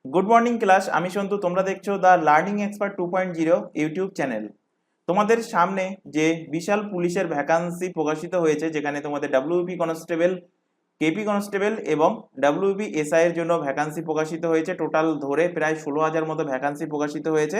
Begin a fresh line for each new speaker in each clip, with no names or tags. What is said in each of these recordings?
Good morning class, আমি সন্তু। তোমরা দেখছো the learning expert 2.0 YouTube channel. তোমাদের সামনে যে বিশাল পুলিশের ভ্যাকান্সি প্রকাশিত হয়েছে, যেখানে তোমাদের ডাব্লিউপি কনস্টেবল, কেপি কনস্টেবল এবং ডাব্লিউপি এসআই এর জন্য ভ্যাকান্সি প্রকাশিত হয়েছে। টোটাল ধরে প্রায় 16,000 মতো ভ্যাকান্সি প্রকাশিত হয়েছে।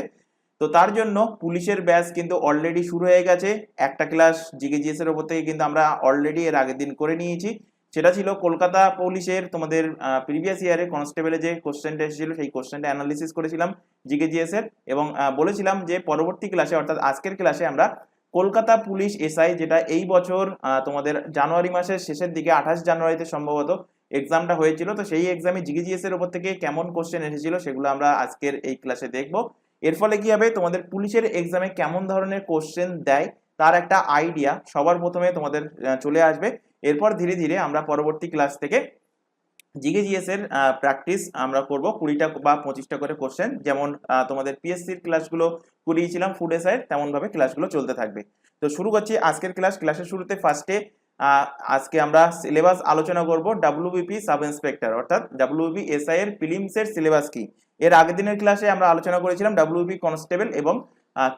তো তার জন্য পুলিশের ব্যাচ কিন্তু অলরেডি শুরু হয়ে গেছে। একটা ক্লাস জিকেজিএস এর উপর থেকে কিন্তু আমরা অলরেডি এর আগের দিন করে নিয়েছি। সেটা ছিল কলকাতা পুলিশের তোমাদের প্রিভিয়াস ইয়ারে কনস্টেবলে যে কোশ্চেনটা এসেছিল সেই কোশ্চেনটা অ্যানালিসিস করেছিলাম জিকেজিএস এর, এবং বলেছিলাম যে পরবর্তী ক্লাসে অর্থাৎ আজকের ক্লাসে আমরা কলকাতা পুলিশ এসআই, যেটা এই বছর তোমাদের জানুয়ারি মাসের শেষের দিকে 28 জানুয়ারিতে সম্ভবত এক্সামটা হয়েছিল, তো সেই এক্সামে জিকেজিএস এর উপর থেকে কেমন কোশ্চেন এসেছিল সেগুলো আমরা আজকের এই ক্লাসে দেখবো। এর ফলে কি হবে, তোমাদের পুলিশের এক্সামে কেমন ধরনের কোশ্চেন দেয় তার একটা আইডিয়া সবার প্রথমে তোমাদের চলে আসবে। এরপর ধীরে ধীরে আমরা পরবর্তী ক্লাস থেকে জিকেজিএস এর প্র্যাকটিস আমরা করব 20টা বা 25টা করে কোশ্চেন, যেমন তোমাদের পিএসসির ক্লাসগুলো করিয়েছিলাম ফুড এসআই, তেমন ভাবে ক্লাসগুলো চলতে থাকবে। তো শুরু করছি আজকের ক্লাস। ক্লাসের শুরুতে ফার্স্টে আজকে আমরা সিলেবাস আলোচনা করব ডাব্লিউবিপি সাব ইন্সপেক্টর অর্থাৎ ডাব্লিউবি এসআই এর প্রিলিমস এর সিলেবাস কি। এর আগের দিনের ক্লাসে আমরা আলোচনা করেছিলাম ডাব্লিউবি কনস্টেবল এবং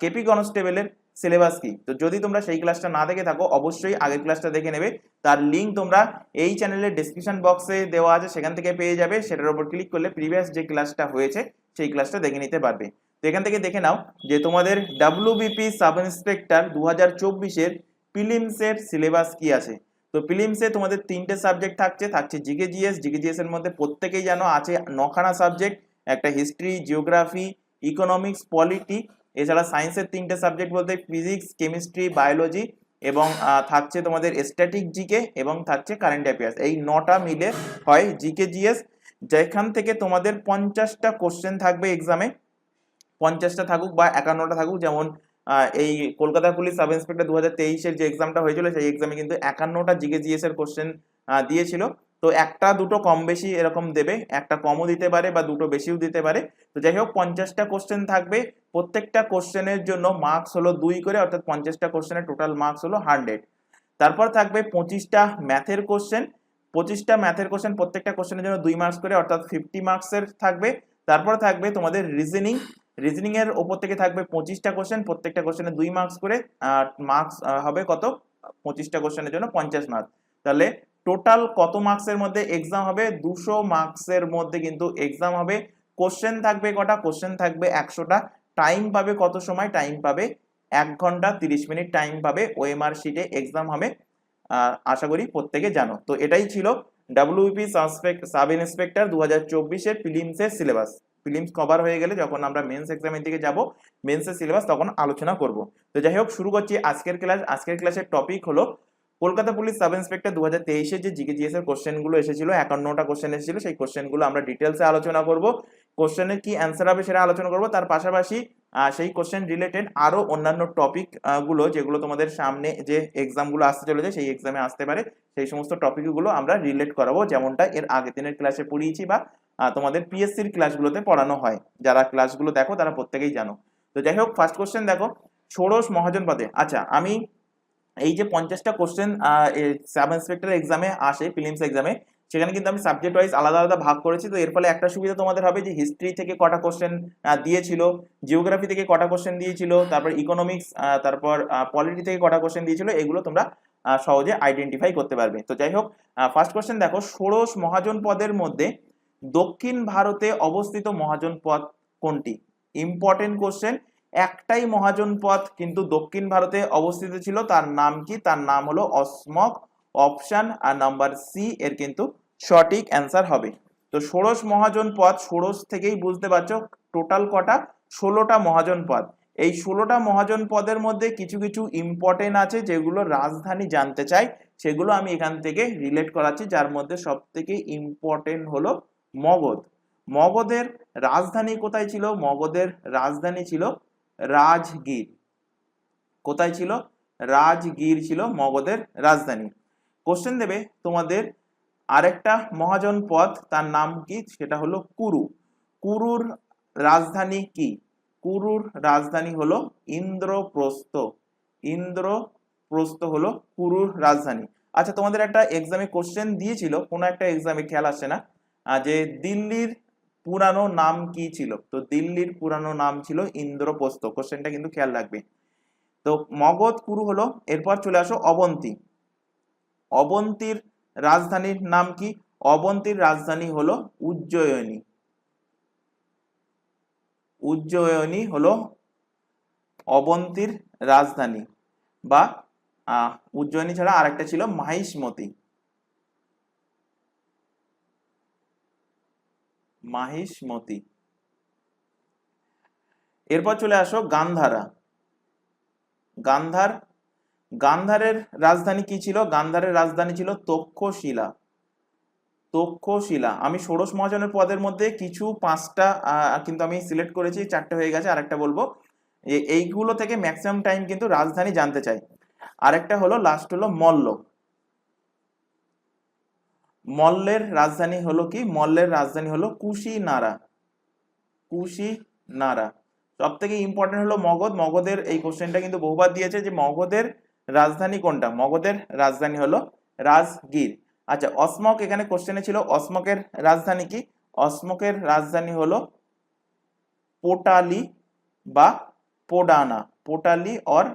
কেপি কনস্টেবলের সিলেবাস কি। তো যদি তোমরা সেই ক্লাসটা না দেখে থাকো অবশ্যই আগের ক্লাসটা দেখে নেবে। তার লিঙ্ক তোমরা এই চ্যানেলের ডেসক্রিপশন বক্সে দেওয়া আছে, সেখান থেকে পেয়ে যাবে। সেটার উপর ক্লিক করলে প্রিভিয়াস যে ক্লাসটা হয়েছে সেই ক্লাসটা দেখে নিতে পারবে। তো এখান থেকে দেখে নাও যে তোমাদের ডাব্লিউবিপি সাব ইন্সপেক্টর 2024 এর প্রিলিমস এর সিলেবাস কি আছে। তো প্রিলিমসে তোমাদের 3টে সাবজেক্ট থাকছে জিকেজিএস। জিকেজিএস এর মধ্যে প্রত্যেকেই জানো আছে 9খানা সাবজেক্ট, একটা হিস্ট্রি, জিওগ্রাফি, ইকোনমিক্স, পলিটি। এছাড়া সায়েন্সের 3টে সাবজেক্ট বলতে ফিজিক্স, কেমিস্ট্রি, বায়োলজি, এবং থাকছে তোমাদের স্ট্যাটিক জিকে এবং থাকছে কারেন্ট অ্যাফেয়ার্স। এই 9টা মিলে হয় জিকেজিএস, যেখান থেকে তোমাদের 50টা কোশ্চেন থাকবে এক্সামে। 50টা থাকুক বা 51টা থাকুক, যেমন এই কলকাতা পুলিশ সাব ইন্সপেক্টর 2023-এর যে এক্সামটা হয়েছিল সেই এক্সামে কিন্তু 51টা জিকেজিএস এর কোশ্চেন দিয়েছিল। তো একটা দুটো কম বেশি এরকম দেবে, একটা কমও দিতে পারে বা দুটো বেশিও দিতে পারে। তো যাই হোক 50টা কোশ্চেন থাকবে, প্রত্যেকটা কোশ্চেনের জন্য মার্কস হলো 2 করে, অর্থাৎ 50টা কোশ্চেনের টোটাল মার্কস হলো 100। তারপর থাকবে 25টা ম্যাথের কোশ্চেন। 25টা ম্যাথের কোশ্চেন প্রত্যেকটা কোশ্চেনের জন্য 2 মার্কস করে, অর্থাৎ 50 মার্কসের থাকবে। তারপর থাকবে তোমাদের রিজনিং। রিজনিং এর উপর থেকে থাকবে 25টা কোশ্চেন, প্রত্যেকটা কোশ্চেনে 2 মার্কস করে। মার্কস হবে কত, 25টা কোশ্চেনের জন্য 50 মার্কস। তাহলে টোটাল কত মার্কসের মধ্যে এক্সাম হবে, 200 মার্কসের মধ্যে কিন্তু এক্সাম হবে। কোশ্চেন থাকবে কটা, কোশ্চেন থাকবে 100টা। টাইম পাবে কত সময়, টাইম পাবে 1 ঘন্টা 30 মিনিট টাইম পাবে। ওএমআর শিটে এক্সাম হবে, আশা করি প্রত্যেকে জানো। তো এটাই ছিল ডাব্লিউপি সাব ইন্সপেক্টর 2024-এর প্রিলিমসের সিলেবাস। প্রিলিমস কভার হয়ে গেলে যখন আমরা মেন্স এক্সামের দিকে যাব, মেন্সের সিলেবাস তখন আলোচনা করব। তো যাই হোক শুরু করছি আজকের ক্লাস। আজকের ক্লাসের টপিক হলো কলকাতা পুলিশ সাব ইন্সপেক্টর 2023-এর যে জিকেজিএস এর কোশ্চেনগুলো এসেছিল, 51টা কোশ্চেন এসেছিল, সেই কোশ্চেনগুলো আমরা ডিটেলসে আলোচনা করব। কোশ্চেনের কি অ্যান্সার হবে সেটা আলোচনা করব। তার পাশাপাশি সেই কোশ্চেন রিলেটেড আরো অন্যান্য টপিক গুলো যেগুলো তোমাদের সামনে যে এক্সাম গুলো আসতে চলেছে সেই এক্সামে আসতে পারে, সেই সমস্ত টপিক গুলো আমরা রিলেট করাবো, যেমনটা এর আগের দিনের ক্লাসে পড়িয়েছি বা তোমাদের পিএসসির ক্লাসগুলোতে পড়ানো হয়। যারা ক্লাসগুলো দেখো তারা প্রত্যেকেই জানো। তো যাই হোক ফার্স্ট কোশ্চেন দেখো, ষোড়শ মহাজন পদে। আচ্ছা, আমি এই যে 50টা কোশ্চেন সাব ইন্সপেক্টর এক্সামে আসে, প্রিলিমস এক্সামে, সেখানে কিন্তু আমি সাবজেক্ট ওয়াইজ আলাদা আলাদা ভাগ করেছি। তো এর ফলে একটা সুবিধা তোমাদের হবে যে হিস্ট্রি থেকে কটা কোশ্চেন দিয়েছিল, জিওগ্রাফি থেকে কটা কোশ্চেন দিয়েছিল, তারপর ইকোনমিক্স, তারপর পলিটি থেকে কটা কোশ্চেন দিয়েছিল, এগুলো তোমরা সহজে আইডেন্টিফাই করতে পারবে। তো যাই হোক ফার্স্ট কোশ্চেন দেখো, ষোড়শ মহাজন পদের মধ্যে দক্ষিণ ভারতে অবস্থিত মহাজন পদ কোনটি? Important question. একটাই মহাজন পদ কিন্তু দক্ষিণ ভারতে অবস্থিত ছিল, তার নাম কি? তার নাম হলো অসমক। অপশন আর নাম্বার সি এর কিন্তু সঠিক অ্যান্সার হবে। তো ষোড়শ মহাজন পদ, ষোড়শ থেকেই বুঝতে পারছো টোটাল কটা, 16টা মহাজন পদ। এই 16টা মহাজন পদের মধ্যে কিছু কিছু ইম্পর্টেন্ট আছে যেগুলো রাজধানী জানতে চাই, সেগুলো আমি এখান থেকে রিলেট করাচ্ছি। যার মধ্যে সব থেকে ইম্পর্টেন্ট হলো মগধ। মগধের রাজধানী কোথায় ছিল? মগধের রাজধানী ছিল রাজগীর। কোথায় ছিল? রাজগীর ছিল মগধের রাজধানী। কোশ্চেন দেবে তোমাদের আরেকটা মহাজন পদ, তার নাম কি? সেটা হলো কুরু। কুরুর রাজধানী কি? কুরুর রাজধানী হলো ইন্দ্রপ্রস্থ। ইন্দ্রপ্রস্থ হলো কুরুর রাজধানী। আচ্ছা, তোমাদের একটা এক্সামে কোশ্চেন দিয়েছিল, কোনো একটা এক্সামে, খেয়াল আসছে না, যে দিল্লির পুরানো নাম কি ছিল? তো দিল্লির পুরানো নাম ছিল ইন্দ্রপ্রস্থ। কোশ্চেনটা কিন্তু খেয়াল রাখবে। তো মগধ কুরু হলো। এরপর চলে আসো অবন্তী। অবন্তীর রাজধানীর নাম কি? অবন্তীর রাজধানী হলো উজ্জয়িনী। উজ্জয়িনী হলো অবন্তীর রাজধানী। বা উজ্জয়িনী ছাড়া আরেকটা ছিল মাহিষ্মতি। মাহিষ্মতি। এরপর চলে আসো গান্ধারা। গান্ধার গান্ধারের রাজধানী কি ছিল? গান্ধারের রাজধানী ছিল তক্ষশিলা। তক্ষশিলা। আমি ষোড়শ মহাজনের পদের মধ্যে কিছু 5টা কিন্তু আমি সিলেক্ট করেছি, 4টে হয়ে গেছে, আরেকটা বলবো। এইগুলো থেকে ম্যাক্সিমাম টাইম কিন্তু রাজধানী জানতে চাই। আরেকটা হলো লাস্ট হলো মল্ল। মল্লের রাজধানী হলো কি? মল্লের রাজধানী হলো কুশিনারা। কুশিনারা। সব থেকে ইম্পর্টেন্ট হলো মগধ। মগধের এই কোশ্চেনটা কিন্তু বহুবার দিয়েছে যে মগধের রাজধানী কোনটা? মগধের রাজধানী হলো রাজগীর। আচ্ছা, অসমক এখানে কোশ্চেনে ছিল, অসমকের রাজধানী কি? অসমকের রাজধানী হলো পোটালি বা পোডানা। পোটালি অর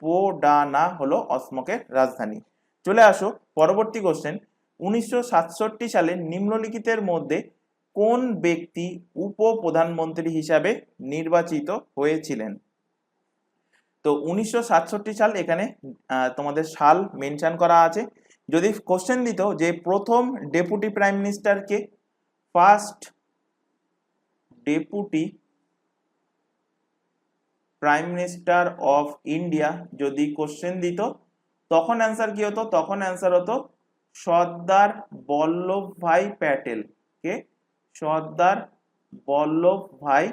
পোডানা হলো অসমকের রাজধানী। চলে আসো পরবর্তী কোশ্চেন। 1967 সালে নিম্নলিখিতের মধ্যে কোন ব্যক্তি উপপ্রধানমন্ত্রী হিসাবে নির্বাচিত হয়েছিলেন? তো 1967 সাল এখানে তোমাদের সাল মেনশন করা আছে। যদি কোশ্চেন দিত যে প্রথম deputy prime minister K, first deputy prime minister of India যদি কোশ্চেন দিত, তখন অ্যান্সার কি হতো? তখন অ্যান্সার হতো সর্দার বল্লভভাই প্যাটেল। কে? সর্দার বল্লভভাই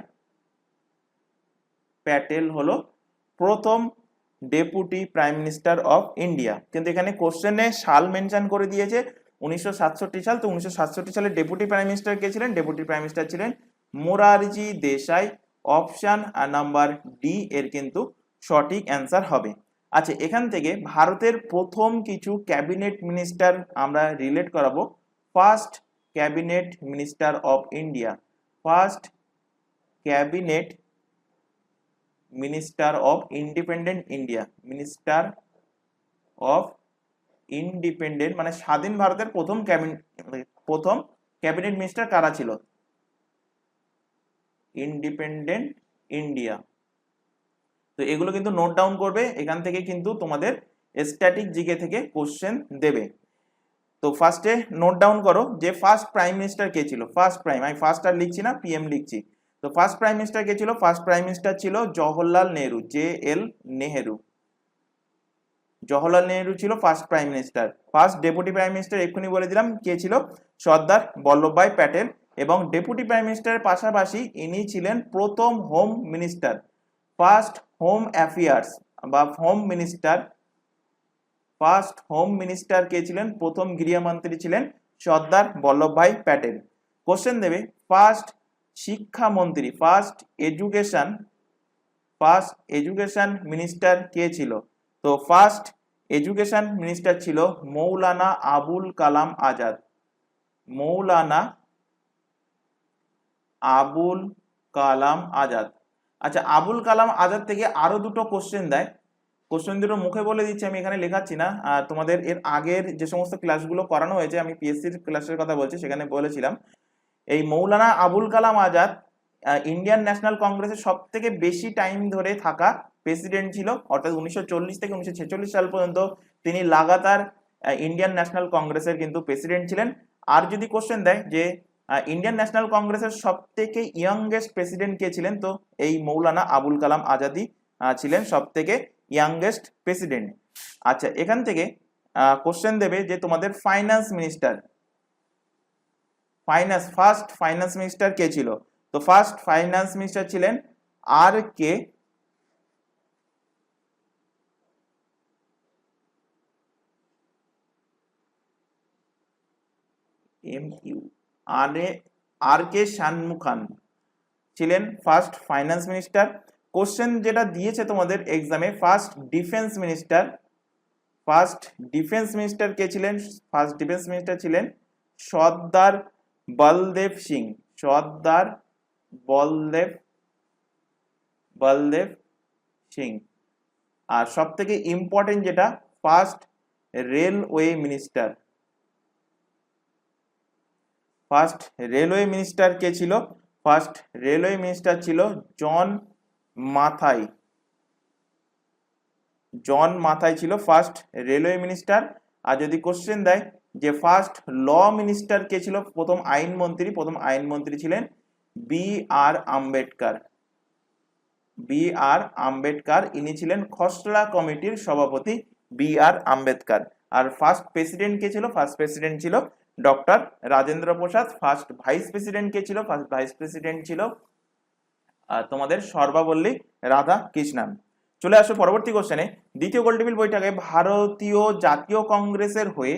প্যাটেল হলো প্রথম deputy prime minister of India. কিন্তু এখানে কোশ্চেনে সাল মেনশন করে দিয়েছে 1967 সাল। তো 1967 সালে ডেপুটি প্রাইম মিনিস্টার কে ছিলেন? ডেপুটি প্রাইম মিনিস্টার ছিলেন Morarji Desai. Option number D এর কিন্তু সঠিক অ্যান্সার হবে। আচ্ছা, এখান থেকে ভারতের প্রথম কিছু ক্যাবিনেট মিনিস্টার আমরা রিলেট করাবো। First cabinet minister of India. First cabinet minister of independent India. Minister of independent মানে স্বাধীন ভারতের প্রথম ক্যাবিনেট মিনিস্টার কারা ছিল? Independent India. তো এগুলো কিন্তু নোট ডাউন করবে, এখান থেকে কিন্তু তোমাদের স্ট্যাটিক জিকে থেকে কোশ্চেন দেবে। তো ফার্স্টে নোট ডাউন করো যে ফার্স্ট প্রাইম মিনিস্টার কে ছিল। ফার্স্ট প্রাইম, আমি ফার্স্ট আর লিখছি না, পিএম লিখছি। তো ফার্স্ট প্রাইম মিনিস্টার কে ছিল? ফার্স্ট প্রাইম মিনিস্টার ছিল জওহরলাল নেহরু। JL নেহেরু। জওহরলাল নেহরু ছিল first prime minister. First deputy prime minister এক্ষুনি বলে দিলাম কে ছিল? সর্দার বল্লভভাই প্যাটেল। এবং ডেপুটি প্রাইম মিনিস্টারের পাশাপাশি ইনি ছিলেন প্রথম home minister. First home affairs বা home minister. First home minister কে ছিলেন? প্রথম গৃহমন্ত্রী ছিলেন সর্দার বল্লভভাই প্যাটেল। কোশ্চেন দেবে ফার্স্ট শিক্ষামন্ত্রী, ফার্স্ট এডুকেশন মিনিস্টার কে ছিল? তো ফার্স্ট এডুকেশন মিনিস্টার ছিল মৌলানা আবুল কালাম আজাদ। মৌলানা আবুল কালাম আজাদ। আচ্ছা, আবুল কালাম আজাদ থেকে আরো দুটো কোশ্চেন দেয়। কোশ্চেন দুটো মুখে বলে দিচ্ছি, আমি এখানে লেখাচ্ছি না। তোমাদের এর আগের যে সমস্ত ক্লাসগুলো করানো হয়েছে, আমি পিএসসির ক্লাসের কথা বলছি, সেখানে বলেছিলাম এই মৌলানা আবুল কালাম আজাদ ইন্ডিয়ান ন্যাশনাল কংগ্রেসের সব থেকে বেশি টাইম ধরে থাকা প্রেসিডেন্ট ছিল। অর্থাৎ 1940 থেকে 1946 সাল পর্যন্ত তিনি লাগাতার ইন্ডিয়ান ন্যাশনাল কংগ্রেসের কিন্তু প্রেসিডেন্ট ছিলেন। আর যদি কোশ্চেন দেয় যে ইন্ডিয়ান ন্যাশনাল কংগ্রেসের সব থেকে ইয়াংগেস্ট প্রেসিডেন্ট কে ছিলেন, তো এই মৌলানা আবুল কালাম আজাদই ছিলেন সব থেকে ইয়াংগেস্ট প্রেসিডেন্ট। আচ্ছা, এখান থেকে কোশ্চেন দেবে যে তোমাদের finance minister, first finance minister কে ছিল? তো ফার্স্ট ফাইন্যান্স মিনিস্টার ছিলেন RK শানমুখান ছিলেন ফার্স্ট ফাইন্যান্স মিনিস্টার। কোশ্চেন যেটা দিয়েছে তোমাদের এক্সামে first defence minister. First defence minister কে ছিলেন? ফার্স্ট ডিফেন্স মিনিস্টার ছিলেন সর্দার বলদেব সিং। সর্দার বলদেব সিং। আর সব থেকে ইম্পর্টেন্ট যেটা, ফার্স্ট রেলওয়ে মিনিস্টার কে ছিল? ফার্স্ট রেলওয়ে মিনিস্টার ছিল জন মাথাই ছিল ফার্স্ট রেলওয়ে মিনিস্টার। আর যদি কোশ্চেন দেয় যে ফার্স্ট ল মিনিস্টার কে ছিল, প্রথম আইনমন্ত্রী ছিলেন বি আর আম্বেদকর। ইনি ছিলেন খসড়া কমিটির সভাপতি বি আর আম্বেদকর। আর ফার্স্ট প্রেসিডেন্ট কে ছিল? ফার্স্ট প্রেসিডেন্ট ছিল doctor Rajendra Prasad. First vice president কে ছিল? ফার্স্ট ভাইস প্রেসিডেন্ট ছিল তোমাদের সর্বপল্লী রাধাকৃষ্ণন। চলে আসো পরবর্তী কোশ্চেনে। দ্বিতীয় গোলটেবিল বৈঠকে ভারতীয় জাতীয় কংগ্রেসের হয়ে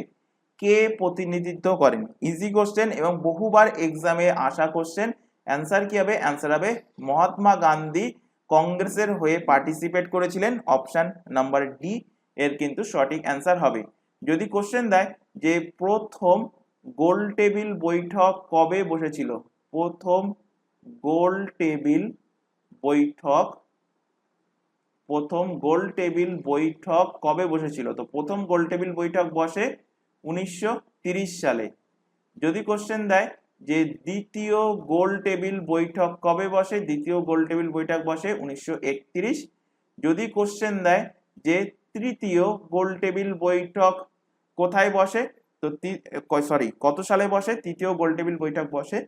কে প্রতিনিধিত্ব করেন? ইজি কোশ্চেন এবং বহুবার এক্সামে আসা কোশ্চেন। অ্যান্সার কি হবে? অ্যান্সার হবে মহাত্মা গান্ধী কংগ্রেসের হয়ে পার্টিসিপেট করেছিলেন। অপশন নাম্বার ডি এর কিন্তু সঠিক অ্যান্সার হবে। যদি কোশ্চেন দেয় যে প্রথম গোলটেবিল বৈঠক কবে বসেছিল? প্রথম গোলটেবিল বৈঠক কবে বসেছিল? তো প্রথম গোলটেবিল বৈঠক বসে 1930 সালে। যদি কোশ্চেন দেয় যে দ্বিতীয় গোলটেবিল বৈঠক কবে বসে? দ্বিতীয় গোলটেবিল বৈঠক বসে 1931। যদি কোশ্চেন দেয় যে তৃতীয় গোলটেবিল বৈঠক কোথায় বসে? তো কত সালে বসে? তৃতীয় গোলটেবিল বৈঠক বসে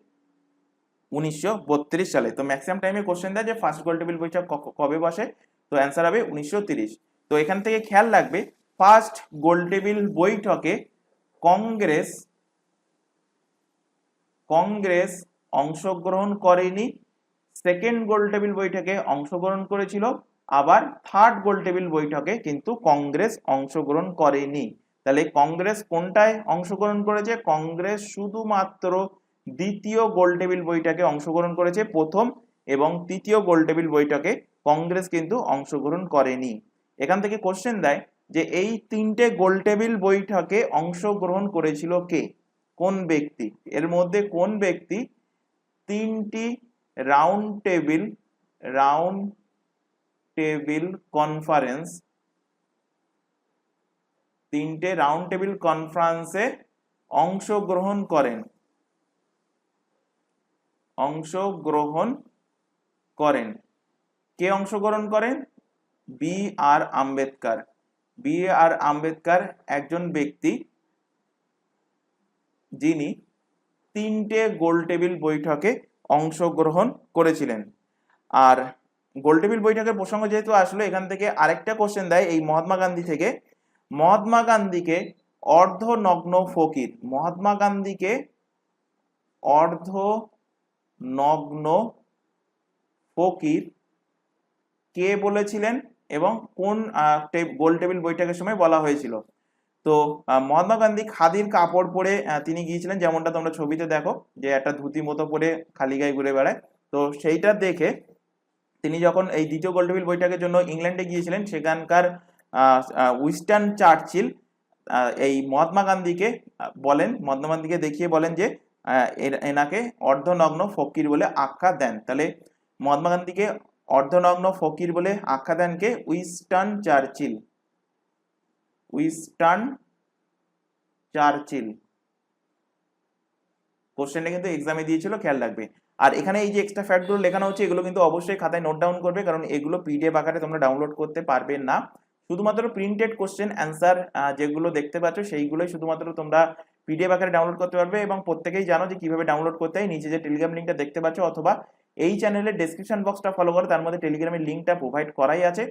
1932 সালে। তো ম্যাক্সিমাম টাইমে কোশ্চেন দেয় যে ফার্স্ট গোলটেবিল বৈঠক কবে বসে? তো অ্যান্সার হবে 1930। তো এখান থেকে খেয়াল রাখবে, ফার্স্ট গোলটেবিল বৈঠকে কংগ্রেস অংশগ্রহণ করেনি। সেকেন্ড গোলটেবিল বৈঠকে অংশগ্রহণ করেছিল। আবার থার্ড গোলটেবিল বৈঠকে কিন্তু কংগ্রেস অংশগ্রহণ করেনি। তাহলে কংগ্রেস কোনটায় অংশগ্রহণ করেছে? কংগ্রেস শুধুমাত্র দ্বিতীয় গোলটেবিল বৈঠকে অংশগ্রহণ করেছে। প্রথম এবং তৃতীয় গোলটেবিল বৈঠকে কংগ্রেস কিন্তু অংশগ্রহণ করেনি। এখান থেকে কোশ্চেন দেয় যে এই তিনটে গোলটেবিল বৈঠকে অংশগ্রহণ করেছিল কে? কোন ব্যক্তি? এর মধ্যে কোন ব্যক্তি তিনটি রাউন্ড টেবিল কনফারেন্সে অংশগ্রহণ করেন? কে অংশগ্রহণ করেন? বি আর আম্বেদকর একজন ব্যক্তি যিনি তিনটে গোলটেবিল বৈঠকে অংশগ্রহণ করেছিলেন। আর গোলটেবিল বৈঠকের প্রসঙ্গ যেহেতু আসলে, এখান থেকে আরেকটা কোশ্চেন দেয় এই মহাত্মা গান্ধী থেকে। মহাত্মা গান্ধীকে অর্ধনগ্ন ফকির কে বলেছিলেন এবং কোন গোলটেবিল বৈঠকের সময় বলা হয়েছিল? তো মহাত্মা গান্ধী খাদির কাপড় পরে তিনি গিয়েছিলেন, যেমনটা তোমরা ছবিতে দেখো যে একটা ধুতি মতো পরে খালি গায়ে ঘুরে বেড়ায়। তো সেইটা দেখে তিনি যখন এই দ্বিতীয় গোলটেবিল বৈঠকের জন্য ইংল্যান্ডে গিয়েছিলেন, সেখানকার উইনস্টন চার্চিল এই মহাত্মা গান্ধীকে দেখিয়ে বলেন যে এনাকে অর্ধনগ্ন ফকির বলে আখ্যা দেন। তাহলে মহাত্মা গান্ধীকে অর্ধনগ্ন ফকির বলে আখ্যা দেন কে? Winston Churchill. কোশ্চেনটা কিন্তু এক্সামে দিয়েছিল, খেয়াল রাখবে। আর এখানে এই যে এক্সট্রা ফ্যাক্টগুলো লেখানো হচ্ছে, এগুলো কিন্তু অবশ্যই খাতায় নোট ডাউন করবে, কারণ এগুলো পিডিএফ আকারে তোমরা ডাউনলোড করতে পারবে না। শুধুমাত্র প্রিন্টেড কোশ্চেন অ্যান্সার যেগুলো দেখতে পাচ্ছ সেইগুলোই শুধুমাত্র তোমরা পিডিএফ আকারে ডাউনলোড করতে পারবে। এবং প্রত্যেকেই জানো যে কিভাবে ডাউনলোড করতে হয়। নিচে যে টেলিগ্রাম লিঙ্কটা দেখতে পাচ্ছ, অথবা এই চ্যানেলের ডেসক্রিপশন বক্সটা ফলো করো, তার মধ্যে টেলিগ্রামের লিঙ্কটা প্রোভাইড করাই আছে।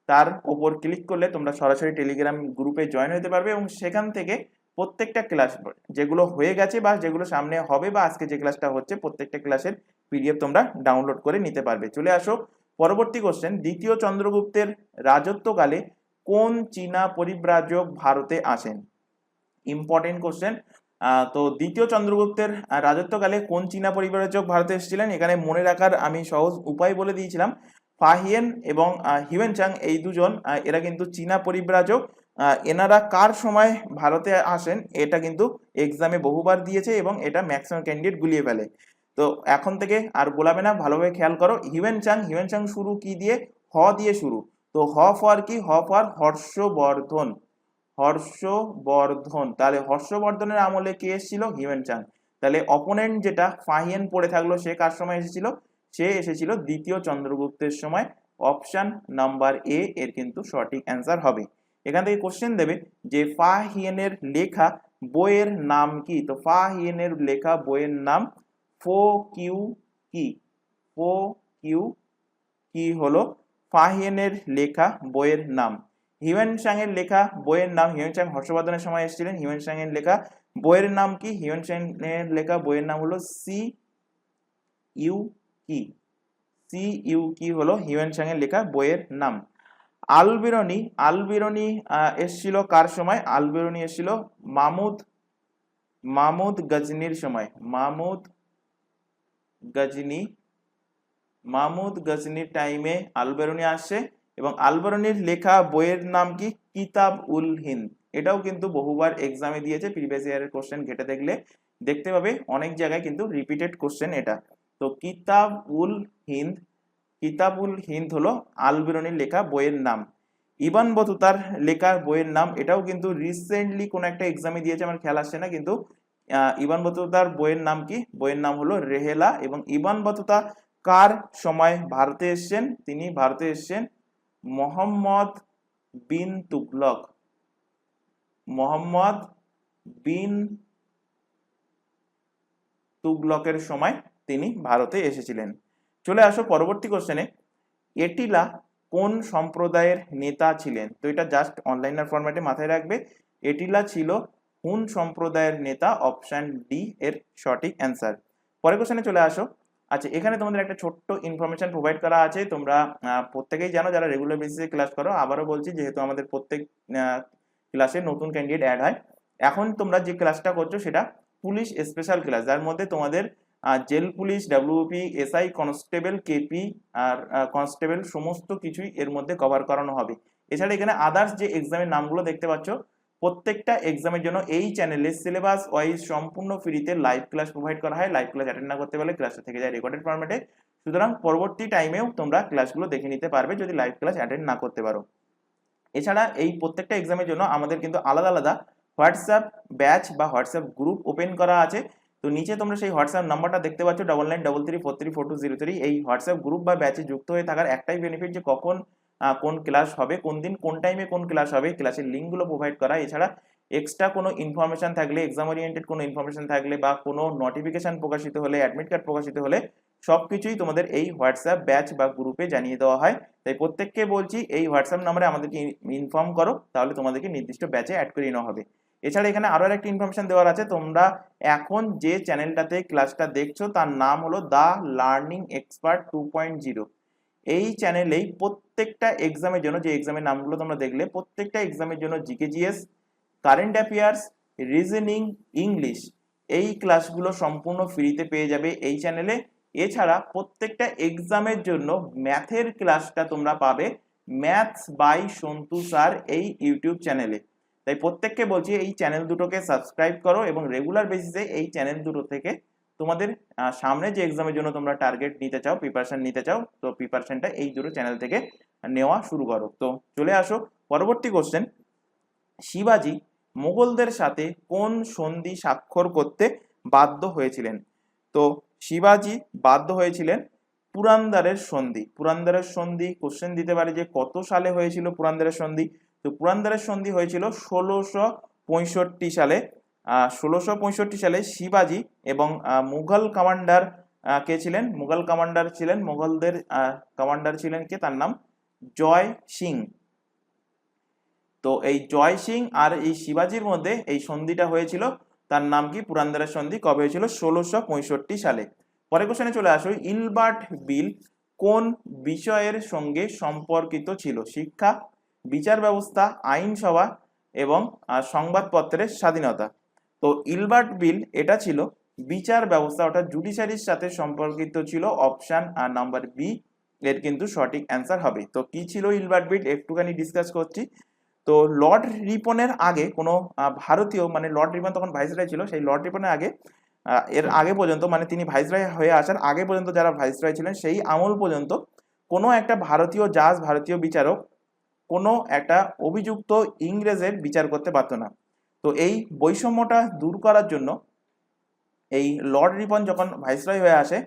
তার উপর ক্লিক করলে তোমরা সরাসরি টেলিগ্রাম গ্রুপে জয়েন হতে পারবে এবং সেখান থেকে প্রত্যেকটা ক্লাস যেগুলো হয়ে গেছে বা যেগুলো সামনে হবে বা আজকে যে ক্লাসটা হচ্ছে, প্রত্যেকটা ক্লাসের পিডিএফ তোমরা ডাউনলোড করে নিতে পারবে। চলে আসো পরবর্তী কোশ্চেন। দ্বিতীয় চন্দ্রগুপ্তের রাজত্বকালে কোন চীনা পরিব্রাজক ভারতে আসেন? Important question. তো দ্বিতীয় চন্দ্রগুপ্তের রাজত্বকালে কোন চীনা পরিব্রাজক ভারতে এসেছিলেন? এখানে মনে রাখার আমি সহজ উপায় বলে দিয়েছিলাম। ফাহিয়েন এবং হিউয়েনচাং এই দুজন এরা কিন্তু চীনা পরিব্রাজক। এনারা কার সময় ভারতে আসেন এটা কিন্তু এক্সামে বহুবার দিয়েছে এবং এটা ম্যাক্সিমাম ক্যান্ডিডেট গুলিয়ে ফেলে। তো এখন থেকে আর গোলাবে না, ভালোভাবে খেয়াল করো। হিউয়েন চাং শুরু কি দিয়ে? হ দিয়ে শুরু। তো হ ফর কি? হ ফর হর্ষবর্ধন। হর্ষবর্ধন, তাহলে হর্ষবর্ধনের আমলে কে এসেছিল? হিউয়েন চাং। তাহলে অপোনেন্ট যেটা ফাহিয়েন পড়ে থাকলো, সে কার সময় এসেছিল? সে এসেছিল দ্বিতীয় চন্দ্রগুপ্তের সময়। অপশন নাম্বার এ এর কিন্তু সঠিক অ্যান্সার হবে। এখান থেকে কোশ্চেন দেবে যে ফাহিয়েনের লেখা বইয়ের নাম কি? তো ফাহিয়েনের লেখা বইয়ের নাম ফো কিউ কি? ফো কিউ কি হলো ফাহিয়েনের লেখা বইয়ের নাম। হিউয়েন চাং এর লেখা বইয়ের নাম, হিউয়েন চাং হর্ষবর্ধনের সময় এসেছিলেন। হিউয়েন চাং এর লেখা বইয়ের নাম কি? হিউয়েন চাং এর লেখা বইয়ের নাম হলো সি ইউ কি। সি ইউ কি হলো হিউয়েন চাং এর লেখা বইয়ের নাম। আলবেরনি এসেছিল কার সময়? আলবেরনি এসেছিল মামুদ গজনির সময়। মামুদ গজনির টাইমে আলবেরনি আসছে, এবং আলবেরনির লেখা বইয়ের নাম কি? কিতাব উল হিন্দ। এটাও কিন্তু বহুবার এক্সামে দিয়েছে, প্রিভিয়াস ইয়ারের কোশ্চেন ঘেটে দেখলে দেখতে পাবে অনেক জায়গায় কিন্তু রিপিটেড কোশ্চেন এটা। তো কিতাব উল হিন্দ হলো আলবেরনির লেখা বইয়ের নাম। ইবন বতুতার লেখা বইয়ের নাম, এটাও কিন্তু রিসেন্টলি কোন একটা এক্সামে দিয়েছে, আমার খেয়াল আসছে না, কিন্তু ইবন বতুতার বইয়ের নাম কি? বইয়ের নাম হলো রেহেলা। এবং ইবন বতুতা কার সময় ভারতে এসেছেন? তিনি ভারতে এসেছেন মোহাম্মদ বিন তুগলকের সময় তিনি ভারতে এসেছিলেন। চলে আসো পরবর্তী কোশ্চেনে। এটিলা কোন সম্প্রদায়ের নেতা ছিলেন? তো এটা জাস্ট অনলাইনার ফরম্যাটে মাথায় রাখবে। এটিলা ছিল হুন সম্প্রদায়ের নেতা। অপশন ডি এর সঠিক অ্যান্সার। পরের কোশ্চেনে চলে আসো। আচ্ছা, এখানে তোমাদের একটা ছোট্ট ইনফরমেশন প্রোভাইড করা আছে। তোমরা প্রত্যেকেই জানো যারা রেগুলার বেসিসে ক্লাস করো। আবারও বলছি, যেহেতু আমাদের প্রত্যেক ক্লাসে নতুন ক্যান্ডিডেট অ্যাড হয়, এখন তোমরা যে ক্লাসটা করছো সেটা পুলিশ স্পেশাল ক্লাস, যার মধ্যে তোমাদের jail police, WP, SI, constable, KP আর কনস্টেবল সমস্ত কিছুই এর মধ্যে কভার করানো হবে। এছাড়া এখানে আদার্স যে এক্সামের নামগুলো দেখতে পাচ্ছ, প্রত্যেকটা এক্সামের জন্য এই চ্যানেলে সিলেবাস ওয়াইজ সম্পূর্ণ ফ্রিতে লাইভ ক্লাস প্রোভাইড করা হয়। লাইভ ক্লাস অ্যাটেন্ড না করতে পারলে ক্লাসটা থেকে যায় রেকর্ডেড ফরম্যাটে। সুতরাং পরবর্তী টাইমেও তোমরা ক্লাসগুলো দেখে নিতে পারবে যদি লাইভ ক্লাস অ্যাটেন্ড না করতে পারো। এছাড়া এই প্রত্যেকটা এক্সামের জন্য আমাদের কিন্তু আলাদা আলাদা হোয়াটসঅ্যাপ ব্যাচ বা হোয়াটসঅ্যাপ গ্রুপ ওপেন করা আছে। তো নিচে তোমরা সেই হোয়াটসঅ্যাপ নাম্বারটা দেখতে পাচ্ছ 9933434203। এই হোয়াটসঅ্যাপ গ্রুপ বা ব্যাচে যুক্ত হয়ে থাকার একটাই বেনিফিট, যে কখন কোন ক্লাস হবে, কোন দিন কোন টাইমে কোন ক্লাস হবে, ক্লাসের লিঙ্কগুলো প্রোভাইড করা। এছাড়া এক্সট্রা কোনো ইনফরমেশন থাকলে, এক্সাম ওরিয়েন্টেড কোনো ইনফরমেশন থাকলে বা কোনো নোটিফিকেশন প্রকাশিত হলে, অ্যাডমিট কার্ড প্রকাশিত হলে সবকিছুই তোমাদের এই হোয়াটসঅ্যাপ ব্যাচ বা গ্রুপে জানিয়ে দেওয়া হয়। তাই প্রত্যেককে বলছি এই হোয়াটসঅ্যাপ নাম্বারে আমাদেরকে ইনফর্ম করো, তাহলে তোমাদেরকে নির্দিষ্ট ব্যাচে অ্যাড করে নেওয়া হবে। এছাড়া এখানে আরো একটা ইনফরমেশন দেওয়ার আছে। তোমরা এখন যে চ্যানেলটাতে ক্লাসটা দেখছো তার নাম হলো দা লার্নিং এক্সপার্ট 2.0। এই চ্যানেলেই প্রত্যেকটা এক্সামের জন্য, যে এক্সামের নামগুলো তোমরা দেখলে, প্রত্যেকটা এক্সামের জন্য GK, GS, current affairs, reasoning, English, এই ক্লাসগুলো সম্পূর্ণ ফ্রিতে পেয়ে যাবে এই চ্যানেলে। এছাড়া প্রত্যেকটা এক্সামের জন্য ম্যাথের ক্লাসটা তোমরা পাবে ম্যাথস বাই সন্তু স্যার এই ইউটিউব চ্যানেলে। তাই প্রত্যেককে বলছি এই চ্যানেল দুটোকে সাবস্ক্রাইব করো এবং রেগুলার বেসিসে এই চ্যানেল দুটো থেকে তোমাদের সামনে যে এক্সামের জন্য তোমরা টার্গেট নিতে চাও, প্রিপারেশন নিতে চাও, তো প্রিপারেশনটা এই দুটো চ্যানেল থেকে নেওয়া শুরু করো। তো চলে আসো পরবর্তী কোশ্চেন। শিবাজি মোগলদের সাথে কোন সন্ধি স্বাক্ষর করতে বাধ্য হয়েছিলেন? তো শিবাজি বাধ্য হয়েছিলেন পুরন্দরের সন্ধি। পুরন্দরের সন্ধি কোশ্চেন দিতে পারে যে কত সালে হয়েছিল পুরন্দরের সন্ধি। তো পুরন্দরের সন্ধি হয়েছিল 1665 সালে। 1665 সালে শিবাজি এবং মুঘল কমান্ডার কে ছিলেন? মুঘল কমান্ডার ছিলেন, মুঘলদের কমান্ডার ছিলেন কে? তার নাম জয় সিং। তো এই জয় সিং আর এই শিবাজির মধ্যে এই সন্ধিটা হয়েছিল, তার নাম কি? পুরন্দরের সন্ধি। কবে হয়েছিল? 1665 সালে। পরের কোশ্চেনে চলে আসো। ইলবার্ট বিল কোন বিষয়ের সঙ্গে সম্পর্কিত ছিল? শিক্ষা, বিচার ব্যবস্থা, আইনসভা এবং সংবাদপত্রের স্বাধীনতা। তো ইলবার্ট বিল এটা ছিল বিচার ব্যবস্থা, অর্থাৎ জুডিশিয়ারির সাথে সম্পর্কিত ছিল। অপশন নাম্বার বি এর কিন্তু সঠিক অ্যান্সার হবে। তো কি ছিল ইলবার্ট বিল একটুখানি ডিসকাস করছি। তো লর্ড রিপনের আগে কোনো ভারতীয়, মানে লর্ড রিপন তখন ভাইসরয় ছিল, সেই লর্ড রিপনের আগে এর আগে পর্যন্ত, মানে তিনি ভাইসরয় হয়ে আসার আগে পর্যন্ত যারা ভাইসরয় ছিলেন সেই আমল পর্যন্ত কোনো একটা ভারতীয় জাজ, ভারতীয় বিচারক কোনো একটা অভিযুক্ত ইংরেজের বিচার করতে পারত না। তো এই বৈষম্যটা দূর করার জন্য এই লর্ড রিপন যখন ভাইসরয় হয়ে আসে,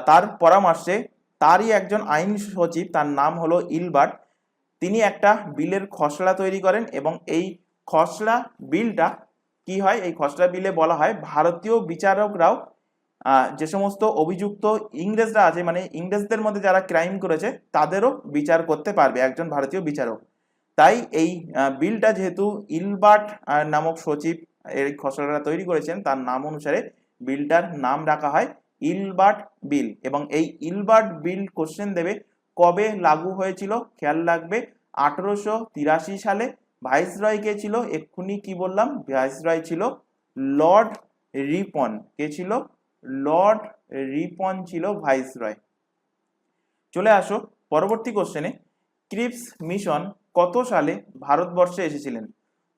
তার পরামর্শে তারই একজন আইন সচিব, তার নাম হলো ইলবার্ট, তিনি একটা বিলের খসড়া তৈরি করেন এবং এই খসড়া বিলটা কি হয়, এই খসড়া বিলে বলা হয় ভারতীয় বিচারকরাও যে সমস্ত অভিযুক্ত ইংরেজরা আছে, মানে ইংরেজদের মধ্যে যারা ক্রাইম করেছে তাদেরও বিচার করতে পারবে একজন ভারতীয় বিচারক। তাই এই বিলটা যেহেতু ইলবার্ট নামক সচিব এই খসড়াটা তৈরি করেছেন, তার নাম অনুসারে বিলটার নাম রাখা হয় ইলবার্ট বিল। এবং এই ইলবার্ট বিল কোশ্চেন দেবে কবে লাগু হয়েছিল, খেয়াল রাখবে 1883 সালে। ভাইসরয় কে ছিল, এক্ষুনি কি বললাম, ভাইসরয় ছিল লর্ড রিপন। কে ছিল? লর্ড রিপন ছিল ভাইসরয়। চলে আসো পরবর্তী কোশ্চেনে। ক্রিপস মিশন কত সালে ভারতবর্ষে এসেছিলেন?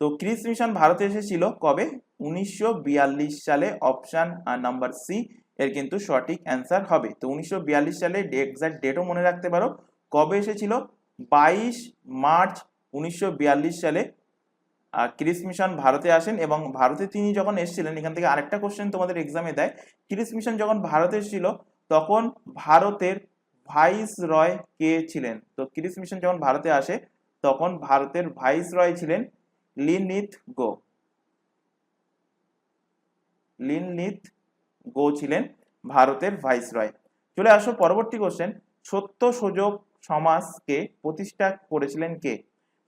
তো ক্রিপস মিশন ভারতে এসেছিল কবে? 1942 সালে। অপশন নাম্বার সি এর কিন্তু সঠিক অ্যান্সার হবে। তো 1942 সালে এক্সাক্ট ডেটও মনে রাখতে পারো। কবে এসেছিল? 22 মার্চ 1942 সালে ক্রিপস মিশন ভারতে আসেন। এবং ভারতে তিনি যখন এসেছিলেন, এখান থেকে আরেকটা কোশ্চেন তোমাদের এক্সামে দেয়, ক্রিপস মিশন যখন ভারতে এসেছিল তখন ভারতের ভাইসরয় কে ছিলেন? তো ক্রিপস মিশন যখন ভারতে আসে তখন ভারতের ভাইসরয় ছিলেন লিনলিথ গো। লিনলিথ গো ছিলেন ভারতের ভাইসরয়। চলে আসো পরবর্তী কোশ্চেন। সত্যশোধক সমাজকে প্রতিষ্ঠা করেছিলেন কে?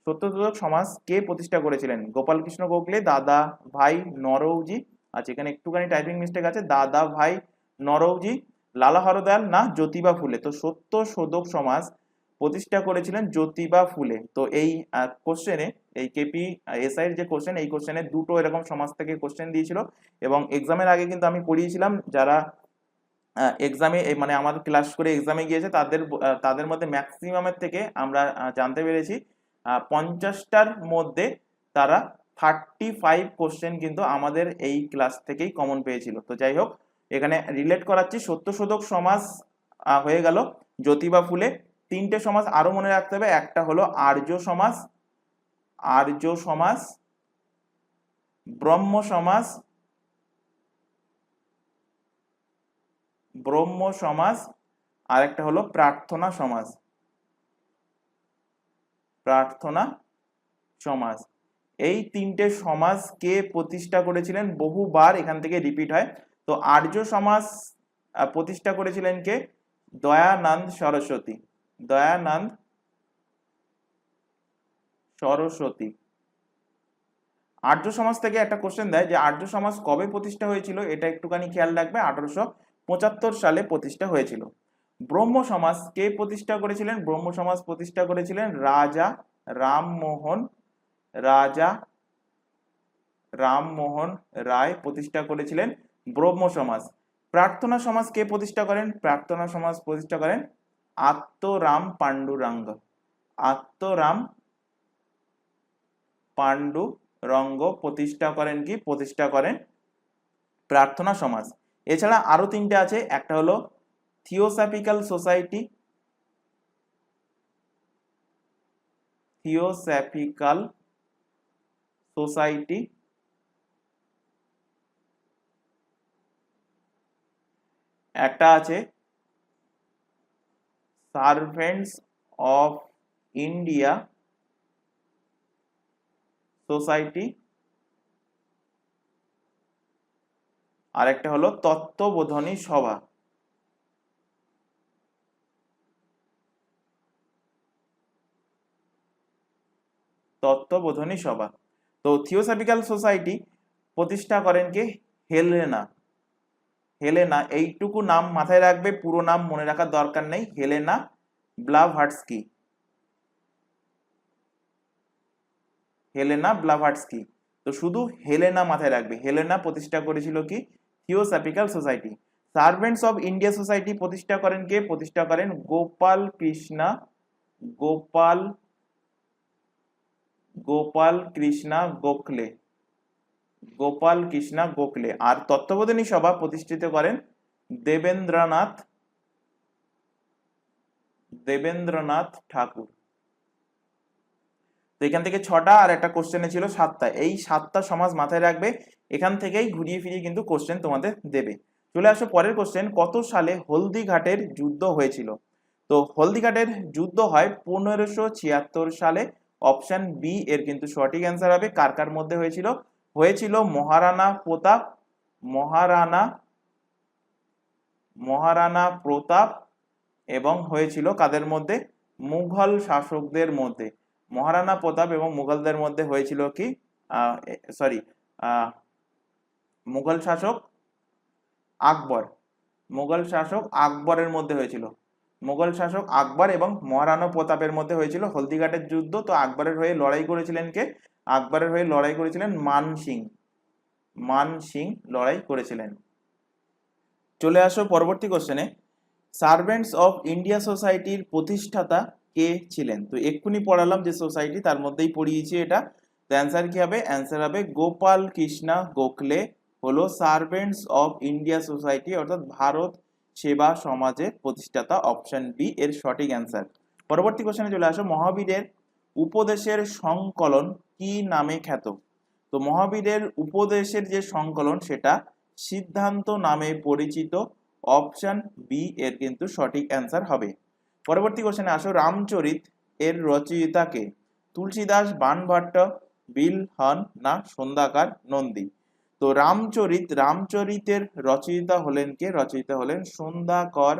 সত্যশোধক সমাজ কে প্রতিষ্ঠা করেছিলেন? গোপালকৃষ্ণ গোখলে, দাদা ভাই নরৌজি, আচ্ছা এখানে একটুখানি টাইপিং মিস্টেক আছে, দাদা ভাই নরৌজি, লালা হরদয়াল না জ্যোতিবা ফুলে? তো সত্যশোধক সমাজ প্রতিষ্ঠা করেছিলেন জ্যোতিবা ফুলে। তো এই কোশ্চেনে, এই কেপি এসআই এর যে কোশ্চেন, এই কোশ্চেনে দুটো এরকম সমাজ থেকে কোশ্চেন দিয়েছিল এবং এক্সামের আগে কিন্তু আমি পড়িয়েছিলাম, যারা এক্সামে মানে আমার ক্লাস করে এক্সামে গিয়েছে তাদের তাদের মধ্যে ম্যাক্সিমামের থেকে আমরা জানতে পেরেছি 50টার মধ্যে তারা 35 কোশ্চেন কিন্তু আমাদের এই ক্লাস থেকেই কমন পেয়েছিল। তো যাই হোক, এখানে রিলেট করাচ্ছি, সত্যশোধক সমাজ হয়ে গেল জ্যোতিবা ফুলে। তিনটে সমাজ আরো মনে রাখতে হবে, একটা হলো আর্য সমাজ, আর্য সমাজ, ব্রহ্ম সমাজ, ব্রহ্ম সমাজ, আর একটা হলো প্রার্থনা সমাজ, প্রার্থনা সমাজ। এই তিনটে সমাজ কে প্রতিষ্ঠা করেছিলেন? বহুবার এখান থেকে রিপিট হয়। তো আর্য সমাজ প্রতিষ্ঠা করেছিলেন কে? দয়ানন্দ সরস্বতী, দয়ানন্দ সরস্বতী। আর্য সমাজ থেকে একটা কোশ্চেন দেয় যে আর্য সমাজ কবে প্রতিষ্ঠা হয়েছিল, এটা একটুখানি খেয়াল রাখবে, 1875 সালে প্রতিষ্ঠা হয়েছিল। ব্রহ্ম সমাজ কে প্রতিষ্ঠা করেছিলেন? ব্রহ্ম সমাজ প্রতিষ্ঠা করেছিলেন রাজা রামমোহন, রাজা রামমোহন রায় প্রতিষ্ঠা করেছিলেন ব্রহ্ম সমাজ। প্রার্থনা সমাজ কে প্রতিষ্ঠা করেন? প্রার্থনা সমাজ প্রতিষ্ঠা করেন আত্মরাম পাণ্ডুরঙ্গ, আত্মরাম পাণ্ডুরঙ্গ প্রতিষ্ঠা করেন কি? প্রতিষ্ঠা করেন প্রার্থনা সমাজ। এছাড়া আরো তিনটে আছে, একটা হলো থিওসফিক্যাল সোসাইটি, থিওসফিক্যাল সোসাইটি, একটা আছে সার্ভেন্টস অফ ইন্ডিয়া সোসাইটি, আর একটা হলো তত্ত্ববোধনী সভা। তত্ত্ববোধনী সভা। তো থিওসফিক্যাল সোসাইটি প্রতিষ্ঠা করেন কে? হেলেনা, হেলেনা, এইটুকু নাম মাথায় রাখবে, পুরো নাম মনে রাখার দরকার নেই, হেলেনা ব্লাভাটস্কি, হেলেনা ব্লাভাটস্কি। তো শুধু হেলেনা মাথায় রাখবে, হেলেনা প্রতিষ্ঠা করেছিল কি? Theosophical society. Servants of India society প্রতিষ্ঠা করেন কে? প্রতিষ্ঠা করেন গোপাল কৃষ্ণা, গোপাল গোপাল কৃষ্ণা গোখলে, গোপাল কৃষ্ণ গোখলে। আর তত্ত্বাবধানী সভা প্রতিষ্ঠিত করেন দেবেন্দ্রনাথ ঠাকুর। তো এখান থেকে 6টা আর একটা কোশ্চেনে ছিল 7টা, এই 7টা সমাজ মাথায় রাখবে, এখান থেকেই ঘুরিয়ে ফিরিয়ে কিন্তু কোশ্চেন তোমাদের দেবে। চলে আসো পরের কোশ্চেন, কত সালে হলদিঘাটের যুদ্ধ হয়েছিল? তো হলদিঘাটের যুদ্ধ হয় 1576 সালে। অপশন বি এর কিন্তু সঠিক অ্যান্সার হবে। কার কার মধ্যে হয়েছিল? হয়েছিল মহারানা প্রতাপ, মহারানা মহারানা প্রতাপ, এবং হয়েছিল কাদের মধ্যে? মুঘল শাসকদের মধ্যে। মহারানা প্রতাপ এবং মুঘলদের মধ্যে হয়েছিল কি, সরি, মুঘল শাসক আকবর, মুঘল শাসক আকবরের মধ্যে হয়েছিল। মুঘল শাসক আকবর এবং মহারানা প্রতাপের মধ্যে হয়েছিল হলদিঘাটের যুদ্ধ। তো আকবরের হয়ে লড়াই করেছিলেন কে? আকবরের হয়ে লড়াই করেছিলেন মান সিং, মান সিং লড়াই করেছিলেন। চলে আসো পরবর্তী কোশ্চেনে, সার্ভেন্টস অফ ইন্ডিয়া সোসাইটির প্রতিষ্ঠাতা কে ছিলেন? তো এক্ষুনি পড়ালাম যে সোসাইটি, তার মধ্যেই পড়িয়েছি এটা। তো অ্যান্সার কি হবে? অ্যান্সার হবে গোপাল কৃষ্ণ গোখলে হলো সার্ভেন্টস অফ ইন্ডিয়া সোসাইটি, অর্থাৎ ভারত সেবা সমাজের প্রতিষ্ঠাতা। অপশন বি এর সঠিক অ্যান্সার। পরবর্তী কোশ্চেনে চলে আসো, মহাবীরের উপদেশের সংকলন কি নামে খ্যাত? তো মহাবীরের উপদেশের যে সংকলন সেটা সিদ্ধান্ত নামে পরিচিত। অপশন বি এর কিন্তু সঠিক অ্যান্সার হবে। পরবর্তী কোশ্চেনে আসো, রামচরিত এর রচয়িতা কে? তুলসীদাস, বাণভট্ট, বিলহন না সন্ধ্যাকার নন্দী? তো রামচরিতের রচয়িতা হলেন কে? রচয়িতা হলেন সন্ধ্যাকর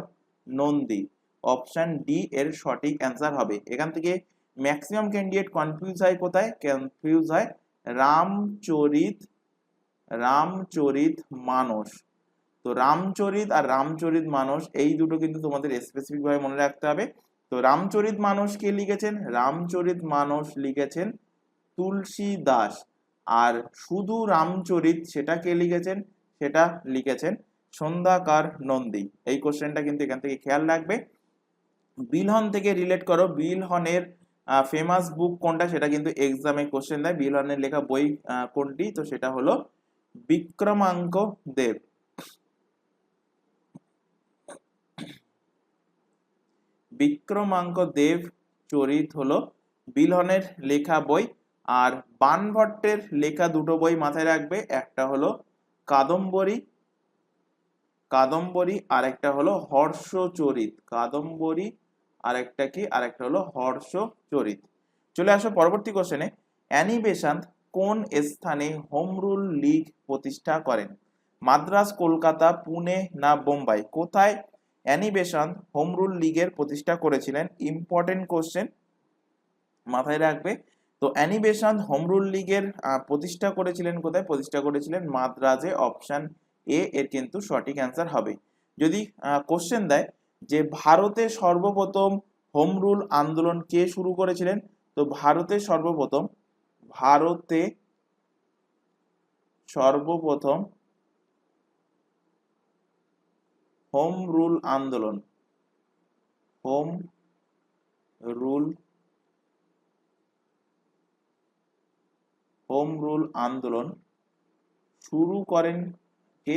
নন্দী। অপশন ডি এর সঠিক অ্যান্সার হবে। এখান থেকে ম্যাক্সিমাম ক্যান্ডিডেট কনফিউজ হয় কোথায়? কনফিউজ হয় রামচরিত মানস। তো রামচরিত আর রামচরিত মানস এই দুটো কিন্তু তোমাদের স্পেসিফিক ভাবে মনে রাখতে হবে। তো রামচরিত মানস কে লিখেছেন? রামচরিত মানস লিখেছেন তুলসী দাস। আর শুধু রামচরিত সেটা কে লিখেছেন? সেটা লিখেছেন সন্ধ্যাকার নন্দী। এই কোশ্চেনটা কিন্তু এখান থেকে খেয়াল রাখবে। বিলহন থেকে রিলেট করো, বিলহনের ফেমাস বুক কোনটা সেটা কিন্তু এক্সামে কোশ্চেন দেয়। বিলহনের লেখা বই কোনটি? তো সেটা হলো বিক্রমাঙ্ক দেব। বিক্রমাঙ্ক দেব চরিত হলো বিলহনের লেখা বই। আর বাণভট্টের লেখা দুটো বই মাথায় রাখবে, একটা হলো কাদম্বরী আর একটা হলো হর্ষচরিত। কাদম্বরী আর একটা কি? আর একটা হলো হর্ষচরিত। চলে আসো পরবর্তী কোশ্চেনে, অ্যানি বেসান্ত কোন স্থানে হোম রুল লীগ প্রতিষ্ঠা করেন? মাদ্রাজ, কলকাতা, পুনে না বোম্বাই? কোথায় অ্যানি বেসান্ত হোম রুল লীগের প্রতিষ্ঠা করেছিলেন? ইম্পর্টেন্ট কোশ্চেন, মাথায় রাখবে। তো অ্যানি বেসান্ত হোম রুল লীগের প্রতিষ্ঠা করেছিলেন কোথায়? প্রতিষ্ঠা করেছিলেন মাদ্রাজে। অপশন এ এর কিন্তু সঠিক অ্যান্সার হবে। যদি কোশ্চেন দেয় যে ভারতে সর্বপ্রথম হোম রুল আন্দোলন কে শুরু করেছিলেন? তো ভারতে সর্বপ্রথম হোম রুল আন্দোলন শুরু করেন কে?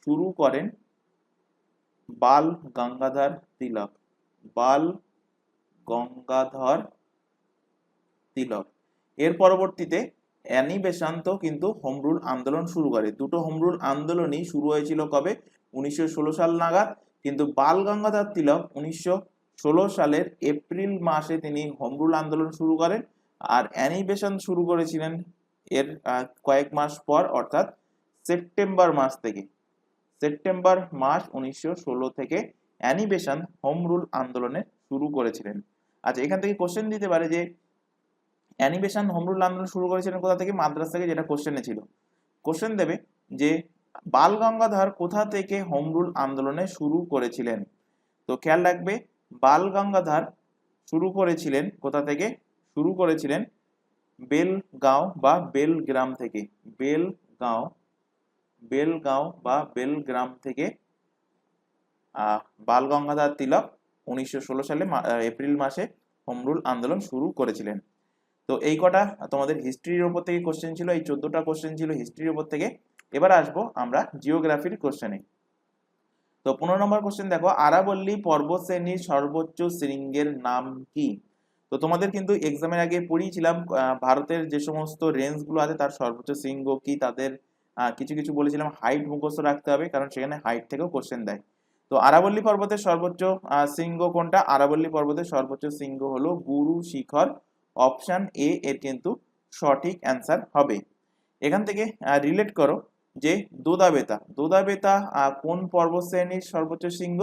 শুরু করেন বাল গঙ্গাধর তিলক। এর পরবর্তীতে অ্যানি বেসান্ত কিন্তু হোম রুল আন্দোলন শুরু করে। দুটো হোম রুল আন্দোলনই শুরু হয়েছিল কবে? 1916 সাল নাগাদ। কিন্তু বাল গঙ্গাধর তিলক 1916 সালের এপ্রিল মাসে তিনি হোম রুল আন্দোলন শুরু করেন। আর অ্যানি বেসান্ত শুরু করেছিলেন এর কয়েক মাস পর, অর্থাৎ সেপ্টেম্বর মাস 1916 থেকে অ্যানি বেসান্ত হোম রুল আন্দোলনে শুরু করেছিলেন। আচ্ছা, এখান থেকে কোশ্চেন দিতে পারে যে অ্যানি বেসান্ত হোম রুল আন্দোলন শুরু করেছিলেন কোথা থেকে? মাদ্রাজ থেকে, যেটা কোশ্চেনে ছিল। কোশ্চেন দেবে যে বাল গঙ্গাধর কোথা থেকে হোম রুল আন্দোলনে শুরু করেছিলেন? তো খেয়াল রাখবে, বাল গঙ্গাধর শুরু করেছিলেন কোথা থেকে? শুরু করেছিলেন বেলগাঁও বা বেলগ্রাম থেকে। বেলগাঁও বা বেলগ্রাম থেকে বাল গঙ্গাধর তিলক 1916 সালে এপ্রিল মাসে হোম রুল আন্দোলন শুরু করেছিলেন। তো এই কটা তোমাদের হিস্ট্রির উপর থেকে কোশ্চেন ছিল, এই 14টা কোশ্চেন ছিল হিস্ট্রির উপর থেকে। এবার আসবো আমরা জিওগ্রাফির কোশ্চেনে। তো 15 নম্বর কোশ্চেন দেখো, আরাবল্লী পর্বত শ্রেণীর সর্বোচ্চ শৃঙ্গের নাম কি? তো তোমাদের কিন্তু এক্সামের আগে পড়িয়েছিলাম ভারতের যে সমস্ত রেঞ্জ গুলো আছে তার সর্বোচ্চ শৃঙ্গ কি, তাদের কিছু কিছু বলেছিলাম হাইট মুখস্থ রাখতে হবে, কারণ সেখানে হাইট থেকেও কোশ্চেন দেয়। তো আরাবল্লী পর্বতের সর্বোচ্চ শৃঙ্গ কোনটা? আরাবল্লী পর্বতের সর্বোচ্চ শৃঙ্গ হলো গুরু শিখর। অপশন এ এর কিন্তু সঠিক অ্যান্সার হবে। এখান থেকে রিলেট করো যে দোদা বেতা কোন পর্বত শ্রেণীর সর্বোচ্চ শৃঙ্গ?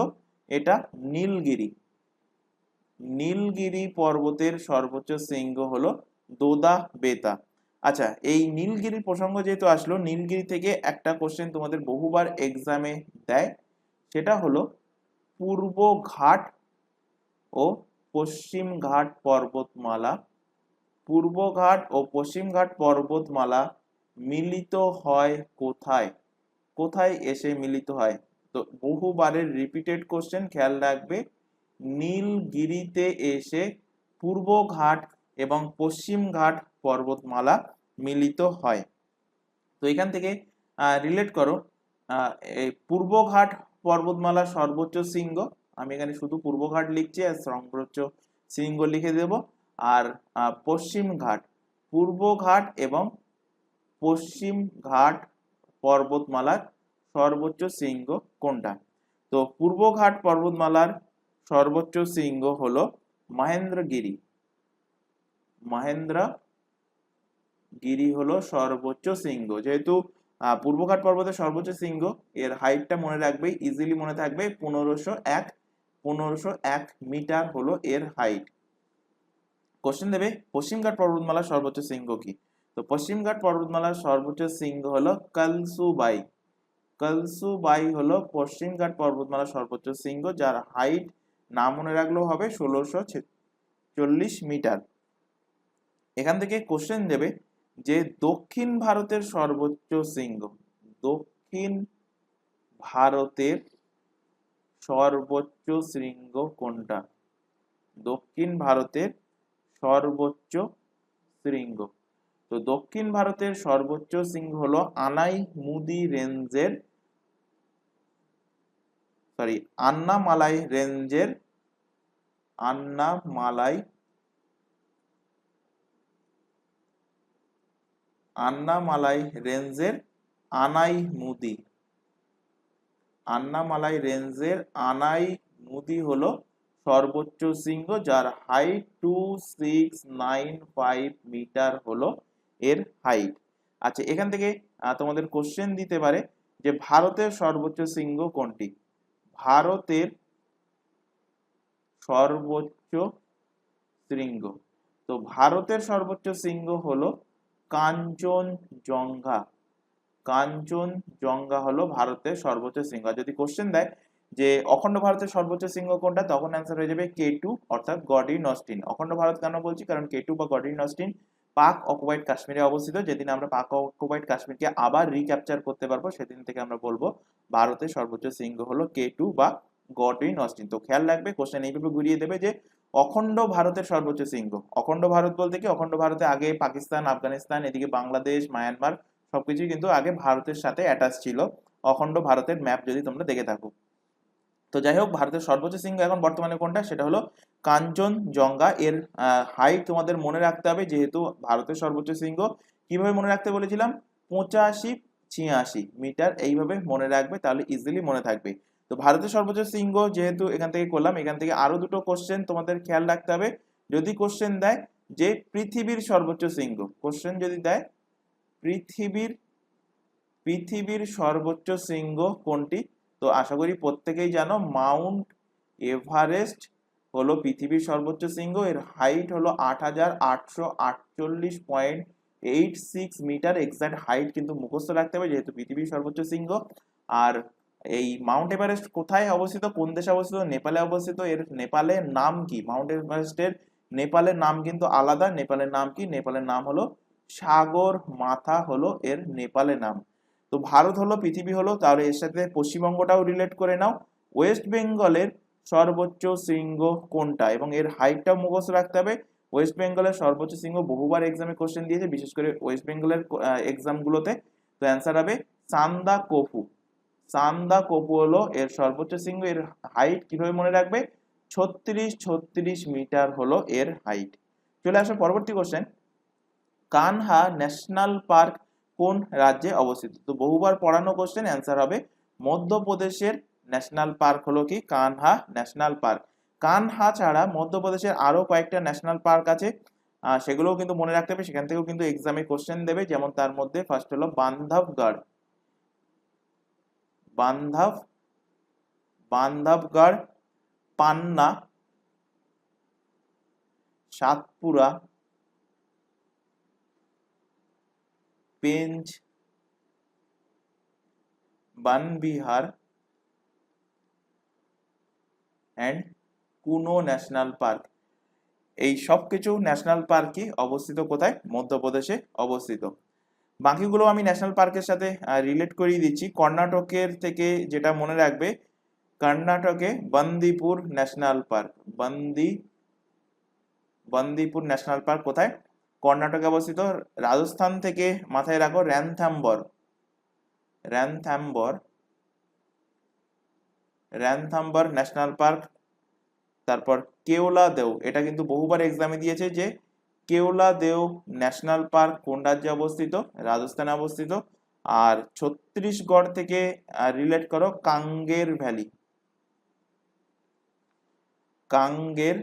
এটা নীলগিরি। নীলগিরি পর্বতের সর্বোচ্চ শৃঙ্গ হলো দোদা বেতা। আচ্ছা, এই নীলগিরি প্রসঙ্গ যেহেতু আসলো, নীলগিরি থেকে একটা কোশ্চেন তোমাদের বহুবার এক্সামে দেয়, সেটা হলো পূর্ব ঘাট ও পশ্চিম ঘাট পর্বতমালা। পূর্ব ঘাট ও পশ্চিম ঘাট পর্বতমালা মিলিত হয় কোথায়? কোথায় এসে মিলিত হয়? তো বহুবারের রিপিটেড কোশ্চেন, খেয়াল রাখবে। নীলগিরিতে এসে পূর্ব ঘাট এবং পশ্চিম ঘাট পর্বতমালা মিলিত হয়। তো এখান থেকে রিলেট করো, এই পূর্ব ঘাট পর্বতমালা সর্বোচ্চ শৃঙ্গ, আমি এখানে শুধু পূর্ব ঘাট লিখছি আর সর্বোচ্চ শৃঙ্গ লিখে দেব। আর পশ্চিম ঘাট, পূর্ব ঘাট এবং পশ্চিম ঘাট পর্বতমালার সর্বোচ্চ শৃঙ্গ কোনটা? তো পূর্ব ঘাট পর্বতমালার সর্বোচ্চ শৃঙ্গ হলো মহেন্দ্রগিরি। মহেন্দ্রগিরি হলো সর্বোচ্চ শৃঙ্গ। যেহেতু পূর্বঘাট পর্বতের সর্বোচ্চ শৃঙ্গ, এর হাইটটা মনে রাখবে, ইজিলি মনে থাকবে, 1501 মিটার হলো এর হাইট। কোশ্চেন দেবে পশ্চিমঘাট পর্বতমালার সর্বোচ্চ শৃঙ্গ কি? তো পশ্চিমঘাট পর্বতমালার সর্বোচ্চ শৃঙ্গ হলো কলসুবাই। কলসুবাই হলো পশ্চিমঘাট পর্বতমালার সর্বোচ্চ শৃঙ্গ, যার হাইট নাম মনে রাখলেও হবে 1640 মিটার। এখান থেকে কোশ্চেন দেবে যে দক্ষিণ ভারতের সর্বোচ্চ শৃঙ্গ। দক্ষিণ ভারতের সর্বোচ্চ শৃঙ্গ কোনটা? দক্ষিণ ভারতের সর্বোচ্চ শৃঙ্গ। তো দক্ষিণ ভারতের সর্বোচ্চ শৃঙ্গ হলো আনাইমুদি রেঞ্জের, আন্নামালাই রেঞ্জের, আন্নামালাই রেঞ্জের আনাইমুদি। আন্নামালাই রেঞ্জের আনাইমুদি হলো সর্বোচ্চ শৃঙ্গ, যার হাইট 2695 মিটার হলো এর হাইট। আচ্ছা, এখান থেকে তোমাদের কোশ্চেন দিতে পারে যে ভারতের সর্বোচ্চ শৃঙ্গ কোনটি? ভারতের সর্বোচ্চ শৃঙ্গ, তো ভারতের সর্বোচ্চ শৃঙ্গ হলো কাঞ্চনজঙ্ঘা। কাঞ্চনজঙ্ঘা হলো ভারতের সর্বোচ্চ শৃঙ্গ। যদি কোশ্চেন দেয় যে অখণ্ড ভারতের সর্বোচ্চ শৃঙ্গ কোনটা, তখন অ্যান্সার হয়ে যাবে K2 অর্থাৎ গডি নস্টিন। অখণ্ড ভারত কেন বলছি? কারণ K2 বা গডি নস্টিন পাক অকুপাইড কাশ্মীরে অবস্থিত। যেদিন আমরা পাক অকুপাইড কাশ্মীরকে আবার রিক্যাপচার করতে পারবো, সেদিন থেকে আমরা বলবো ভারতের সর্বোচ্চ শৃঙ্গ হলো K2 বা গডি নস্টিন। তো খেয়াল রাখবে, কোশ্চেন এইভাবে ঘুরিয়ে দেবে যে অখণ্ড ভারতের সর্বোচ্চ শৃঙ্গ। অখণ্ড ভারত বলতে কি, অখণ্ড ভারতে আগে পাকিস্তান, আফগানিস্তান, এদিকে বাংলাদেশ, মায়ানমার সবকিছুই কিন্তু আগে ভারতের সাথে অ্যাটাচ ছিল, অখণ্ড ভারতের ম্যাপ যদি তোমরা দেখে থাকো। তো যাই হোক, ভারতের সর্বোচ্চ শৃঙ্গ এখন বর্তমানে কোনটা? সেটা হলো কাঞ্চনজঙ্ঘা। এর হাইট তোমাদের মনে রাখতে হবে, যেহেতু ভারতের সর্বোচ্চ শৃঙ্গ। কিভাবে মনে রাখতে বলেছিলাম? 85-86 মিটার, এইভাবে মনে রাখবে, তাহলে ইজিলি মনে থাকবে। তো ভারতের সর্বোচ্চ শৃঙ্গ যেহেতু এখান থেকে করলাম, এখান থেকে আরো দুটো কোশ্চেন তোমাদের খেয়াল রাখতে হবে। যদি কোশ্চেন দেয় যে পৃথিবীর সর্বোচ্চ শৃঙ্গ, কোশ্চেন যদি দেয় পৃথিবীর সর্বোচ্চ শৃঙ্গ কোনটি, তো আশা করি প্রত্যেকেই জানো মাউন্ট এভারেস্ট হলো পৃথিবীর সর্বোচ্চ শৃঙ্গ। এর হাইট হলো 8848.86 মিটার। এক্সাক্ট হাইট কিন্তু মুখস্থ রাখতে হবে, যেহেতু পৃথিবীর সর্বোচ্চ শৃঙ্গ। আর এই মাউন্ট এভারেস্ট কোথায় অবস্থিত, কোন দেশে অবস্থিত? নেপালে অবস্থিত। এর নেপালের নাম কি? মাউন্ট এভারেস্টের নেপালের নাম কিন্তু আলাদা। নেপালের নাম কি? নেপালের নাম হলো সাগর মাথা, হলো এর নেপালের নাম। তো ভারত হলো, পৃথিবী হলো, তাহলে এর সাথে পশ্চিমবঙ্গটাও রিলেট করে নাও। ওয়েস্ট বেঙ্গলের সর্বোচ্চ শৃঙ্গ কোনটা এবং এর হাইটটাও মুখস্থ রাখতে হবে। ওয়েস্ট বেঙ্গলের সর্বোচ্চ শৃঙ্গ বহুবার এক্সামে কোশ্চেন দিয়েছে, বিশেষ করে ওয়েস্ট বেঙ্গলের এক্সামগুলোতে। তো অ্যান্সার হবে সান্দাকফু। সান্দাকফু হলো এর সর্বোচ্চ শৃঙ্গ। এর হাইট কিভাবে মনে রাখবে? 36 মিটার হলো এর হাইট। চলে আসো পরবর্তী কোশ্চেন। কানহা ন্যাশনাল পার্ক কোন রাজ্যে অবস্থিত? তো বহুবার পড়ানো কোশ্চেন, অ্যান্সার হবে মধ্যপ্রদেশের ন্যাশনাল পার্ক হলো কি কানহা ন্যাশনাল পার্ক। কানহা ছাড়া মধ্যপ্রদেশের আরো কয়েকটা ন্যাশনাল পার্ক আছে, সেগুলোও কিন্তু মনে রাখতে হবে, সেখান থেকেও কিন্তু এক্সামে কোশ্চেন দেবে। যেমন তার মধ্যে ফার্স্ট হলো বান্ধবগড়, বান্ধবগড়, পান্না, সাতপুরা, পেঞ্চ, বানবিহার অ্যান্ড কুনো ন্যাশনাল পার্ক। এই সব কিছু ন্যাশনাল পার্কই অবস্থিত কোথায়? মধ্যপ্রদেশে অবস্থিত। বাকিগুলো আমি ন্যাশনাল পার্কের সাথে রিলেট করিয়ে দিচ্ছি। কর্ণাটকের থেকে যেটা মনে রাখবে, কর্ণাটকে Bandipur national park, Bandipur national park কোথায়? কর্ণাটকে অবস্থিত। রাজস্থান থেকে মাথায় রাখো রণথাম্বর, রণথাম্বর ন্যাশনাল পার্ক। তারপর কেওলাদেও, এটা কিন্তু বহুবার এক্সামে দিয়েছে যে কেওলাদেও ন্যাশনাল পার্ক কোন রাজ্যে অবস্থিত? রাজস্থানে অবস্থিত। আর ছত্তিশগড় থেকে রিলেট করো কাঙ্গের ভ্যালি, কাঙ্গের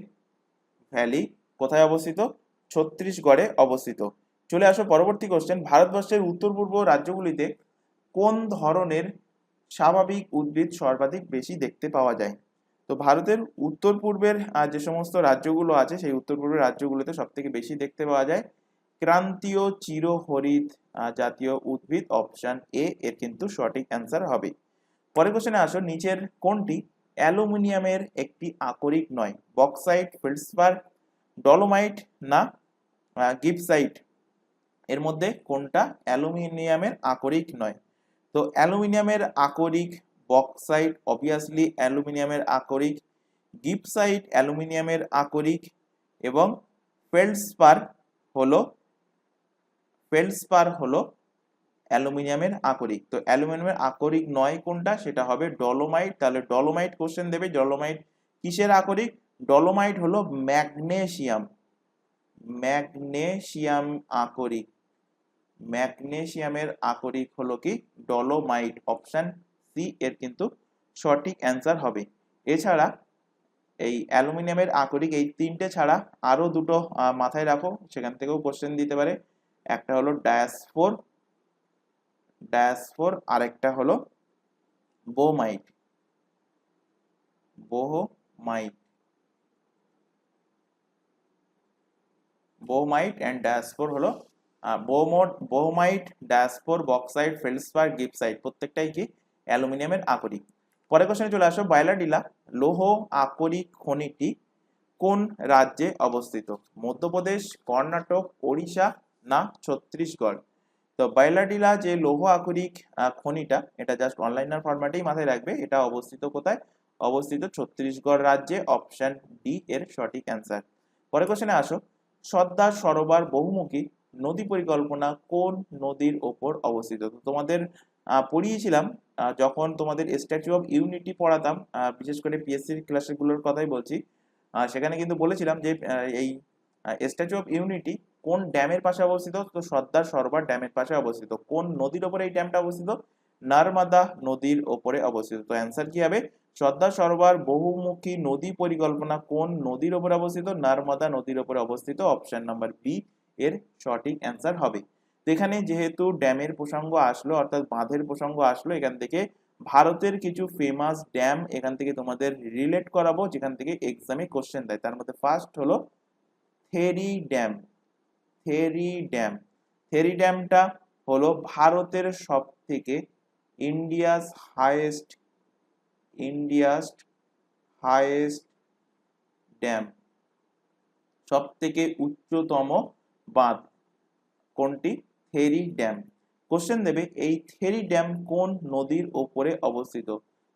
ভ্যালি কোথায় অবস্থিত? ছত্তিশগড়ে অবস্থিত। চলে আসো পরবর্তী কোশ্চেন। ভারতবর্ষের উত্তর পূর্ব রাজ্যগুলিতে কোন ধরনের স্বাভাবিক উদ্ভিদ সর্বাধিক বেশি দেখতে পাওয়া যায়? তো ভারতের উত্তর পূর্বের যে সমস্ত রাজ্যগুলো আছে, সেই উত্তর পূর্বের রাজ্যগুলোতে সব থেকে বেশি দেখতে পাওয়া যায় ক্রান্তীয় চিরহরিৎ জাতীয় উদ্ভিদ। অপশন এ এর কিন্তু সঠিক অ্যান্সার হবে। পরের কোশ্চেনে আসো। নিচের কোনটি অ্যালুমিনিয়ামের একটি আকরিক নয়? বক্সাইট, ফেল্ডস্পার, ডলোমাইট না গিবসাইট? এর মধ্যে কোনটা অ্যালুমিনিয়ামের আকরিক নয়? তো অ্যালুমিনিয়ামের আকরিক বক্সাইট অবভিয়াসলি অ্যালুমিনিয়ামের আকরিক, গিবসাইট অ্যালুমিনিয়ামের আকরিক, এবং ফেল্ডস্পার হলো অ্যালুমিনিয়ামের আকরিক। তো অ্যালুমিনিয়ামের আকরিক নয় কোনটা? সেটা হবে ডলোমাইট। তাহলে ডলোমাইট কোশ্চেন দেবে। ডলোমাইট কিসের আকরিক? ডলোমাইট হলো ম্যাগনেসিয়াম আকরিক। ম্যাগনেসিয়ামের আকরিক হলো কি ডলোমাইট। অপশন সি এর কিন্তু সঠিক অ্যান্সার হবে। এছাড়া এই অ্যালুমিনিয়ামের আকরিক এই তিনটে ছাড়া আরো দুটো মাথায় রাখো, সেখান থেকেও কোশ্চেন দিতে পারে। একটা হলো ডায়াসফোর, আরেকটা হলো বোমাইট, বোমাইট অ্যান্ড ডায়াসফোর হলো বোমাইট, ডায়াসফোর, বক্সাইট, ফেল্ডস্পার, গিবসাইট প্রত্যেকটাই কি অ্যালুমিনিয়ামের আকরিক। পরের কোশ্চেনে চলে আসো। বায়লাডিলা লৌহ আকরিক খনিটি কোন রাজ্যে অবস্থিত? মধ্যপ্রদেশ, কর্ণাটক, ওড়িশা না ছত্তিশগড়? তো বায়লাডিলা যে লৌহ আকরিক খনিটা, এটা জাস্ট অনলাইনার ফরম্যাটেই মাথায় রাখবে। এটা অবস্থিত কোথায়? অবস্থিত ছত্তিশগড় রাজ্যে। অপশন ডি এর সঠিক অ্যান্সার। পরের কোশ্চেনে আসো। সর্দার সরোবর বহুমুখী নদী পরিকল্পনা কোন নদীর ওপর অবস্থিত? তো তোমাদের পড়িয়েছিলাম যখন তোমাদের স্ট্যাচু অফ ইউনিটি পড়াতাম, বিশেষ করে পিএসসি ক্লাসগুলোর কথাই বলছি। সেখানে কিন্তু বলেছিলাম যে এই স্ট্যাচু অফ ইউনিটি কোন ড্যামের পাশে অবস্থিত? তো সর্দার সরোবর ড্যামের পাশে অবস্থিত। কোন নদীর ওপরে এই ড্যামটা অবস্থিত? নর্মদা নদীর ওপরে অবস্থিত। তো অ্যান্সার কি হবে? সর্দার সরোবর বহুমুখী নদী পরিকল্পনা কোন নদীর ওপরে অবস্থিত? নর্মদা নদীর ওপরে অবস্থিত। অপশন নাম্বার বি এর সঠিক অ্যান্সার হবে। তো এখানে যেহেতু ড্যামের প্রসঙ্গ আসলো, অর্থাৎ বাঁধের প্রসঙ্গ আসলো, এখান থেকে ভারতের কিছু ফেমাস ড্যাম এখান থেকে তোমাদের রিলেট করাবো, যেখান থেকে এক্সামে কোশ্চেন দেয়। তার মধ্যে ফার্স্ট হলো থেরি ড্যাম। থেরি ড্যামটা হলো ভারতের সব থেকে ইন্ডিয়াস হাইয়েস্ট ড্যাম, সব থেকে উচ্চতম বাঁধ কোনটি? থেরি ড্যাম। কোশ্চেন দেবে এই থেরি ড্যাম কোন নদীর ওপরে অবস্থিত?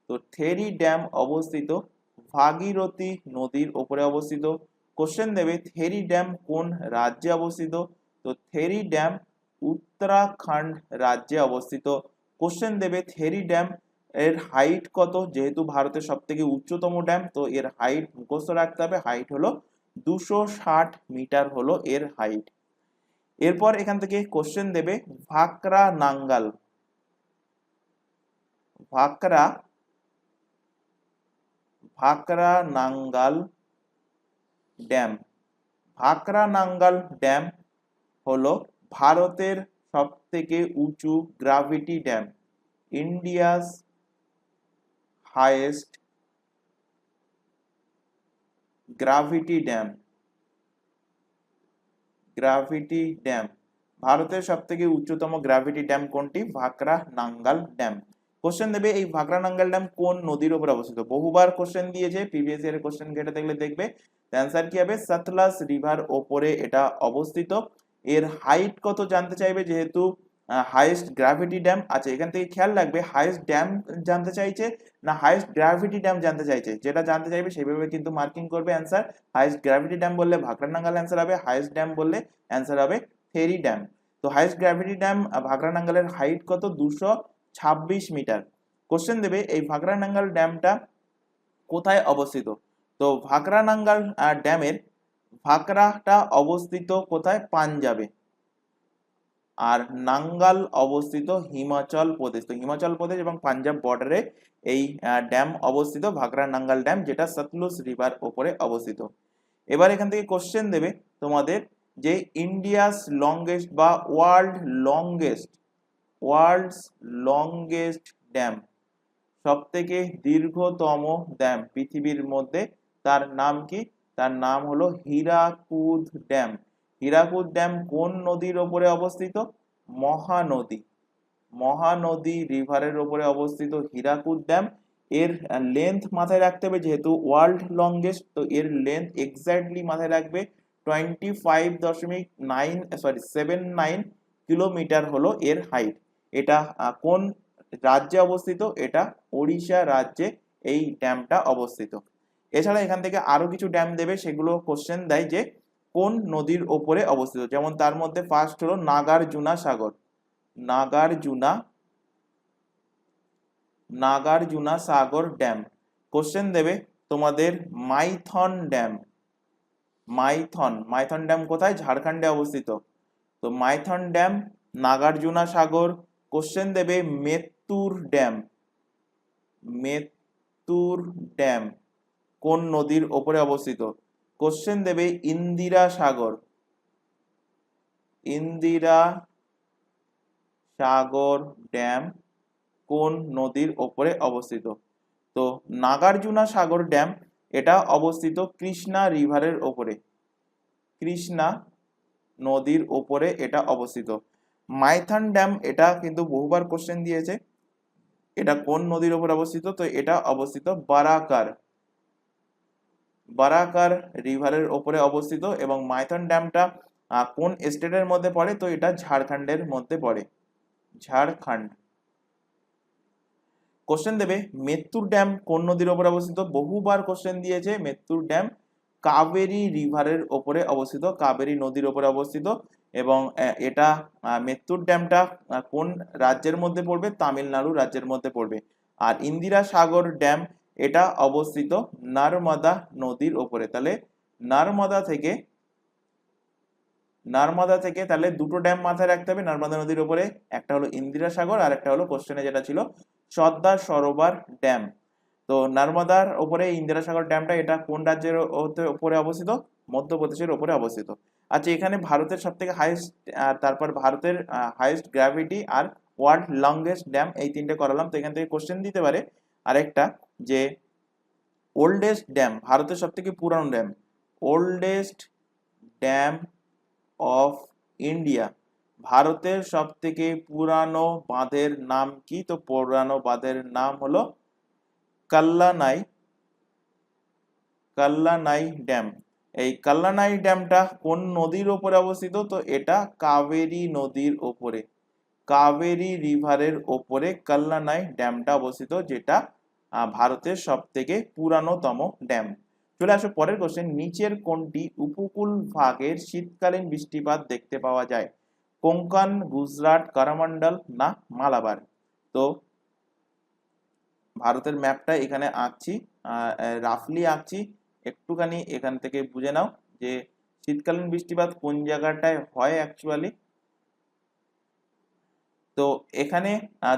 তো থেরি ড্যাম অবস্থিত ভাগীরথী নদীর ওপরে অবস্থিত। কোশ্চেন দেবে থেরি ড্যাম কোন রাজ্যে অবস্থিত, তো থেরি ড্যাম উত্তরাখণ্ড রাজ্যে অবস্থিত। কোশ্চেন দেবে থেরি ড্যাম এর হাইট কত, যেহেতু ভারতের সব থেকে উচ্চতম ড্যাম তো এর হাইট মুখস্থ রাখতে হবে, হাইট হলো 260 মিটার হলো এর হাইট। এরপর এখান থেকে কোশ্চেন দেবে ভাকরা নাঙ্গাল, ভাকরা ভাকরা নাঙ্গাল ড্যাম, ভাকরা নাঙ্গাল ড্যাম হলো ভারতের সব থেকে উঁচু gravity dam, India's highest gravity dam, gravity dam, ভারতের সব থেকে উচ্চতম গ্রাভিটি ড্যাম কোনটি, ভাকরা নাঙ্গাল ড্যাম। কোশ্চেন দেবে এই ভাকরা নাঙ্গাল ড্যাম কোন নদীর উপর অবস্থিত, বহুবার কোশ্চেন দিয়েছে, প্রিভিয়াস ইয়ারের কোশ্চেন ঘেটে দেখলে দেখবে। অ্যান্সার কি হবে, সতলাজ রিভার ওপরে এটা অবস্থিত। এর হাইট কত জানতে চাইবে, যেহেতু হাইয়েস্ট গ্র্যাভিটি ড্যাম। আচ্ছা এখান থেকে খেয়াল রাখবে হাইয়েস্ট ড্যাম জানতে চাইছে না হাইয়েস্ট গ্র্যাভিটি ড্যাম জানতে চাইছে, যেটা জানতে চাইবে সেইভাবে কিন্তু মার্কিং করবে অ্যান্সার। হাইয়েস্ট গ্র্যাভিটি ড্যাম বললে ভাকরা নাঙ্গাল অ্যান্সার হবে, হাইয়েস্ট ড্যাম বললে অ্যান্সার হবে থেরি ড্যাম। তো হাইয়েস্ট গ্র্যাভিটি ড্যাম ভাকরা নাঙ্গালের হাইট কত, 226 মিটার। কোশ্চেন দেবে এই ভাকরা নাঙ্গাল ড্যামটা কোথায় অবস্থিত, তো ভাকরা নাঙ্গাল ড্যামের ভাকরাটা অবস্থিত কোথায়, পাঞ্জাবে, আর নাঙ্গাল অবস্থিত হিমাচল প্রদেশ। তো হিমাচল প্রদেশ এবং পাঞ্জাব বর্ডারে এই ড্যাম অবস্থিত, ভাকরা নাঙ্গাল ড্যাম, যেটা সতলুজ রিভার ওপরে অবস্থিত। এবার এখান থেকে কোশ্চেন দেবে তোমাদের যে ইন্ডিয়াস লংগেস্ট বা ওয়ার্ল্ডস লংগেস্ট ড্যাম, সব থেকে দীর্ঘতম ড্যাম পৃথিবীর মধ্যে, তার নাম কি, তার নাম হলো হীরাকুদ ড্যাম। হীরাকুদ ড্যাম কোন নদীর ওপরে অবস্থিত, মহানদী, মহানদী রিভারের ওপরে অবস্থিত হীরাকুদ ড্যাম। এর লেন্থ মাথায় রাখতে হবে, যেহেতু ওয়ার্ল্ড লংগেস্ট তো এর লেন্থ এক্স্যাক্টলি মাথায় রাখবে 25.79 কিলোমিটার হলো এর হাইট। এটা কোন রাজ্যে অবস্থিত, এটা ওড়িশা রাজ্যে এই ড্যামটা অবস্থিত। এছাড়া এখান থেকে আরো কিছু ড্যাম দেবে, সেগুলো কোশ্চেন দেয় যে কোন নদীর ওপরে অবস্থিত, যেমন তার মধ্যে ফার্স্ট হলো নাগার্জুনা সাগর, নাগার্জুনা সাগর ড্যাম। কোশ্চেন দেবে তোমাদের মাইথন ড্যাম, মাইথন ড্যাম কোথায়, ঝাড়খণ্ডে অবস্থিত। তো মাইথন ড্যাম, নাগার্জুনা সাগর। কোশ্চেন দেবে মেত্তুর ড্যাম কোন নদীর ওপরে অবস্থিত। কোশ্চেন দেবে ইন্দিরা সাগর ড্যাম কোন নদীর ওপরে অবস্থিত। তো নাগার্জুনা সাগর ড্যাম এটা অবস্থিত কৃষ্ণা রিভারের ওপরে, কৃষ্ণা নদীর ওপরে এটা অবস্থিত। মাইথন ড্যাম এটা কিন্তু বহুবার কোশ্চেন দিয়েছে, এটা কোন নদীর ওপর অবস্থিত, তো এটা অবস্থিত বারাকার রিভারের ওপরে অবস্থিত। এবং মাইথন ড্যামটা কোন স্টেটের মধ্যে পড়ে, তো এটা ঝাড়খণ্ডের মধ্যে পড়ে, ঝাড়খণ্ড। কোশ্চেন দেবে মেত্তুর ড্যাম কোন নদীর ওপরে অবস্থিত, বহুবার কোশ্চেন দিয়েছে। মেত্তুর ড্যাম কাবেরী রিভারের ওপরে অবস্থিত, কাবেরী নদীর ওপরে অবস্থিত। এবং এটা মেত্তুর ড্যামটা কোন রাজ্যের মধ্যে পড়বে, তামিলনাড়ু রাজ্যের মধ্যে পড়বে। আর ইন্দিরা সাগর ড্যাম এটা অবস্থিত নর্মদা নদীর ওপরে। তাহলে নর্মদা থেকে তাহলে দুটো ড্যাম মাথায় রাখতে হবে নর্মদা নদীর উপরে, একটা হলো ইন্দিরা সাগর আর একটা হলো কোশ্চেনে যেটা ছিল সর্দার সরোবর ড্যাম। তো নর্মদার উপরে ইন্দিরা সাগর ড্যামটা এটা কোন রাজ্যের উপরে অবস্থিত, মধ্যপ্রদেশের উপরে অবস্থিত। আচ্ছা এখানে ভারতের সব থেকে হাইয়েস্ট, তারপর ভারতের হাইয়েস্ট গ্র্যাভিটি আর ওয়ার্ল্ড লংগেস্ট ড্যাম, এই তিনটে করালাম। তো এখান থেকে কোশ্চেন দিতে পারে আরেকটা যে ওল্ডেস্ট ড্যাম, ভারতের সব থেকে পুরানো dam, oldest dam of India, ভারতের সব থেকে পুরানো বাঁধের নাম কি, তো পুরানো বাঁধের নাম হলো কাল্লানাই ড্যাম। এই কাল্লানাই ড্যামটা কোন নদীর ওপরে অবস্থিত, তো এটা কাবেরী নদীর ওপরে, কাবেরী রিভারের ওপরে কাল্লানাই ড্যামটা অবস্থিত, যেটা ভারতের সব থেকে পুরানোতম ড্যাম। চলে আসো পরের কোশ্চেন, নিচের কোনটি উপকূল ভাগের শীতকালীন বৃষ্টিপাত দেখতে পাওয়া যায়? কোঙ্কন, গুজরাট, করমন্ডল না মালাবার? তো ভারতের ম্যাপটা এখানে আঁকছি, রাফলি আঁকছি, একটুখানি এখান থেকে বুঝে নাও যে শীতকালীন বৃষ্টিপাত কোন জায়গাটায় হয় অ্যাকচুয়ালি। তো এখানে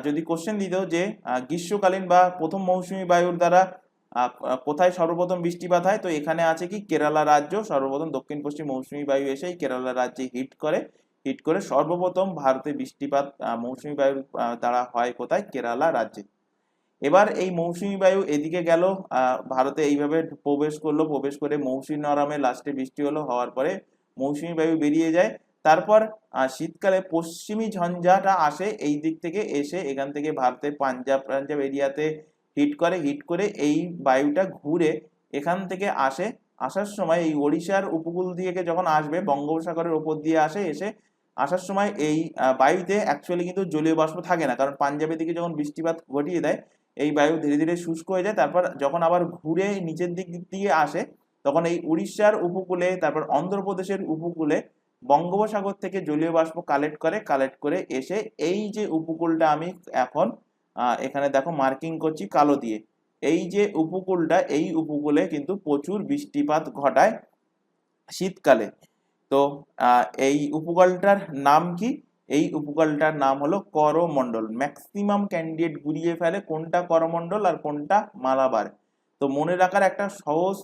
যদি কোশ্চেন দিত যে গ্রীষ্মকালীন বা প্রথম মৌসুমী বায়ুর দ্বারা কোথায় সর্বপ্রথম বৃষ্টিপাত হয়, তো এখানে আছে কি কেরালা রাজ্য, সর্বপ্রথম দক্ষিণ পশ্চিম মৌসুমী বায়ু এসে কেরালা রাজ্যে হিট করে সর্বপ্রথম ভারতে বৃষ্টিপাত মৌসুমী বায়ুর দ্বারা হয় কোথায়? কেরালা রাজ্যে। এবার এই মৌসুমী বায়ু এদিকে গেল, ভারতে এইভাবে প্রবেশ করে মৌসুমী নরমে লাস্টে বৃষ্টি হওয়ার পরে মৌসুমী বায়ু বেরিয়ে যায়। তারপর শীতকালে পশ্চিমী ঝঞ্ঝাটা আসে এই দিক থেকে এসে এখান থেকে ভারতের পাঞ্জাব এরিয়াতে হিট করে এই বায়ুটা ঘুরে এখান থেকে আসার সময় এই ওড়িশার উপকূল দিয়ে যখন আসবে বঙ্গোপসাগরের ওপর দিয়ে আসার সময় এই বায়ুতে অ্যাকচুয়ালি কিন্তু জলীয় বাষ্প থাকে না, কারণ পাঞ্জাবের দিকে যখন বৃষ্টিপাত ঘটিয়ে দেয় এই বায়ু ধীরে ধীরে শুষ্ক হয়ে যায়। তারপর যখন আবার ঘুরে নিচের দিক দিয়ে আসে তখন এই উড়িষ্যার উপকূলে, তারপর অন্ধ্রপ্রদেশের উপকূলে বঙ্গোপসাগর থেকে জলীয় বাষ্প কালেক্ট করে এসে এই যে উপকূলটা আমি এখন এখানে দেখো মার্কিং করছি কালো দিয়ে, এই যে উপকূলটা, এই উপকূলে কিন্তু প্রচুর বৃষ্টিপাত ঘটায় শীতকালে। তো এই উপকূলটার নাম কি? এই উপকূলটার নাম হলো করমণ্ডল। ম্যাক্সিমাম ক্যান্ডিডেট গুলিয়ে ফেলে কোনটা করমণ্ডল আর কোনটা মালাবার। তো মনে রাখার একটা সহজ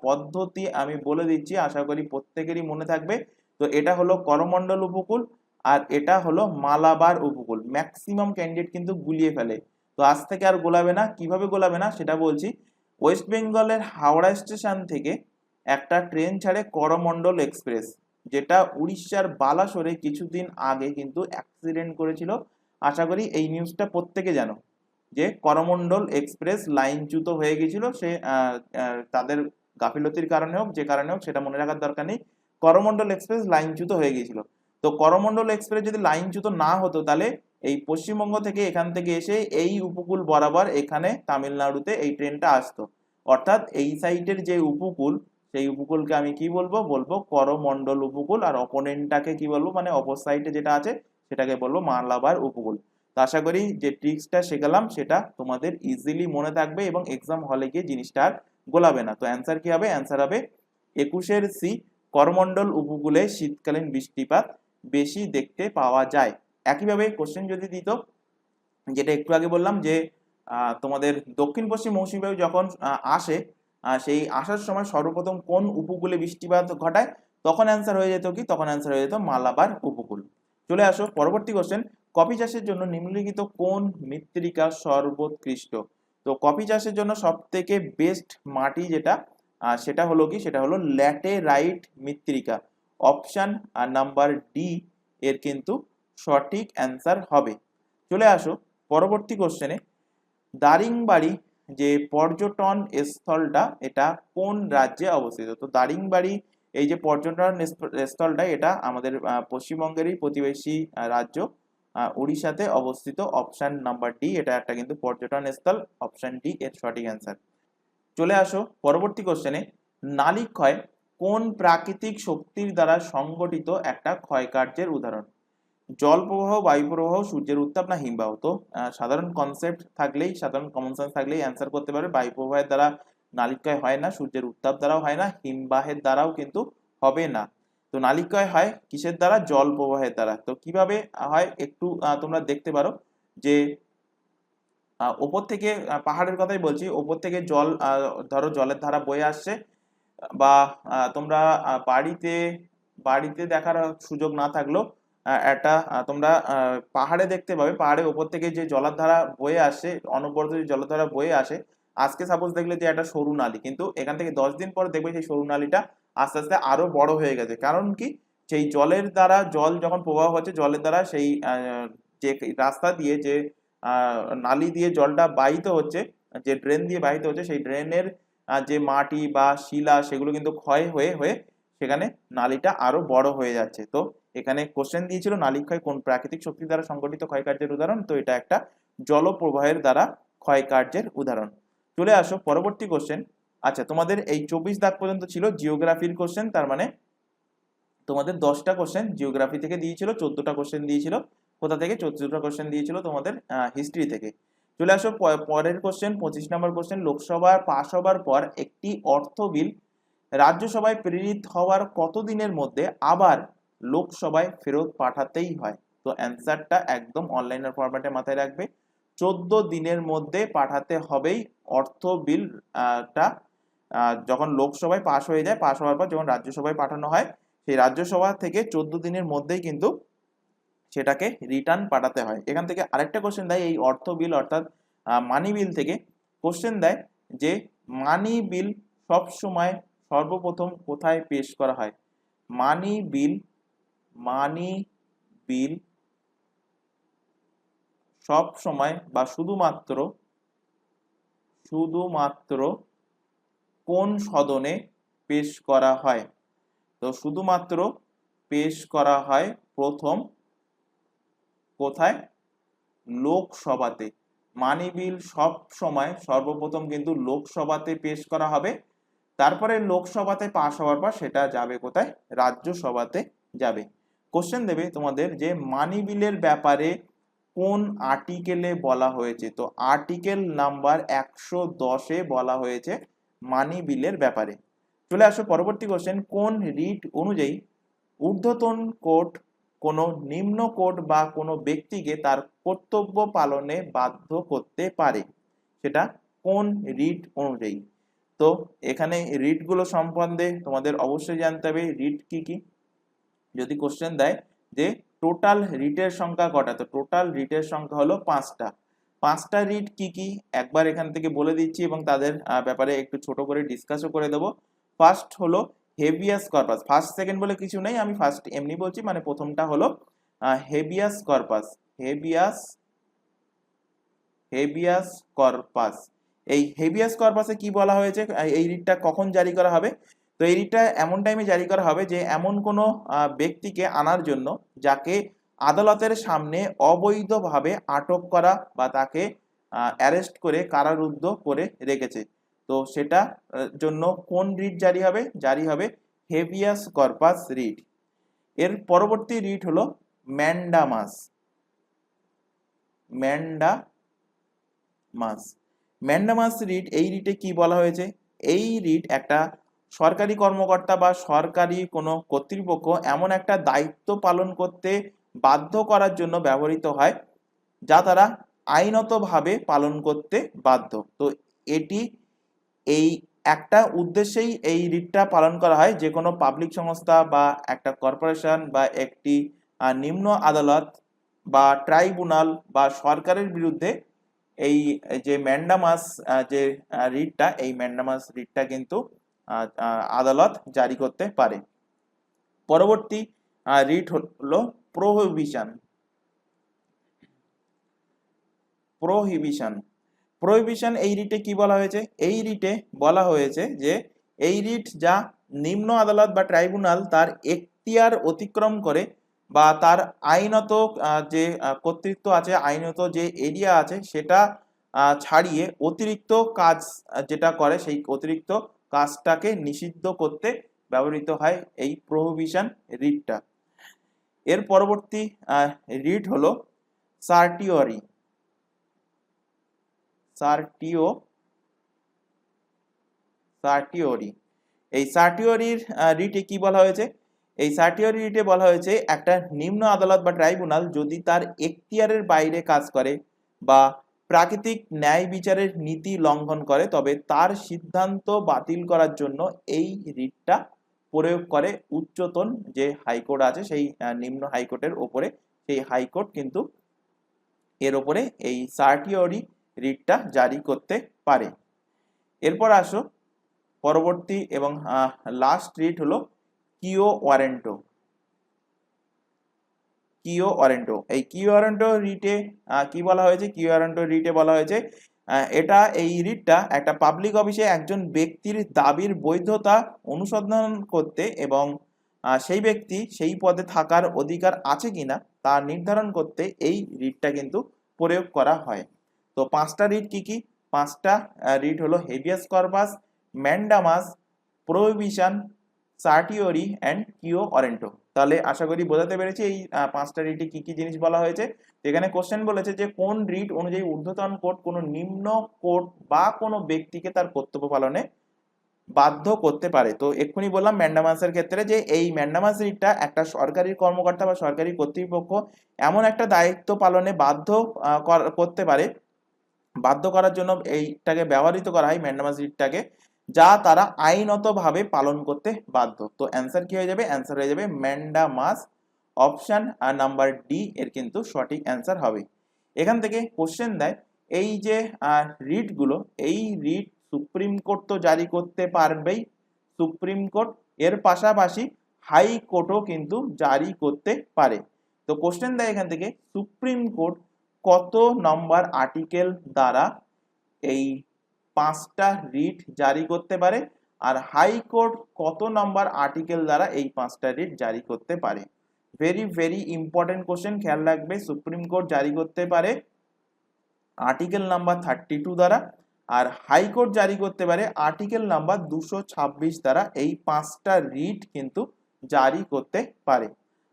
পদ্ধতি আমি বলে দিচ্ছি, আশা করি প্রত্যেকেরই মনে থাকবে। তো এটা হলো করমণ্ডল উপকূল আর এটা হলো মালাবার উপকূল। ম্যাক্সিমাম ক্যান্ডিডেট কিন্তু গুলিয়ে ফেলে। তো আজ থেকে আর গোলাবে না। কিভাবে গোলাবে না সেটা বলছি। ওয়েস্ট বেঙ্গলের হাওড়া স্টেশন থেকে একটা ট্রেন ছাড়ে করমণ্ডল এক্সপ্রেস, যেটা উড়িষ্যার বালাসোরে কিছুদিন আগে কিন্তু অ্যাক্সিডেন্ট করেছিল। আশা করি এই নিউজটা প্রত্যেকে জানো যে করমণ্ডল এক্সপ্রেস লাইনচ্যুত হয়ে গেছিল। সে তাদের গাফিলতির কারণে হোক, যে কারণে হোক, সেটা মনে রাখার দরকার নেই। করমণ্ডল এক্সপ্রেস লাইনচ্যুত হয়ে গিয়েছিল। তো করমণ্ডল এক্সপ্রেস যদি লাইনচ্যুত না হতো তাহলে এই পশ্চিমবঙ্গ থেকে এখান থেকে এসে এই উপকূল বরাবর এখানে তামিলনাড়ুতে এই ট্রেনটা আসতো। অর্থাৎ এই সাইডের যে উপকূল, সেই উপকূলকে আমি কি বলবো করমণ্ডল উপকূল, আর অপোনেন্টটাকে কি বলবো, মানে অপর সাইডে যেটা আছে সেটাকে বলবো মালাবার উপকূল। তো আশা করি যে ট্রিক্সটা শেখালাম সেটা তোমাদের ইজিলি মনে থাকবে এবং এক্সাম হলে গিয়ে জিনিসটা আর গোলাবে না। তো অ্যান্সার কি হবে? অ্যান্সার হবে 21 সি, করমণ্ডল উপকূলে শীতকালীন বৃষ্টিপাত বেশি দেখতে পাওয়া যায়। একইভাবে কোশ্চেন যদি দিত, যেটা একটু আগে বললাম যে তোমাদের দক্ষিণ পশ্চিম মৌসুমী বায়ু যখন আসে, সেই আসার সময় সর্বপ্রথম কোন উপকূলে বৃষ্টিপাত ঘটায়, তখন অ্যান্সার হয়ে যেত কি? তখন অ্যান্সার হয়ে যেত মালাবার উপকূল। চলে আসো পরবর্তী কোশ্চেন, কফি চাষের জন্য নিম্নলিখিত কোন মৃত্তিকা সর্বোৎকৃষ্ট? তো কফি চাষের জন্য সব থেকে বেস্ট মাটি যেটা সেটা হলো কি? সেটা হলো ল্যাটেরাইট মৃত্তিকা। অপশন নাম্বার ডি এর কিন্তু সঠিক অ্যান্সার হবে। চলে আসো পরবর্তী কোশ্চেনে, দারিংবাড়ি যে পর্যটন স্থলটা এটা কোন রাজ্যে অবস্থিত? তো দারিংবাড়ি এই যে পর্যটন স্থলটা এটা আমাদের পশ্চিমবঙ্গেরই প্রতিবেশী রাজ্য উড়িষ্যাতে অবস্থিত। অপশন নাম্বার ডি এটা একটা কিন্তু পর্যটন স্থল, অপশন ডি এর সঠিক অ্যান্সার। চলে আসো পরবর্তী কোশ্চেনে, নালিক্ষয় কোন প্রাকৃতিক শক্তির দ্বারা সংগঠিত একটা ক্ষয়কার্যের উদাহরণ? জল প্রবাহ, বায়ু প্রবাহ, সূর্যের উত্তাপ না হিমবাহ? তো সাধারণ কনসেপ্ট থাকলেই, সাধারণ কমন সেন্স থাকলেই অ্যান্সার করতে পারবে। বায়ু প্রবাহের দ্বারা নালিক্ষয় হয় না, সূর্যের উত্তাপ দ্বারাও হয় না, হিমবাহের দ্বারাও কিন্তু হবে না। তো নালিক্ষয় হয় কিসের দ্বারা? জল প্রবাহের দ্বারা। তো কিভাবে হয় একটু তোমরা দেখতে পারো যে ওপর থেকে, পাহাড়ের কথাই বলছি, ওপর থেকে জল, ধরো জলের ধারা বয়ে আসছে, বা তোমরা বাড়িতে দেখার সুযোগ না থাকলেও একটা তোমরা পাহাড়ে দেখতে পাবে, পাহাড়ের ওপর থেকে যে জলধারা বয়ে আসে, অনবরত যে জলধারা বয়ে আসে, আজকে সাপোজ দেখলে যে একটা সরু নালী, কিন্তু এখান থেকে 10 দিন পরে দেখবে সেই সরু নালীটা আস্তে আস্তে আরো বড় হয়ে গেছে। কারণ কি? সেই জলের দ্বারা, জল যখন প্রবাহ হচ্ছে জলের দ্বারা সেই যে রাস্তা দিয়ে, যে নালী দিয়ে জলটা বাহিত হচ্ছে, যে ড্রেন দিয়ে বাহিত হচ্ছে, সেই ড্রেনের যে মাটি বা শিলা সেগুলো কিন্তু ক্ষয় হয়ে হয়ে সেখানে নালীটা আরো বড় হয়ে যাচ্ছে। তো এখানে কোশ্চেন দিয়েছিল নালীক্ষয় কোন প্রাকৃতিক শক্তি দ্বারা সংগঠিত ক্ষয়কার্যের উদাহরণ? তো এটা একটা জলপ্রবাহের দ্বারা ক্ষয়কার্যের উদাহরণ। চলে আসো পরবর্তী কোশ্চেন, আচ্ছা, তোমাদের এই 24 দাগ পর্যন্ত ছিল জিওগ্রাফির কোশ্চেন, তার মানে তোমাদের 10টা কোশ্চেন জিওগ্রাফি থেকে দিয়েছিল, 14টা কোশ্চেন দিয়েছিল কোথা থেকে, 14টা কোশ্চেন দিয়েছিল তোমাদের হিস্ট্রি থেকে। চলে আসো পরের কোশ্চেন, 25 নম্বর কোশ্চেন। লোকসভার পাশ হবার পর একটি অর্থ বিল রাজ্যসভায় প্রেরিত হওয়ার কতদিনের মধ্যে আবার লোকসভায় ফেরত পাঠাতেই হয়? তো অ্যান্সারটা একদম অনলাইনের ফরম্যাটে মাথায় রাখবে, 14 দিনের মধ্যে পাঠাতে হবেই অর্থ বিলটা। যখন লোকসভায় পাশ হয়ে যায়, পাশ হওয়ার পর যখন রাজ্যসভায় পাঠানো হয়, সেই রাজ্যসভা থেকে 14 দিনের মধ্যেই কিন্তু সেটাকে রিটার্ন পাঠাতে হয়। এখান থেকে আরেকটা কোশ্চেন দেয় এই অর্থ বিল অর্থাৎ মানি বিল থেকে কোশ্চেন দেয় যে মানি বিল সব সময় সর্বপ্রথম কোথায় পেশ করা হয়? মানি বিল সব সময় বা শুধুমাত্র কোন সদনে পেশ করা হয়? তো শুধুমাত্র পেশ করা হয় প্রথম কোথায়? লোকসভাতে। মানি বিল সব সময় সর্বপ্রথম কিন্তু লোকসভাতে পেশ করা হবে, তারপরে লোকসভাতে পাশ হওয়ার পর সেটা যাবে কোথায়? রাজ্যসভাতে যাবে। কোশ্চেন দেবে তোমাদের যে মানি বিলের ব্যাপারে কোন আর্টিকেলে বলা হয়েছে? তো আর্টিকেল নাম্বার 110-এ বলা হয়েছে মানি বিলের ব্যাপারে। চলে আসো পরবর্তী কোশ্চেন, কোন রিট অনুযায়ী ঊর্ধ্বতন কোর্ট কোনো নিম্ন কোর্ট বা কোনো ব্যক্তিকে তার কর্তব্য পালনে বাধ্য করতে পারে? সেটা কোন রিট অনুযায়ী? তো এখানে রিটগুলো সম্বন্ধে তোমাদের অবশ্যই জানতে হবে রিট কি কি। যদি কোশ্চেন দেয় যে টোটাল রিটের সংখ্যা কটা, তো টোটাল রিটের সংখ্যা হলো 5টা। 5টা রিট কি কি একবার এখান থেকে বলে দিচ্ছি এবং তাদের ব্যাপারে একটু ছোট করে ডিসকাসও করে দেবো। ফার্স্ট হলো হেভিয়াস কর্পাস, ফার্স্ট সেকেন্ড বলে কিছু নেই, আমি ফার্স্ট এমনি বলছি, মানে প্রথমটা হলো হেভিয়াস কর্পাস। হেভিয়াস কর্পাস, এই হেভিয়াস কর্পাসে কি বলা হয়েছে? এই রিটটা কখন জারি করা হবে? তো এই রিটটা এমন টাইমে জারি করা হবে যে এমন কোনো ব্যক্তিকে আনার জন্য যাকে আদালতের সামনে অবৈধভাবে আটক করা বা তাকে অ্যারেস্ট করে কারারুদ্ধ করে রেখেছে। তো সেটা জন্য কোন রিট জারি হবে? জারি হবে হেভিয়াস কর্পাস রিট। এর পরবর্তী রিট হলো ম্যান্ডামাস রিট। এই রিটে কি বলা হয়েছে? এই রিট একটা সরকারি কর্মকর্তা বা সরকারি কোনো কর্তৃপক্ষ এমন একটা দায়িত্ব পালন করতে বাধ্য করার জন্য ব্যবহৃত হয় যা তারা আইনতভাবে পালন করতে বাধ্য। তো এটি এই একটা উদ্দেশ্যেই এই রিটটা পালন করা হয়, যে কোনো পাবলিক সংস্থা বা একটা কর্পোরেশন বা একটি নিম্ন আদালত বা ট্রাইব্যুনাল বা সরকারের বিরুদ্ধে এই যে ম্যান্ডামাস যে রিটটা, এই ম্যান্ডামাস রিটটা কিন্তু আদালত জারি করতে পারে। পরবর্তী রিট হলো প্রোহিবিশন। এই রিটে কি বলা হয়েছে? এই রিটে বলা হয়েছে যে এই রিট যা নিম্ন আদালত বা ট্রাইব্যুনাল তার এখতিয়ার অতিক্রম করে বা তার আইনত যে কর্তৃত্ব আছে, আইনত যে এরিয়া আছে সেটা ছাড়িয়ে অতিরিক্ত কাজ যেটা করে সেই অতিরিক্ত কাজটাকে নিষিদ্ধ করতে ব্যবহৃত হয় এই প্রোহিবিশন রিটটা। এর পরবর্তী রিট হলো সার্টিওরি। এই সার্টিওরির রিটে কি বলা হয়েছে? এই সার্টিওরি রিটে বলা হয়েছে একটা নিম্ন আদালত বা ট্রাইব্যুনাল যদি তার এখতিয়ারের বাইরে কাজ করে বা প্রাকৃতিক ন্যায় বিচারের নীতি লঙ্ঘন করে তবে তার সিদ্ধান্ত বাতিল করার জন্য এই রিটটা প্রয়োগ করে উচ্চতন যে হাইকোর্ট আছে সেই নিম্ন হাইকোর্টের ওপরে, সেই হাইকোর্ট কিন্তু এর ওপরে এই সার্টিওরি রিটটা জারি করতে পারে। এরপর আসো পরবর্তী এবং লাস্ট রিট হলো কিও ওয়ারেন্টো। এই কিও ওয়ারেন্টো রিটে কি বলা হয়েছে? কিও ওয়ারেন্টো রিটে বলা হয়েছে এই রিটটা একটা পাবলিক অফিসে একজন ব্যক্তির দাবির বৈধতা অনুসন্ধান করতে এবং সেই ব্যক্তি সেই পদে থাকার অধিকার আছে কিনা তা নির্ধারণ করতে এই রিটটা কিন্তু প্রয়োগ করা হয়। তো 5টা রিট কি কি? 5টা রিট হলো habeas corpus, mandamus, prohibition, certiorari and quo warranto. তাহলে আশা করি বোঝাতে পেরেছি এই পাঁচটা রিটে কি কি জিনিস বলা হয়েছে। এখানে কোশ্চেন বলেছে যে কোন রিট অনুযায়ী ঊর্ধ্বতন কোর্ট কোনো নিম্ন কোর্ট বা কোনো ব্যক্তিকে তার কর্তব্য পালনে বাধ্য করতে পারে। তো এক্ষুনি বললাম ম্যান্ডামাসের ক্ষেত্রে যে এই ম্যান্ডামাস রিটটা একটা সরকারি কর্মকর্তা বা সরকারি কর্তৃপক্ষ এমন একটা দায়িত্ব পালনে বাধ্য করতে পারে, বাধ্য করার জন্য এইটাকে ব্যবহৃত করা হয় ম্যান্ডামাস রিটটাকে, যা তারা আইনতভাবে পালন করতে বাধ্য। তো অ্যান্সার কি হয়ে যাবে? অ্যান্সার হয়ে যাবে ম্যান্ডামাস। অপশন নাম্বার ডি এর কিন্তু সঠিক অ্যান্সার হবে। এখান থেকে কোশ্চেন দেয় এই যে রিটগুলো, এই রিট সুপ্রিম কোর্ট তো জারি করতে পারবেই, সুপ্রিম কোর্ট, এর পাশাপাশি হাইকোর্টও কিন্তু জারি করতে পারে। তো কোশ্চেন দেয় এখান থেকে সুপ্রিম কোর্ট কত নম্বর আর্টিকেল দ্বারা এই পাঁচটা রিট জারি করতে পারে, আর হাইকোর্ট কত নম্বর আর্টিকেল দ্বারা এই পাঁচটা রিট জারি করতে পারে। ভেরি ভেরি ইম্পর্টেন্ট কোশ্চেন, খেয়াল রাখবে। সুপ্রিম কোর্ট জারি করতে পারে আর্টিকেল নাম্বার 32 দ্বারা, আর হাইকোর্ট জারি করতে পারে আর্টিকেল নাম্বার 226 দ্বারা। এই পাঁচটা রিট কিন্তু জারি করতে পারে।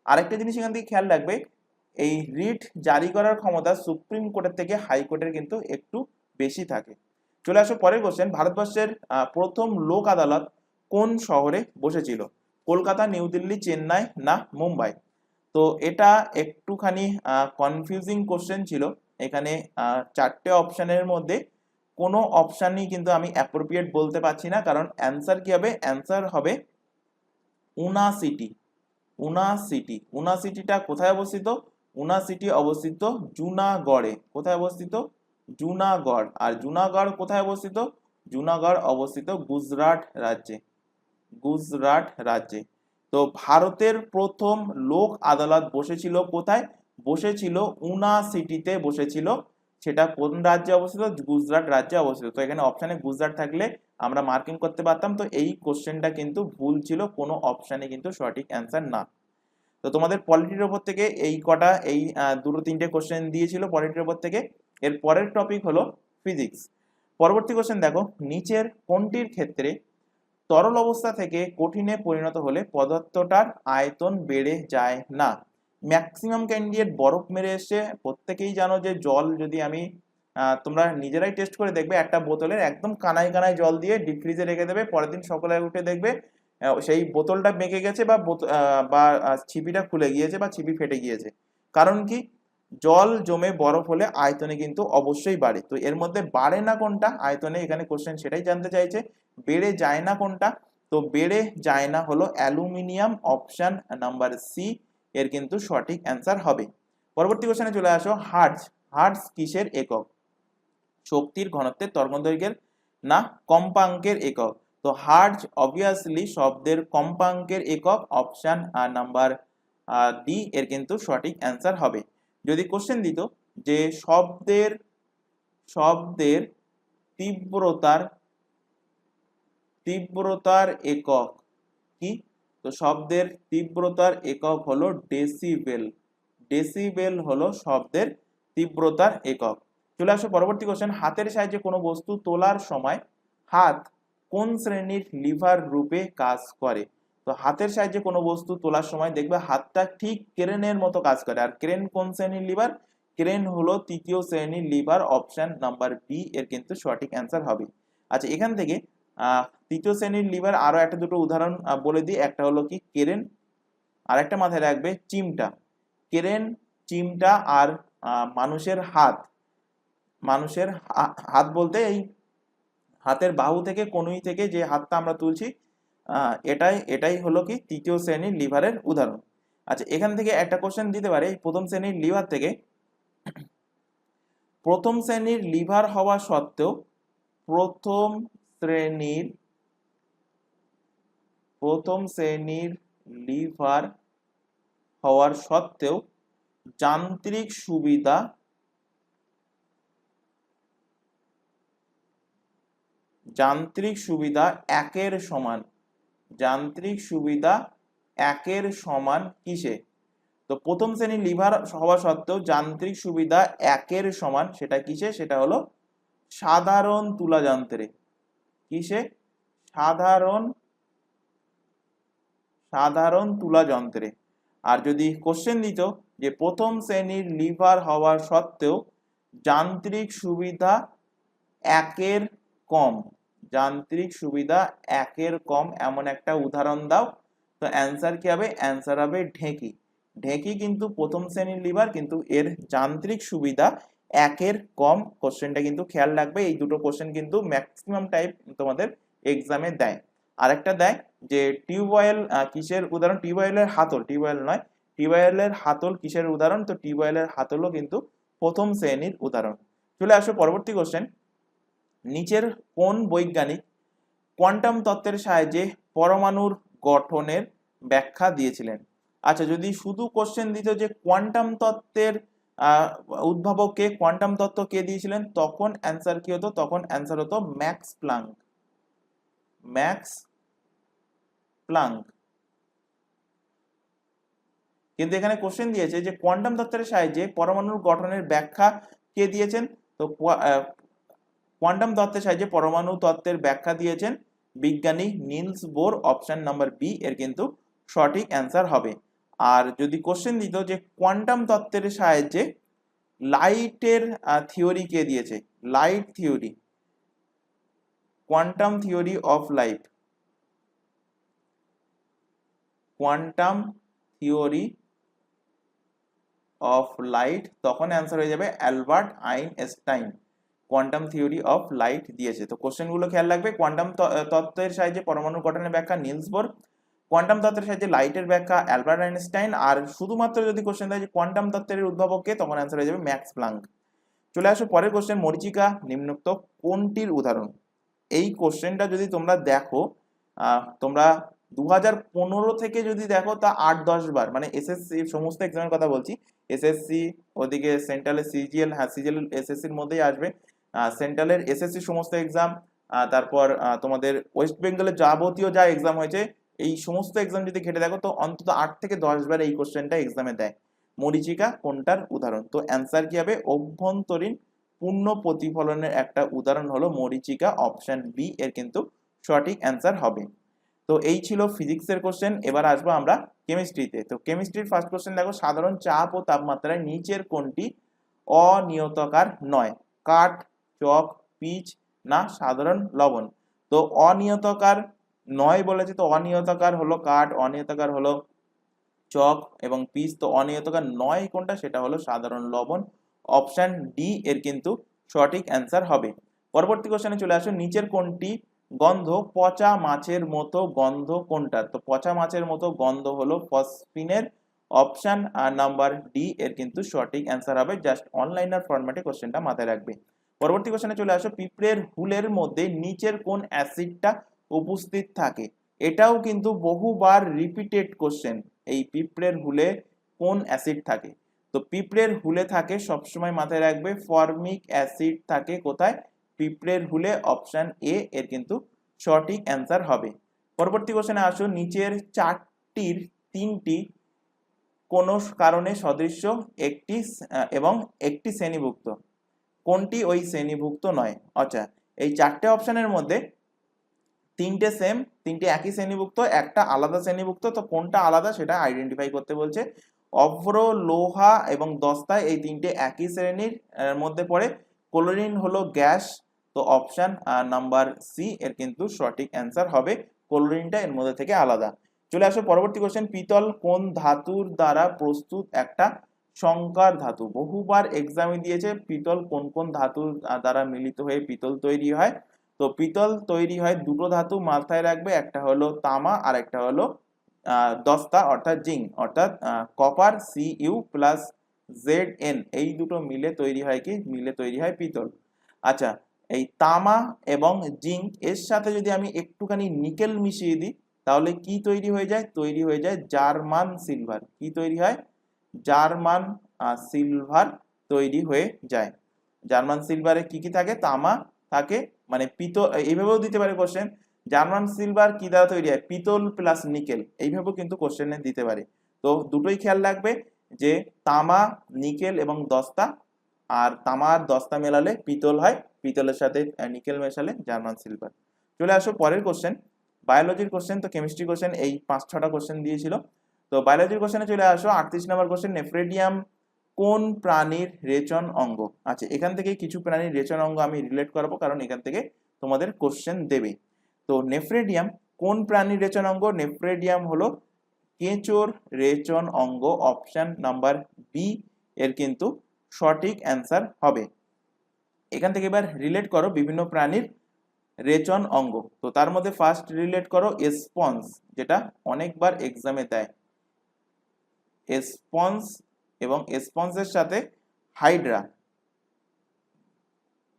আরেকটা জিনিস এখান থেকে খেয়াল রাখবে, এই রিট জারি করার ক্ষমতা সুপ্রিম কোর্টের থেকে হাইকোর্টের কিন্তু একটু বেশি থাকে। চলে আসো পরের কোশ্চেন। ভারতবর্ষের প্রথম লোক আদালত কোন শহরে বসেছিল? কলকাতা, নিউ দিল্লি, চেন্নাই না মুম্বাই? তো এটা একটুখানি কনফিউজিং কোশ্চেন ছিল। এখানে চারটে অপশনের মধ্যে কোনো অপশনই কিন্তু আমি অ্যাপ্রোপ্রিয়েট বলতে পারছি না, কারণ অ্যান্সার কি হবে? অ্যান্সার হবে উনা সিটি। উনা সিটি, উনা সিটিটা কোথায় অবস্থিত? উনা সিটি অবস্থিত জুনাগড়ে। কোথায় অবস্থিত? জুনাগড়। আর জুনাগড় কোথায় অবস্থিত? জুনাগড় অবস্থিত গুজরাট রাজ্যে, গুজরাট রাজ্যে। তো ভারতের প্রথম লোক আদালত বসেছিল কোথায়? বসেছিল উনা সিটিতে বসেছিল। সেটা কোন রাজ্যে অবস্থিত? গুজরাট রাজ্যে অবস্থিত। তো এখানে অপশানে গুজরাট থাকলে আমরা মার্কিং করতে পারতাম। তো এই কোশ্চেনটা কিন্তু ভুল ছিল, কোনো অপশানে কিন্তু সঠিক অ্যান্সার না। তো তোমাদের পলিটির ওপর থেকে এই কটা, এই দুটো তিনটে কোশ্চেন দিয়েছিল পলিটির ওপর থেকে। এর পরের টপিক হলো ফিজিক্স। পরবর্তী কোশ্চেন দেখো, নিচের কোনটির ক্ষেত্রে তরল অবস্থা থেকে কঠিনে পরিণত হলে পদার্থটার আয়তন বেড়ে যায় না? ম্যাক্সিমাম ক্যান্ডিডেট বরফ মেরে এসছে। প্রত্যেকেই জানো যে জল যদি আমি তোমরা নিজেরাই টেস্ট করে দেখবে, একটা বোতলের একদম কানায় কানায় জল দিয়ে ডিপ ফ্রিজে রেখে দেবে, পরের দিন সকালে উঠে দেখবে সেই বোতলটা বেঁকে গেছে বা ছিপিটা খুলে গিয়েছে বা ছিপি ফেটে গিয়েছে। কারণ কি? জল জমে বরফ হলে আয়তনে কিন্তু অবশ্যই বাড়ে। তো এর মধ্যে বাড়ে না কোনটা আয়তনে? এখানে কোশ্চেন সেটাই জানতে চাইছে। বেড়ে যায় না কোনটা? তো বেড়ে যায় না হলো অ্যালুমিনিয়াম। অপশন নাম্বার সি এর কিন্তু সঠিক অ্যান্সার হবে। পরবর্তী কোশ্চেনে চলে আসো, হার্টজ। হার্টজ কিসের একক? শক্তির, ঘনত্বের, তরঙ্গদৈর্ঘ্যের না কম্পাঙ্কের একক? তো হার্টজ অবভিয়াসলি শব্দের কম্পাঙ্কের একক। অপশন নাম্বার ডি এর কিন্তু সঠিক অ্যান্সার হবে। যদি কোশ্চেন দিত যে শব্দের শব্দের তীব্রতার তীব্রতার একক কি? তো শব্দের তীব্রতার একক হলো ডেসিবেল। ডেসিবেল হলো শব্দের তীব্রতার একক। চলে আসো পরবর্তী কোশ্চেন। হাতের সাহায্যে কোনো বস্তু তোলার সময় হাত কোন শ্রেণীর লিভার রূপে কাজ করে? তো হাতের সাহায্যে কোনো বস্তু তোলার সময় দেখবে হাতটা ঠিক ক্রেনের মতো কাজ করে। আর ক্রেন কোন শ্রেণীর লিভার? ক্রেন হলো তৃতীয় শ্রেণীর লিভার। অপশন নাম্বার বি এর কিন্তু সঠিক অ্যান্সার হবে। আচ্ছা, এখান থেকে তৃতীয় শ্রেণীর লিভার আরো একটা দুটো উদাহরণ বলে দিই। একটা হলো কি ক্রেন, আর একটা মাথায় রাখবে চিমটা। ক্রেন, চিমটা আর মানুষের হাত। মানুষের হাত বলতে এই হাতের বাহু থেকে কনুই থেকে যে হাতটা আমরা তুলছি, এটাই হলো কি তৃতীয় শ্রেণীর লিভারের উদাহরণ। আচ্ছা, এখান থেকে একটা কোশ্চেন দিতে পারে প্রথম শ্রেণীর লিভার থেকে। প্রথম শ্রেণীর লিভার হওয়া সত্ত্বেও প্রথম শ্রেণীর লিভার হওয়ার সত্ত্বেও যান্ত্রিক সুবিধা একের সমান। যান্ত্রিক সুবিধা একের সমান কিসে? তো প্রথম শ্রেণীর লিভার হওয়া সত্ত্বেও যান্ত্রিক সুবিধা একের সমান, সেটা কিসে? সেটা হলো সাধারণ তুলা যন্ত্রে। কিসে? সাধারণ সাধারণ তুলা যন্ত্রে। আর যদি কোশ্চেন দিত যে প্রথম শ্রেণীর লিভার হওয়ার সত্ত্বেও যান্ত্রিক সুবিধা একের কম, যান্ত্রিক সুবিধা একের কম এমন একটা উদাহরণ দাও, তো অ্যান্সার কি হবে? অ্যান্সার হবে ঢেঁকি। ঢেঁকি কিন্তু প্রথম শ্রেণীর লিভার, কিন্তু এর যান্ত্রিক সুবিধা একের কম। কোশ্চেনটা কিন্তু খেয়াল রাখবে, এই দুটো কোশ্চেন কিন্তু ম্যাক্সিমাম টাইপ তোমাদের এক্সামে দেয়। আরেকটা দেয় যে টিউবওয়েল কিসের উদাহরণ? টিউবওয়েলের হাতল, টিউবওয়েল নয়, টিউবওয়েলের হাতল কিসের উদাহরণ? তো টিউবওয়েলের হাতলও কিন্তু প্রথম শ্রেণীর উদাহরণ। চলে আসো পরবর্তী কোশ্চেন। নিচের কোন বৈজ্ঞানিক কোয়ান্টাম তত্ত্বের সাহায্যে পরমাণুর গঠনের ব্যাখ্যা দিয়েছিলেন? আচ্ছা, যদি শুধু কোশ্চেন দিত যে কোয়ান্টাম তত্ত্বের উদ্ভাবক কে, কোয়ান্টাম তত্ত্ব কে দিয়েছিলেন, তখন অ্যান্সার কি হতো? তখন অ্যান্সার হতো ম্যাক্স প্লাঙ্ক। Max Planck. কিন্তু এখানে কোশ্চেন দিয়েছে যে কোয়ান্টাম তত্ত্বের সাহায্যে পরমাণুর গঠনের ব্যাখ্যা কে দিয়েছেন? তো কোয়ান্টাম তত্ত্বের সাহায্যে পরমাণু তত্ত্বের ব্যাখ্যা দিয়েছেন বিজ্ঞানী Niels Bohr. Option number B এর কিন্তু সঠিক অ্যান্সার হবে। আর যদি কোশ্চেন দিত যে কোয়ান্টাম তত্ত্বের সাহায্যে লাইটের থিওরি কে দিয়েছে? Light theory, quantum theory of light, quantum theory of light, তখন অ্যান্সার হয়ে যাবে Albert Einstein. Quantum theory of light দিয়েছে। তো কোশ্চেনগুলো খেয়াল রাখবে। কোয়ান্টাম তত্ত্বের সাহায্যে পরমাণুর গঠনের ব্যাখ্যা নিলস বোর, কোয়ান্টাম তত্ত্বের সাহায্যে লাইটের ব্যাখ্যা অ্যালবার্ট আইনস্টাইন। আর শুধুমাত্র যদি কোশ্চেন দেয় যে কোয়ান্টাম তত্ত্বের উদ্ভাবক কে, তখন অ্যান্সার হয়ে যাবে ম্যাক্স প্লাঙ্ক। চলে আসো পরের কোশ্চেন। মরীচিকা নিম্নোক্ত কোনটির উদাহরণ? এই কোশ্চেনটা যদি তোমরা দেখো, তোমরা 2015 থেকে যদি দেখো, তা 8-10 বার, মানে এসএসসি সমস্ত এক্সামের কথা বলছি, এসএসসি ওদিকে সেন্ট্রালের সিজিএল, হ্যাঁ সিজিএল এসএসসির মধ্যেই আসবে, সেন্ট্রালের এসএসসি সমস্ত এক্সাম, তারপর তোমাদের ওয়েস্ট বেঙ্গলের যাবতীয় যা এক্সাম হয়েছে, এই সমস্ত এক্সাম যদি ঘেটে দেখো, তো অন্তত 8 থেকে 10 বার এই কোশ্চেনটা এক্সামে দেয়। মরীচিকা কোনটার উদাহরণ? তো অ্যান্সার কি হবে? অভ্যন্তরীণ পূর্ণ প্রতিফলনের একটা উদাহরণ হলো মরীচিকা। অপশন বি এর কিন্তু সঠিক অ্যান্সার হবে। তো এই ছিল ফিজিক্সের কোশ্চেন। এবার আসবো আমরা কেমিস্ট্রিতে। তো কেমিস্ট্রির ফার্স্ট কোশ্চেন দেখো, সাধারণ চাপ ও তাপমাত্রায় নিচের কোনটি অনিয়তাকার নয়? কাঠ, চক, পিচ না সাধারণ লবণ? তো অনিয়তাকার নয় বলেছে, তো অনিয়তাকার হলো কাঠ, অনিয়তাকার হলো চক এবং পিচ। তো অনিয়তাকার নয় কোনটা? সেটা হলো সাধারণ লবণ। অপশন ডি এর কিন্তু সঠিক অ্যান্সার হবে। পরবর্তী কোশ্চেনে চলে আসো। নিচের কোনটি গন্ধ পচা মাছের মতো গন্ধ কোনটার? তো পচা মাছের মতো গন্ধ হলো ফসফিনের। অপশন নাম্বার ডি এর কিন্তু সঠিক অ্যান্সার হবে। জাস্ট অনলাইনার ফরম্যাটে কোশ্চেনটা মাথায় রাখবে। পরবর্তী কোশ্চেনে চলে আসো। পিঁপড়ের হুলের মধ্যে নিচের কোন অ্যাসিডটা উপস্থিত থাকে? এটাও কিন্তু বহুবার রিপিটেড কোশ্চেন। এই পিঁপড়ের হুলে কোন অ্যাসিড থাকে? তো পিঁপড়ের হুলে থাকে, সবসময় মাথায় রাখবে, ফর্মিক অ্যাসিড থাকে। কোথায়? পিঁপড়ের হুলে। অপশন এ এর কিন্তু সঠিক অ্যান্সার হবে। পরবর্তী কোশ্চেনে আসো। নিচের চারটির তিনটি কোন কারণে সদৃশ্য একটি এবং একটি শ্রেণীভুক্ত, কোনটি ওই শ্রেণীভুক্ত নয়? আচ্ছা, এই চারটে অপশনের মধ্যে তিনটে সেম, তিনটে একই শ্রেণীভুক্ত, একটা আলাদা শ্রেণীভুক্ত। তো কোনটা আলাদা সেটা আইডেন্টিফাই করতে বলছে। অভ্র, লোহা এবং দস্তা এই তিনটে একই শ্রেণীর মধ্যে পড়ে। ক্লোরিন হলো গ্যাস। তো অপশন নাম্বার সি এর কিন্তু সঠিক অ্যান্সার হবে। ক্লোরিনটা এর মধ্যে থেকে আলাদা। চলে আসো পরবর্তী কোশ্চেন। পিতল কোন ধাতুর দ্বারা প্রস্তুত একটা সংকর ধাতু? বহুবার এক্সামে দিয়েছে, পিতল কোন কোন ধাতুর দ্বারা মিলিত হয়ে পিতল তৈরি হয়? তো পিতল তৈরি হয় দুটো ধাতু, মাথায় রাখবে, একটা হলো তামা আর একটা হলো দস্তা অর্থাৎ জিঙ্ক, অর্থাৎ কপার Cu প্লাস Zn, এই দুটো মিলে তৈরি হয় কি? মিলে তৈরি হয় পিতল। আচ্ছা, এই তামা এবং জিঙ্ক এর সাথে যদি আমি একটুখানি নিকেল মিশিয়ে দিই, তাহলে কি তৈরি হয়ে যায়? তৈরি হয়ে যায় জার্মান সিলভার। কি তৈরি হয়? জার্মান সিলভার তৈরি হয়ে যায়। জার্মান সিলভারে কি কি থাকে? তামা থাকে, মানে পিতল। এইভাবেও দিতে পারে কোশ্চেন, জার্মান সিলভার কি দ্বারা তৈরি হয়? পিতল প্লাস নিকেল, এইভাবেও কিন্তু কোশ্চেনে দিতে পারে। তো দুটোই খেয়াল রাখবে যে তামা, নিকেল এবং দস্তা, আর তামা আর দস্তা মেলালে পিতল হয়, পিতলের সাথে নিকেল মেশালে জার্মান সিলভার। চলে আসো পরের কোশ্চেন, বায়োলজির কোশ্চেন। তো কেমিস্ট্রি কোশ্চেন এই 5-6টা কোশ্চেন দিয়েছিল। তো বায়োলজির কোশ্চেনে চলে আসো 38 নম্বর কোশ্চেন, নেফ্রেডিয়াম কোন প্রাণীর রেচন অঙ্গ? আচ্ছা, এখান থেকে কিছু প্রাণীর রেচন অঙ্গ আমি রিলেট করাবো, কারণ এখান থেকে তোমাদের কোশ্চেন দেবে। তো নেফ্রেডিয়াম কোন প্রাণীর রেচন অঙ্গ? নেফ্রেডিয়াম হলো কেঁচোর রেচন অঙ্গ। অপশন নাম্বার বি এর কিন্তু সঠিক অ্যান্সার হবে। এখান থেকে এবার রিলেট করো বিভিন্ন প্রাণীর রেচন অঙ্গ। তো তার মধ্যে ফার্স্ট রিলেট করো স্পঞ্জ, যেটা অনেকবার এক্সামে দেয়। স্পঞ্জ এবং স্পঞ্জের সাথে হাইড্রা,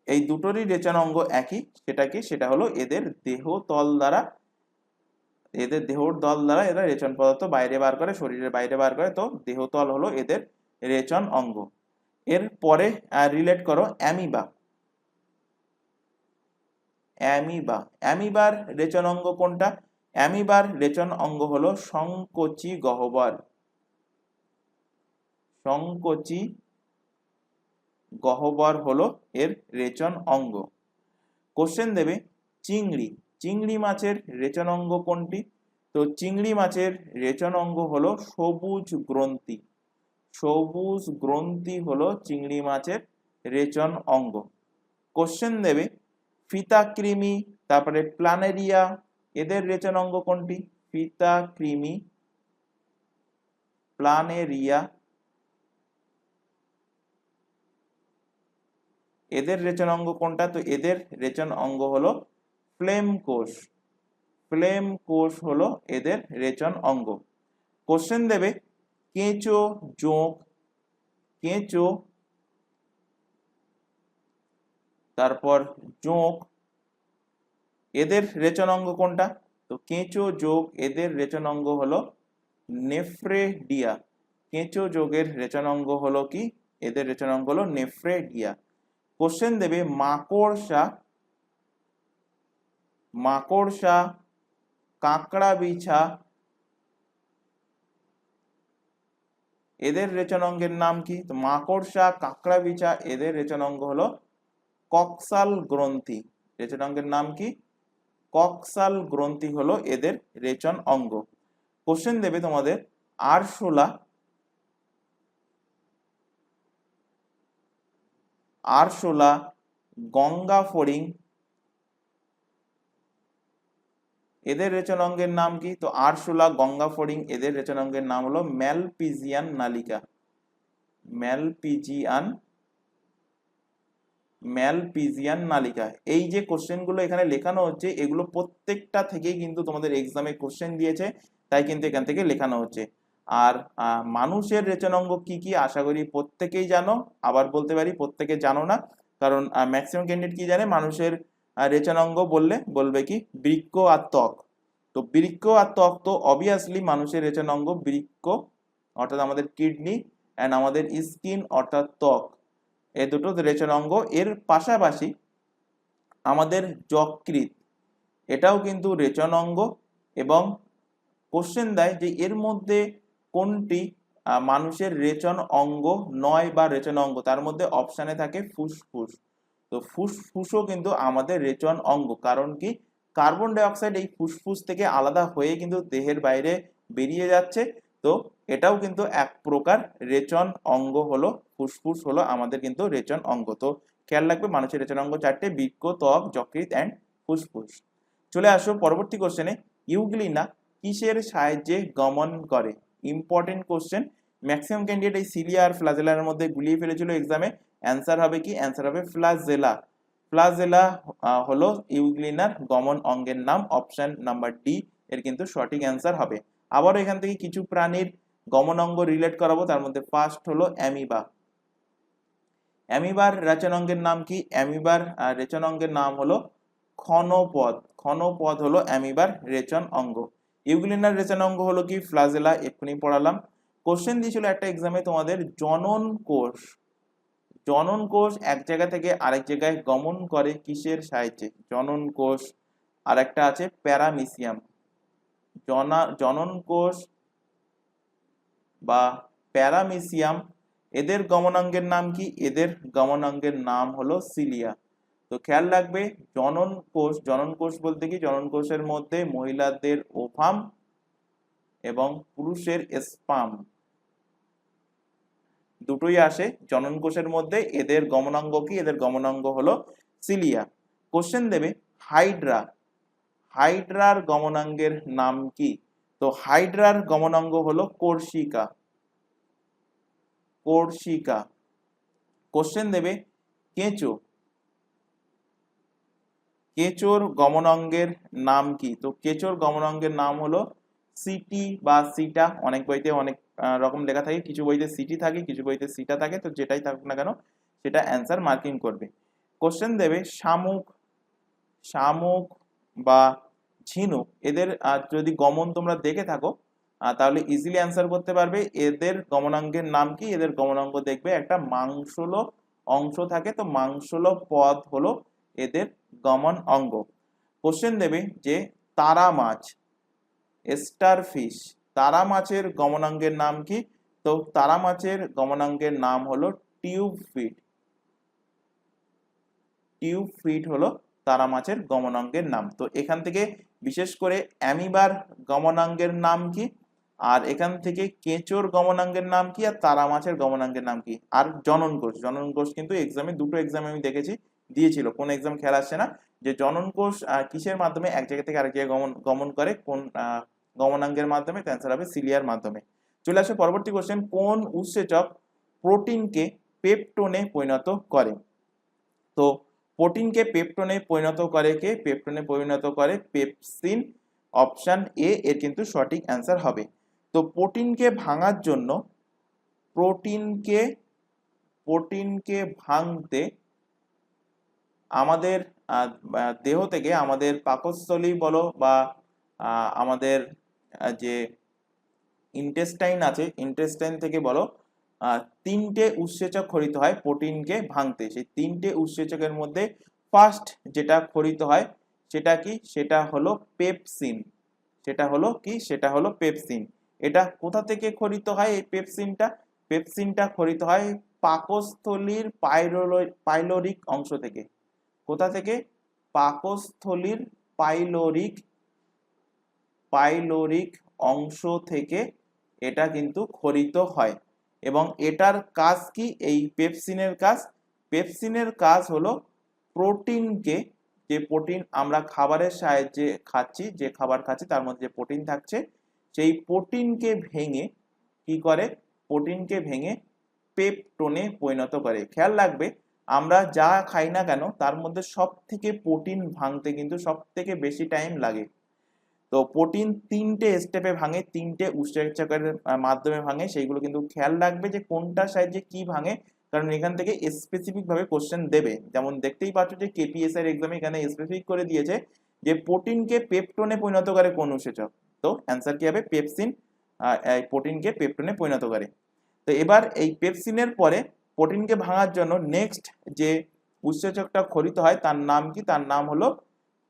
এই দুটোরই রেচন অঙ্গ একই। সেটা কি? সেটা হলো এদের দেহতল দ্বারা, এদের দেহর দল দ্বারা এরা রেচন পদার্থ বাইরে বার করে, শরীরের বাইরে বার করে। তো দেহতল হলো এদের রেচন অঙ্গ। এর পরে রিলেট করো অ্যামিবা। অ্যামিবার রেচন অঙ্গ কোনটা? অ্যামিবার রেচন অঙ্গ হলো সংকোচী গহ্বর। সংকোচী গহ্বর হলো এর রেচন অঙ্গ। কোশ্চেন দেবে চিংড়ি মাছের রেচন অঙ্গ কোনটি? তো চিংড়ি মাছের রেচন অঙ্গ হলো সবুজ গ্রন্থি। সবুজ গ্রন্থি হলো চিংড়ি মাছের রেচন অঙ্গ। কোশ্চেন দেবে ফিতাকৃমি, তারপরে প্ল্যানেরিয়া, এদের রেচন অঙ্গ কোনটি? ফিতাকৃমি, প্ল্যানেরিয়া, এদের রেচন অঙ্গ কোনটা? তো এদের রেচন অঙ্গ হলো ফ্লেম কোষ। ফ্লেম কোষ হলো এদের রেচন অঙ্গ। কোশ্চেন দেবে কেঁচো, জোঁক, কেঁচো, তারপর জোঁক, এদের রেচন অঙ্গ কোনটা? তো কেঁচো, জোঁক, এদের রেচন অঙ্গ হলো নেফ্রেডিয়া। কেঁচো যোগের রেচন অঙ্গ হলো কি? এদের রেচন অঙ্গ হলো নেফ্রেডিয়া। কোশ্চেন দেবে মাকড়সা, কাঁকড়া বিছা, এদের রেচন অঙ্গের নাম কি? তো মাকড়সা, কাঁকড়া বিছা, এদের রেচন অঙ্গ হলো কক্সাল গ্রন্থি। রেচন অঙ্গের নাম কি? কক্সাল গ্রন্থি হলো এদের রেচন অঙ্গ। কোশ্চেন দেবে তোমাদের আরশোলা, গঙ্গা ফড়িং, এদের রেচন অঙ্গের নাম কি? তো আরশোলা, গঙ্গা ফড়িং, এদের রেচন অঙ্গের নাম হলো ম্যালপিজিয়ান নালিকা। ম্যালপিজিয়ান নালিকা। এই যে কোশ্চেনগুলো এখানে লেখানো হচ্ছে, এগুলো প্রত্যেকটা থেকেই কিন্তু তোমাদের এক্সামে কোশ্চেন দিয়েছে, তাই কিন্তু এখান থেকে লেখানো হচ্ছে। আর মানুষের রেচন অঙ্গ কি কি? আশা করি প্রত্যেকেই জানো। আবার বলতে পারি প্রত্যেকে জানো না, কারণ ম্যাক্সিমাম ক্যান্ডিডেট কি জানে? মানুষের রেচন অঙ্গ বলবে কি বৃক্ক আর ত্বক। তো বৃক্ক আর ত্বক, তো অবভিয়াসলি মানুষের রেচন অঙ্গ বৃক্ক অর্থাৎ আমাদের কিডনি, অ্যান্ড আমাদের স্কিন অর্থাৎ ত্বক, এই দুটো রেচন অঙ্গ। এর পাশাপাশি আমাদের যকৃৎ, এটাও কিন্তু রেচন অঙ্গ। এবং কোশ্চেন দেয় যে এর মধ্যে কোনটি মানুষের রেচন অঙ্গ নয় বা রেচন অঙ্গ? তার মধ্যে অপশানে থাকে ফুসফুস। তো ফুসফুসও কিন্তু আমাদের রেচন অঙ্গ। কারণ কি? কার্বন ডাই অক্সাইড এই ফুসফুস থেকে আলাদা হয়ে কিন্তু দেহের বাইরে বেরিয়ে যাচ্ছে। তো এটাও কিন্তু এক প্রকার রেচন অঙ্গ হলো, ফুসফুস হলো আমাদের কিন্তু রেচন অঙ্গ। তো খেয়াল রাখবে মানুষের রেচন অঙ্গ 4টে, বৃক্ক, ত্বক, যকৃৎ অ্যান্ড ফুসফুস। চলে আসো পরবর্তী কোশ্চেনে, ইউগ্লিনা কিসের সাহায্যে গমন করে? Important question. ম্যাক্সিমাম ক্যান্ডিডেট এই সিলিয়া আর ফ্লাজেলার মধ্যে গুলিয়ে ফেলেছিল এক্সামে। অ্যান্সার হবে কি? অ্যান্সার হবে ফ্লাজেলা। ফ্লাজেলা হলো ইউগ্লিনার গমন অঙ্গের নাম। অপশন নাম্বার ডি এর কিন্তু সঠিক অ্যান্সার হবে। আবারও এখান থেকে কিছু প্রাণীর গমন অঙ্গ রিলেট করাবো। তার মধ্যে ফার্স্ট হলো অ্যামিবা। অ্যামিবার রেচন অঙ্গের নাম কি? অ্যামিবার রেচন অঙ্গের নাম হলো ক্ষণপদ। ক্ষণপদ হলো অ্যামিবার রেচন অঙ্গ। ইউগ্লিনার রেচন অঙ্গ হলো কি? ফ্লাজেলা, এক্ষুনি পড়ালাম। কোশ্চেন দিয়েছিল একটা এক্সামে তোমাদের, জনন কোষ। জনন কোষ এক জায়গা থেকে আরেক জায়গায় গমন করে কিসের সাহায্যে? জনন কোষ। আর একটা আছে প্যারামিসিয়াম। জনন কোষ বা প্যারামিসিয়াম, এদের গমনাঙ্গের নাম কি? এদের গমনাঙ্গের নাম হলো সিলিয়া। তো খেয়াল রাখবে জনন কোষ বলতে কি, জনন কোষের মধ্যে মহিলাদের ওভাম এবং পুরুষের স্পার্ম দুটোই আসে জনন কোষের মধ্যে। এদের গমনাঙ্গ কি? এদের গমনাঙ্গ হলো সিলিয়া। কোশ্চেন দেবে হাইড্রার গমনাঙ্গের নাম কি? তো হাইড্রার গমনাঙ্গ হলো কোর্সিকা। কোশ্চেন দেবে কেঁচোর গমনাঙ্গের নাম কি? তো কেঁচোর গমনাঙ্গের নাম হলো সিটি বা সিটা। অনেক বইতে অনেক রকম লেখা থাকে, কিছু বইতে সিটি থাকে, কিছু বইতে সিটা থাকে, তো যেটাই থাকুক না কেন সেটা অ্যান্সার মার্কিং করবে। কোশ্চেন দেবে শামুক বা ঝিনুক, এদের যদি গমন তোমরা দেখে থাকো তাহলে ইজিলি অ্যান্সার করতে পারবে। এদের গমনাঙ্গের নাম কি? এদের গমনাঙ্গ দেখবে একটা মাংসল অংশ থাকে, তো মাংসল পদ হলো এদের গমন অঙ্গ। কোশ্চেন দেবে যে তারা মাছ, স্টারফিশ, তারা মাছের গমনাঙ্গের নাম কি? তো তারা মাছের গমনাঙ্গের নাম হলো টিউব ফিট হলো তারা মাছের গমনাঙ্গের নাম। তো এখান থেকে বিশেষ করে অ্যামিবার গমনাঙ্গের নাম কি, আর এখান থেকে কেঁচোর গমনাঙ্গের নাম কি, আর তারা মাছের গমনাঙ্গের নাম কি, আর জনন কোষ কিন্তু এক্সামে, দুটো এক্সামে আমি দেখেছি দিয়েছিল, কোন এক্সাম খেয়াল আসছে না, যে জনন কোষ কিসের মাধ্যমে এক জায়গা থেকে আরেক জায়গায় গমন করে, কোন গমনাঙ্গের মাধ্যমে? অ্যান্সার হবে সিলিয়ার মাধ্যমে। চলে আসে পরবর্তী কোশ্চেন, কোন উৎসেচক প্রোটিনকে পেপটোনে পরিণত করে? তো প্রোটিনকে পেপটোনে পরিণত করে কে? পেপটোনে পরিণত করে পেপসিন। অপশন এ এর কিন্তু সঠিক অ্যান্সার হবে। তো প্রোটিনকে ভাঙার জন্য, প্রোটিনকে ভাঙতে আমাদের দেহ থেকে, আমাদের পাকস্থলী বলো বা আমাদের যে ইন্টেস্টাইন আছে, ইন্টেস্টাইন থেকে বলো, তিনটে উৎসেচক খরিত হয় প্রোটিনকে ভাঙতে। সেই তিনটে উৎসেচকের মধ্যে ফার্স্ট যেটা খরিত হয় সেটা কি? সেটা হলো পেপসিন। সেটা হলো পেপসিন। এটা কোথা থেকে খরিত হয় এই পেপসিনটা খরিত হয় পাকস্থলীর পাইলোরিক অংশ থেকে। কোথা থেকে? পাকস্থলীর পাইলোরিক অংশ থেকে এটা কিন্তু খরিত হয়। এবং এটার কাজ কি? এই পেপসিনের কাজ হলো প্রোটিনকে, যে প্রোটিন আমরা খাবারের সাহায্যে খাচ্ছি, যে খাবার খাচ্ছি তার মধ্যে যে প্রোটিন থাকছে, সেই প্রোটিনকে ভেঙে কি করে? প্রোটিনকে ভেঙে পেপটোনে পরিণত করে। খেয়াল রাখবে আমরা যা খাই না কেন তার মধ্যে সব থেকে প্রোটিন ভাঙতে কিন্তু সব থেকে বেশি টাইম লাগে। তো প্রোটিন তিনটে স্টেপে ভাঙে, তিনটে উৎসেচকের মাধ্যমে ভাঙে, সেইগুলো কিন্তু খেয়াল রাখবে যে কোনটার সাহায্যে কি ভাঙে, কারণ এখান থেকে স্পেসিফিক ভাবে কোশ্চেন দেবে। যেমন দেখতেই পাচ্ছ যে কেপিএস এর এক্সামে এখানে স্পেসিফিক করে দিয়েছে যে প্রোটিনকে পেপটোনে পরিণত করে কোন উৎসেচক। তো অ্যান্সার কি হবে? পেপসিন প্রোটিনকে পেপটোনে পরিণত করে। তো এবার এই পেপসিনের পরে প্রোটিনকে ভাঙার জন্য নেক্সট যে উৎসেচকটা খরিত হয় তার নাম কি? তার নাম হলো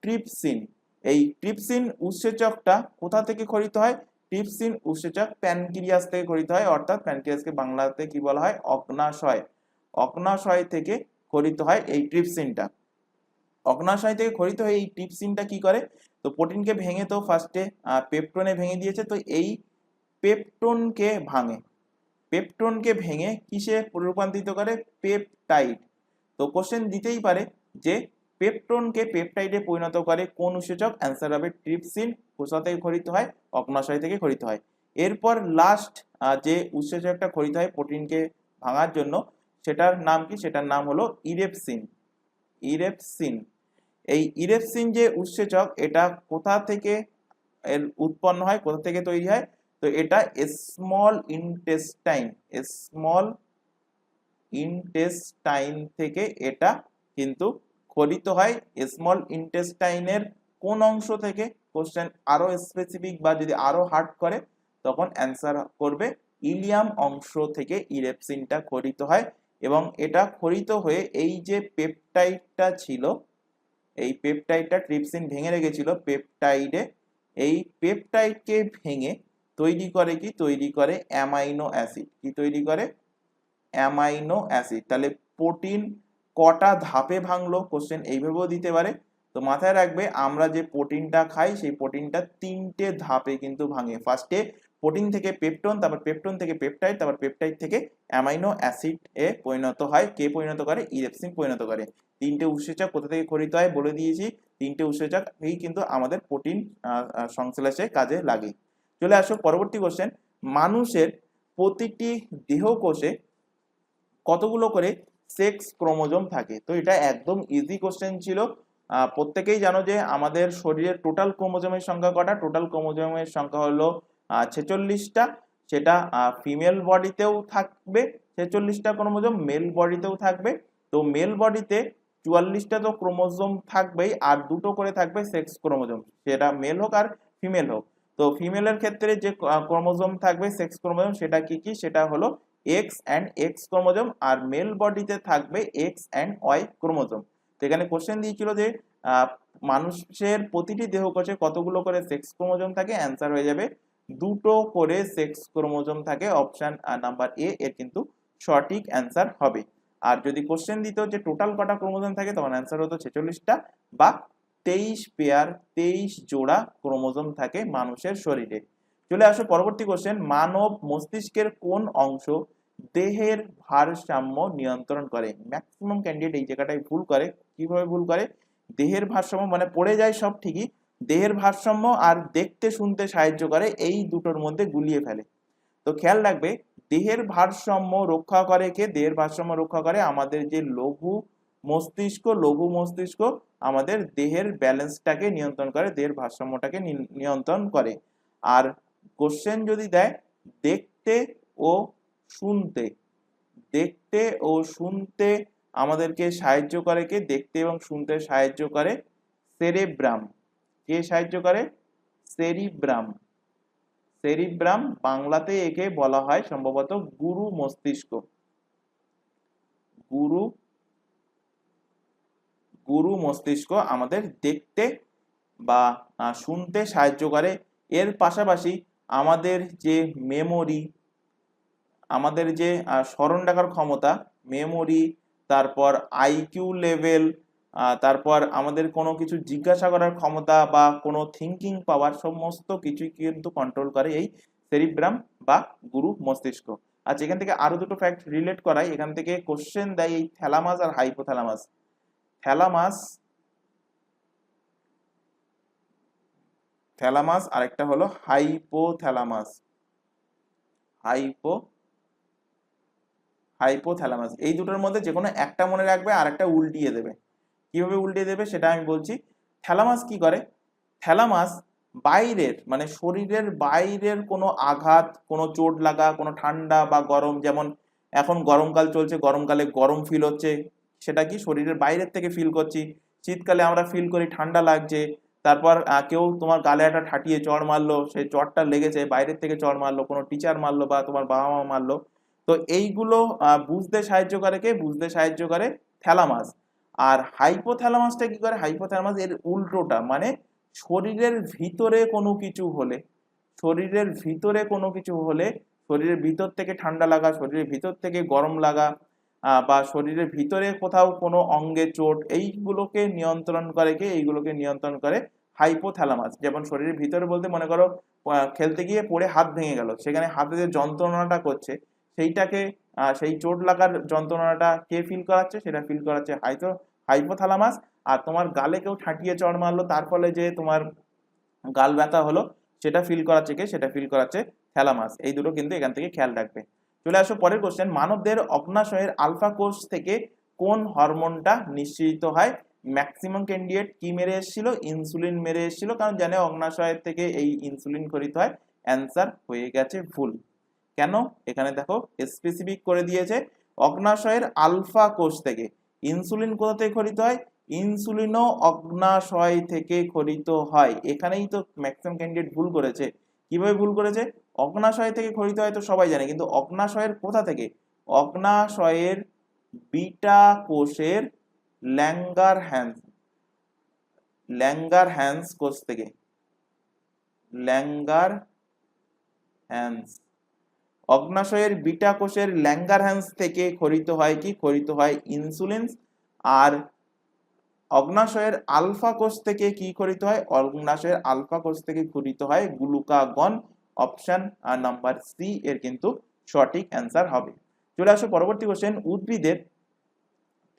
ট্রিপসিন। এই ট্রিপসিন উৎসেচকটা কোথা থেকে খরিত হয়? ট্রিপসিন উৎসেচক প্যানক্রিয়াস থেকে খরিত হয়, অর্থাৎ প্যানক্রিয়াসকে বাংলাতে কি বলা হয়? অগ্নাশয় থেকে খরিত হয় এই ট্রিপসিনটা। অগ্নাশয় থেকে খরিত হয়ে এই ট্রিপসিনটা কি করে? তো প্রোটিনকে ভেঙে, তো ফার্স্টে পেপটোনে ভেঙে দিয়েছে, তো এই পেপটোনকে ভেঙে কিসে রূপান্তরিত করে? পেপটাইড। তো কোশ্চেন দিতেই পারে যে পেপটোনকে পেপটাইডে পরিণত করে কোন উৎসেচক? অ্যান্সার হবে ট্রিপসিন। কোথা থেকে খরিত হয়? অগ্নাশয় থেকে খরিত হয়। এরপর লাস্ট যে উৎসেচকটা খরিত হয় প্রোটিনকে ভাঙার জন্য সেটার নাম কি? সেটার নাম হলো ইরেপসিন। এই ইরেপসিন যে উৎসেচক, এটা কোথা থেকে এর উৎপন্ন হয়, কোথা থেকে তৈরি হয়? তো এটা স্মল ইন্টেস্টাইন থেকে এটা কিন্তু খরিত হয়। স্মল ইন্টেস্টাইনের কোন অংশ থেকে? কোশ্চেন আরো স্পেসিফিক বা যদি আরো হার্ড করে তখন অ্যান্সার করবে ইলিয়াম অংশ থেকে ইরেপসিনটা খরিত হয়। এবং এটা খরিত হয়ে এই যে পেপটাইডটা ছিল, এই পেপটাইডটা ট্রিপসিন ভেঙে রেখেছিল পেপটাইডে, এই পেপটাইডকে ভেঙে তৈরি করে কি? তৈরি করে অ্যামাইনো অ্যাসিড। কি তৈরি করে? Amino acid. তাহলে প্রোটিন কটা ধাপে ভাঙলো, কোশ্চেন এইভাবেও দিতে পারে। তো মাথায় রাখবে আমরা যে প্রোটিনটা খাই সেই প্রোটিনটা 3টে ধাপে কিন্তু ভাঙে। ফার্স্টে প্রোটিন থেকে পেপটন, তারপর পেপটন থেকে পেপটাইড, তারপর পেপটাইড থেকে অ্যামাইনো অ্যাসিড এ পরিণত হয়। কে পরিণত করে? ইলেপসিন পরিণত করে। 3টে উৎসেচক কোথা থেকে খরিত হয় বলে দিয়েছি। 3টে উৎসেচক এই কিন্তু আমাদের প্রোটিন সংশ্লেষে কাজে লাগে। চলে আসো পরবর্তী কোশ্চেন, মানুষের প্রতিটি দেহকোষে কতগুলো করে সেক্স ক্রোমোজোম থাকে? তো এটা একদম ইজি কোশ্চেন ছিল। প্রত্যেকেই জানো যে আমাদের শরীরের টোটাল ক্রোমোজোমের সংখ্যা কটা? টোটাল ক্রোমোজোমের সংখ্যা হলো 46টা। সেটা ফিমেল বডিতেও থাকবে 46টা ক্রোমোজোম, মেল বডিতেও থাকবে। তো মেল বডিতে 44টা তো ক্রোমোজোম থাকবেই, আর দুটো করে থাকবে সেক্স ক্রোমোজোম, সেটা মেল হোক আর ফিমেল হোক। তো ফিমেলের ক্ষেত্রে যে ক্রোমোজোম থাকবে সেক্স ক্রোমোজোম সেটা কি কি? সেটা হলো এক্স অ্যান্ড এক্স ক্রোমোজোম, আর মেল বডিতে থাকবে এক্স অ্যান্ড ওয়াই ক্রোমোজোম। তো এখানে কোশ্চেন দিয়েছিল যে মানুষের প্রতিটি দেহকোষে কতগুলো করে সেক্স ক্রোমোজোম থাকে? অ্যান্সার হয়ে যাবে দুটো করে সেক্স ক্রোমোজোম থাকে। অপশন নাম্বার এ এর কিন্তু সঠিক অ্যান্সার হবে। আর যদি কোশ্চেন দিত যে টোটাল কটা ক্রোমোজোম থাকে, তখন অ্যান্সার হতো 46টা বা 23 পেয়ার 23 জোড়া ক্রোমোজোম থাকে মানুষের শরীরে। চলে আসো পরবর্তী কোশ্চেন, মানব মস্তিষ্কের কোন অংশ দেহের ভারসাম্য নিয়ন্ত্রণ করে? ম্যাক্সিমাম ক্যান্ডিডেট এই জায়গাটায় ভুল করে। কিভাবে ভুল করে? দেহের ভারসাম্য মানে পড়ে যায় সব ঠিকই, দেহের ভারসাম্য আর দেখতে শুনতে সাহায্য করে, এই দুটোর মধ্যে গুলিয়ে ফেলে। তো খেয়াল রাখবে, দেহের ভারসাম্য রক্ষা করে কে? দেহের ভারসাম্য রক্ষা করে আমাদের যে লঘু মস্তিষ্ক। লঘু মস্তিষ্ক আমাদের দেহের ব্যালেন্সটাকে নিয়ন্ত্রণ করে, দেহের ভারসাম্যটাকে নিয়ন্ত্রণ করে। আর কোশ্চেন যদি দেয় দেখতে ও শুনতে, দেখতে ও শুনতে আমাদেরকে সাহায্য করে কে? দেখতে এবং শুনতে সাহায্য করে সেরেব্রাম। কে সাহায্য করে? সেরিব্রাম। সেরিব্রাম, বাংলাতে একে বলা হয় সম্ভবত গুরু মস্তিষ্ক। গুরু গুরু মস্তিষ্ক আমাদের দেখতে বা শুনতে সাহায্য করে। এর পাশাপাশি আমাদের যে মেমোরি, আমাদের যে স্মরণ রাখার ক্ষমতা, মেমোরি, তারপর আইকিউ লেভেল, তারপর আমাদের কোনো কিছু জিজ্ঞাসা করার ক্ষমতা বা কোনো থিঙ্কিং পাওয়ার, সমস্ত কিছুই কিন্তু কন্ট্রোল করে এই সেরিব্রাম বা গুরু মস্তিষ্ক। আচ্ছা, এখান থেকে আরো দুটো ফ্যাক্ট রিলেট করাই। এখান থেকে কোশ্চেন দেয় এই থ্যালামাস আর হাইপোথ্যালামাস। থ্যালামাস, থ্যালামাস আরেকটা হলো হাইপোথ্যালামাস। হাইপোথ্যালামাস, এই দুটোর মধ্যে যে কোনো একটা মনে রাখবে আর একটা উল্টিয়ে দেবে। কিভাবে উল্টিয়ে দেবে সেটা আমি বলছি। থ্যালামাস কি করে? থ্যালামাস বাইরের মানে শরীরের বাইরের কোনো আঘাত, কোনো চোট লাগা, কোনো ঠান্ডা বা গরম, যেমন এখন গরমকাল চলছে, গরমকালে গরম ফিল হচ্ছে, সেটা কি শরীরের বাইরের থেকে ফিল করছি। শীতকালে আমরা ফিল করি ঠান্ডা লাগছে। তারপর কেউ তোমার গালে একটা ঠাটিয়ে চড় মারলো, সেই চড়টা লেগেছে, বাইরের থেকে চড় মারলো, কোনো টিচার মারলো বা তোমার বাবা মা মারলো। তো এইগুলো বুঝতে সাহায্য করে কে? বুঝতে সাহায্য করে থ্যালামাস। আর হাইপোথ্যালামাসটা কি করে? হাইপোথ্যালামাস এর উল্টোটা, মানে শরীরের ভিতরে কোনো কিছু হলে, শরীরের ভিতরে কোনো কিছু হলে, শরীরের ভিতর থেকে ঠান্ডা লাগা, শরীরের ভিতর থেকে গরম লাগা, বা শরীরের ভিতরে কোথাও কোনো অঙ্গে চোট, এইগুলোকে নিয়ন্ত্রণ করে কে? এইগুলোকে নিয়ন্ত্রণ করে হাইপোথ্যালামাস। যেমন শরীরের ভিতরে বলতে মনে করো খেলতে গিয়ে পড়ে হাত ভেঙে গেল, সেখানে হাতে যে যন্ত্রণাটা করছে সেইটাকে, সেই চোট লাগার যন্ত্রণাটা কে ফিল করাচ্ছে? সেটা ফিল করাচ্ছে হাইপোথ্যালামাস। আর তোমার গালে কেউ ঠাটিয়ে চড় মারলো, তার ফলে যে তোমার গাল ব্যথা হলো, সেটা ফিল করাচ্ছে কে? সেটা ফিল করাচ্ছে থ্যালামাস। এই দুটো কিন্তু এখান থেকে খেয়াল রাখবে। চলে আসো পরের কোশ্চেন, মানবদের অগ্নাশয়ের আলফা কোষ থেকে কোন হরমোনটা নিঃসৃত হয়? ম্যাক্সিমাম ক্যান্ডিডেট কি মেরে এসেছিল? ইনসুলিন মেরে এসেছিল, কারণ জানে অগ্নাশয়ের থেকে এই ইনসুলিন খরিত হয়। অ্যান্সার হয়ে গেছে ভুল। কেন? এখানে দেখো স্পেসিফিক করে দিয়েছে অগ্নাশয়ের আলফা কোষ থেকে। ইনসুলিন কোথা থেকে খরিত হয়? ইনসুলিনও অগ্নাশয় থেকে খরিত হয়। এখানেই তো ম্যাক্সিমাম ক্যান্ডিডেট ভুল করেছে। কিভাবে ভুল করেছে? অগ্নাশয় থেকে খরিত হয় তো সবাই জানে, কিন্তু অগ্নাশয়ের কোথা থেকে? অগ্নাশয়ের বিটা কোষের ল্যাঙ্গারহ্যান্স কোষ থেকে। ল্যাঙ্গারহ্যান্স, অগ্নাশয়ের বিটা কোষের ল্যাঙ্গারহ্যান্স থেকে খরিত হয় কি? খরিত হয় ইনসুলিন। আর অগ্নাশয়ের আলফা কোষ থেকে কি খরিত হয়? অগ্নাশয়ের আলফা কোষ থেকে খরিত হয় গ্লুকাগন। অপশন নাম্বার সি এর কিন্তু সঠিক অ্যান্সার হবে। চলে আসো পরবর্তী কোশ্চেন, উদ্ভিদের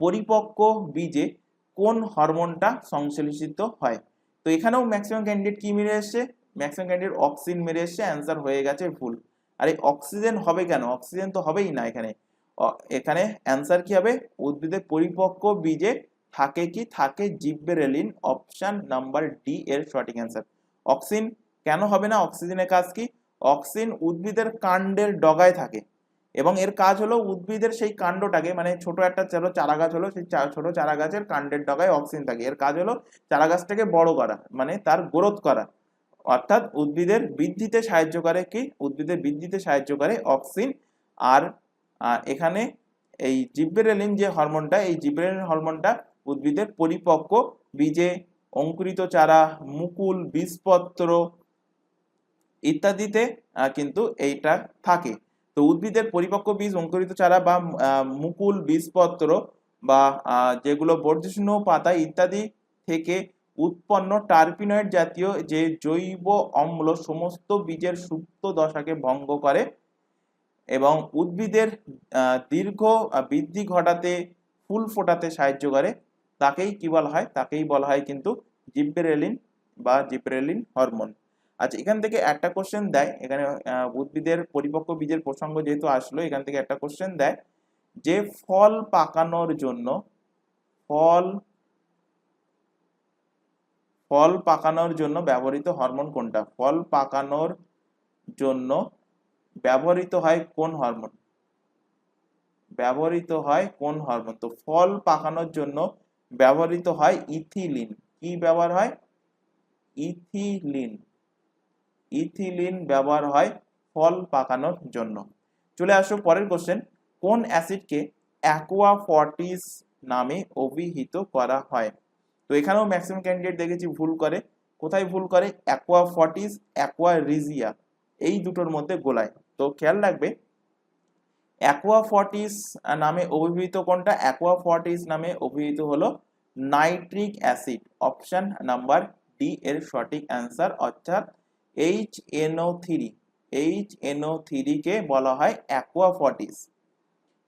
পরিপক্ক বীজে কোন হরমোনটা সংশ্লেষিত হয়? তো এখানেও ম্যাক্সিমাম ক্যান্ডিডেট কি মেরে এসছে? ম্যাক্সিমাম ক্যান্ডিডেট অক্সিন মেরে এসছে, অ্যান্সার হয়ে গেছে ভুল। আর এই অক্সিজেন হবে কেন? অক্সিজেন তো হবেই না এখানে। এখানে অ্যান্সার কি হবে? উদ্ভিদের পরিপক্ক বীজে থাকে কি? থাকে জিবরেলিন। অপশন নাম্বার ডি এর সঠিক অ্যান্সার। অক্সিন কেন হবে না? অক্সিজেনের কাজ কি? অক্সিন উদ্ভিদের কাণ্ডের ডগায় থাকে এবং এর কাজ হলো উদ্ভিদের সেই কাণ্ডটাকে, মানে ছোট একটা চারা গাছ হলো, সেই ছোট চারা গাছের কাণ্ডের ডগায় অক্সিজেন থাকে। এর কাজ হলো চারা গাছটাকে বড় করা, মানে তার গ্রোথ করা, অর্থাৎ উদ্ভিদের বৃদ্ধিতে সাহায্য করে কি? উদ্ভিদের বৃদ্ধিতে সাহায্য করে অক্সিন। আর এখানে এই জিবরেলিন যে হরমোনটা, এই জিবরেলিন হরমোনটা উদ্ভিদের পরিপক্ক বীজে, অঙ্কুরিত চারা, মুকুল, বীজপত্র ইত্যাদিতে কিন্তু এইটা থাকে। তো উদ্ভিদের পরিপক্ক বীজ, অঙ্কুরিত চারা বা মুকুল, বীজপত্র বা যেগুলো বর্ধিষ্ণু পাতা ইত্যাদি থেকে উৎপন্ন টার্পিনয়েড জাতীয় যে জৈব অম্ল সমস্ত বীজের সুপ্ত দশাকে ভঙ্গ করে এবং উদ্ভিদের দীর্ঘ বৃদ্ধি ঘটাতে, ফুল ফোটাতে সাহায্য করে, তাকেই কি বলা হয়? তাকেই বলা হয় কিন্তু জিবরেলিন বা জিবরেলিন হরমোন। আচ্ছা, এখান থেকে একটা কোশ্চেন দেয়, এখানে উদ্ভিদের পরিপক্ক বীজের প্রসঙ্গ যেহেতু আসলো, এখান থেকে একটা কোশ্চেন দেয় যে ফল পাকানোর জন্য ফল পাকানোর জন্য ব্যবহৃত হরমোন কোনটা? ফল পাকানোর জন্য ব্যবহৃত হয় কোন হরমোন? ব্যবহৃত হয় কোন হরমোন? তো ফল পাকানোর জন্য ব্যবহৃত হয় ইথিলিন। কি ব্যবহার হয়? ইথিলিন। ইথিলিন ব্যবহার হয় ফল পাকানোর জন্য। চলে আসো পরের কোশ্চেন, কোন অ্যাসিডকে অ্যাকোয়া ফর্টিস নামে অভিহিত করা হয়? তো এখানেও ম্যাক্সিমাম ক্যান্ডিডেট দেখেছি ভুল করে। কোথায় ভুল করে? অ্যাকোয়া ফর্টিস, অ্যাকোয়া রিজিয়া, এই দুটোর মধ্যে গোলায়। তো খেয়াল রাখবে, অ্যাকোয়া ফর্টিস নামে অভিহিত কোনটা? অ্যাকোয়া ফর্টিস নামে অভিহিত হলো nitric acid. Option number D এর সঠিক অ্যান্সার, অর্থাৎ HNO3। HNO3 কে বলা হয় অ্যাকোয়া ফর্টিস।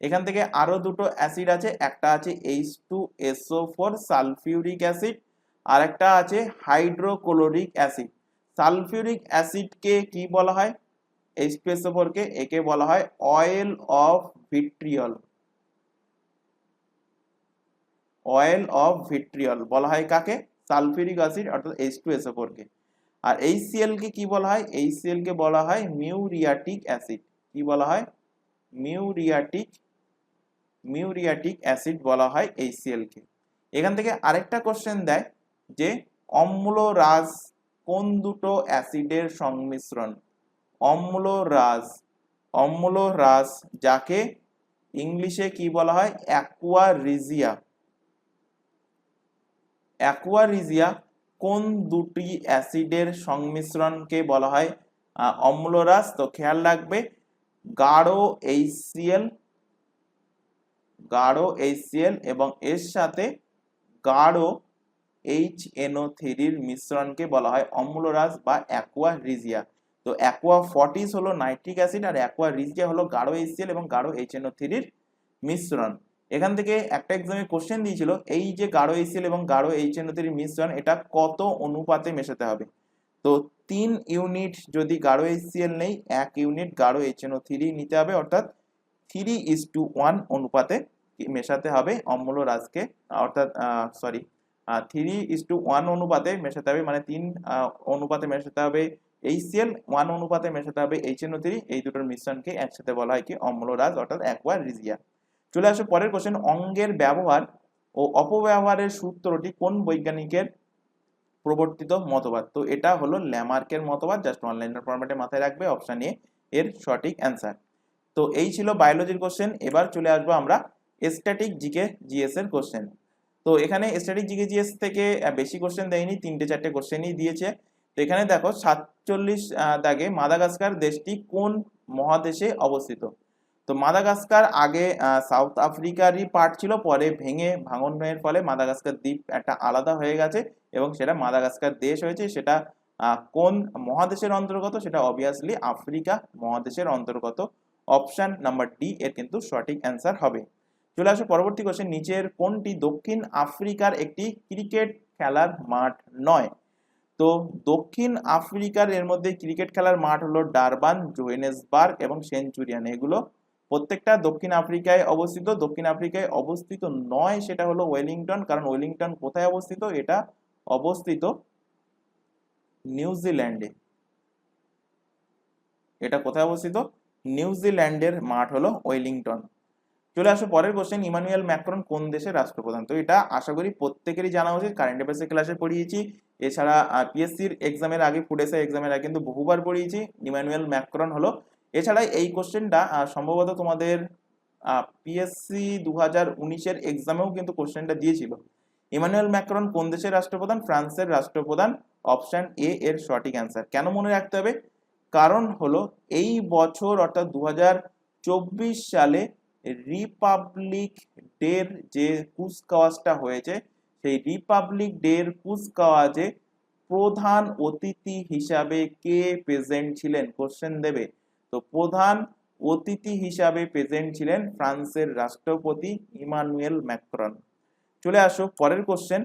এখান থেকে আরো দুটো অ্যাসিড আছে, একটা আছে H2SO4 সালফিউরিক অ্যাসিড, আর একটা আছে হাইড্রোক্লোরিক অ্যাসিড। সালফিউরিক অ্যাসিডকে কি বলা হয়? H2SO4 কে, একে বলা হয় oil of vitriol. Oil of vitriol বলা হয় কাকে? সালফিউরিক অ্যাসিড অর্থাৎ H2SO4 কে। আর HCl কে কি বলা হয়? HCl কে বলা হয় মিউরিয়াটিক অ্যাসিড। কি বলা হয়? মিউরিয়াটিক অ্যাসিড বলা হয় HCl কে। এখান থেকে আরেকটা কোশ্চেন দেয় যে অম্লরাজ কোন দুটো অ্যাসিডের সংমিশ্রণ? অম্লরাজ যাকে ইংলিশে কি বলা হয়? অ্যাকুয়ারিজিয়া কোন দুটি অ্যাসিডের সংমিশ্রণকে বলা হয় অম্লরাজ? তো খেয়াল রাখবে, গাঢ় HCl এবং এর সাথে গাঢ় HNO3 এর মিশ্রণকে বলা হয় অম্লরাজ বা অ্যাকুয়ারিজিয়া। তো অ্যাকোয়া ফর্টিস হলো নাইট্রিক অ্যাসিড আর অ্যাকুয়ারিজিয়া হলো গাঢ় HCl এবং গাঢ় HNO3 এর মিশ্রণ। এখান থেকে একটা এক্সামে কোশ্চেন দিয়েছিল, এই যে গাঢ় HCl এবং গাঢ় HNO3 এর মিশ্রণ, এটা কত অনুপাতে মেশাতে হবে? তো 3 ইউনিট যদি গাঢ় HCl নেই, 1 ইউনিট গাঢ় HNO3 নিতে হবে, অর্থাৎ 3:1 অনুপাতে মেশাতে হবে অম্লরাজকে, অর্থাৎ 3:1 অনুপাতে মেশাতে হবে, মানে 3 অনুপাতে মেশাতে হবে HCl, 1 অনুপাতে মেশাতে হবে HNO3। এই দুটোর মিশ্রণকে একসাথে বলা হয় কি? অম্লরাজ অর্থাৎ অ্যাকুয়ারিজিয়া। চলে আসো পরের কোশ্চেন, অঙ্গের ব্যবহার ও অপব্যবহারের সূত্রটি কোন বৈজ্ঞানিকের প্রবর্তিত মতবাদ? তো এটা হলো ল্যামার্কের মতবাদ। জাস্ট অনলাইনের ফরম্যাটে মাথায় রাখবে, অপশন এ এর সঠিক অ্যান্সার। তো এই ছিল বায়োলজির কোশ্চেন। এবার চলে আসবো আমরা স্ট্যাটিক জিকে জিএস এর কোশ্চেন। তো এখানে স্ট্যাটিক জিকে জিএস থেকে বেশি কোশ্চেন দেয়নি, 3-4টে কোশ্চেনই দিয়েছে। তো এখানে দেখো 47 দাগে মাদাগাস্কার দেশটি কোন মহাদেশে অবস্থিত? তো মাদাগাস্কার আগে সাউথ আফ্রিকারই পার্ট ছিল, পরে ভাঙনের ফলে মাদাগাস্কার দ্বীপ একটা আলাদা হয়ে গেছে এবং সেটা মাদাগাস্কার দেশ হয়েছে। সেটা কোন মহাদেশের অন্তর্গত? সেটা অবভিয়াসলি আফ্রিকা মহাদেশের অন্তর্গত। অপশন নাম্বার ডি এর কিন্তু সঠিক অ্যান্সার হবে। চলে আসো পরবর্তী কোশ্চেন, নিচের কোনটি দক্ষিণ আফ্রিকার একটি ক্রিকেট খেলার মাঠ নয়? তো দক্ষিণ আফ্রিকার এর মধ্যে ক্রিকেট খেলার মাঠ হলো ডারবান, জোহেনেসবার্গ এবং সেঞ্চুরিয়ান। এগুলো প্রত্যেকটা দক্ষিণ আফ্রিকায় অবস্থিত। দক্ষিণ আফ্রিকায় অবস্থিত নয় সেটা হলো ওয়েলিংটন। কারণ ওয়েলিংটন কোথায় অবস্থিত? এটা অবস্থিত নিউজিল্যান্ডে। এটা কোথায় অবস্থিত? নিউজিল্যান্ডের মাঠ হলো ওয়েলিংটন। চলে আসো পরের কোশ্চেন, ইমানুয়েল ম্যাক্রন কোন দেশের রাষ্ট্রপ্রধান? তো এটা আশা করি প্রত্যেকেরই জানা উচিত, কারেন্ট অ্যাফেয়ার্সের ক্লাসে পড়িয়েছি। এছাড়া পিএসসির এক্সামের আগে, ফুড এসআই এক্সামের আগে কিন্তু বহুবার পড়িয়েছি। ইমানুয়েল ম্যাক্রন হলো। এছাড়া এই কোশ্চেনটা সম্ভবত তোমাদের পিএসসি 2019-এর এক্সামেও কিন্তু কোশ্চেনটা দিয়েছিল। ইমানুয়েল ম্যাক্রন কোন দেশের রাষ্ট্রপ্রধান? ফ্রান্সের রাষ্ট্রপ্রধান। অপশন এ এর সঠিক অ্যান্সার। কেন মনে রাখতে হবে? কারণ হলো এই বছর অর্থাৎ 2024 সালে রিপাবলিক ডের যে কুচকাওয়াজটা হয়েছে, সেই রিপাবলিক ডের কুচকাওয়াজে প্রধান অতিথি হিসাবে কে প্রেজেন্ট ছিলেন? কোশ্চেন দেবে। তো প্রধান অতিথি হিসাবে প্রেজেন্ট ছিলেন ফ্রান্সের রাষ্ট্রপতি ইমানুয়েল ম্যাক্রন। চলে আসো পরের কোশ্চেন,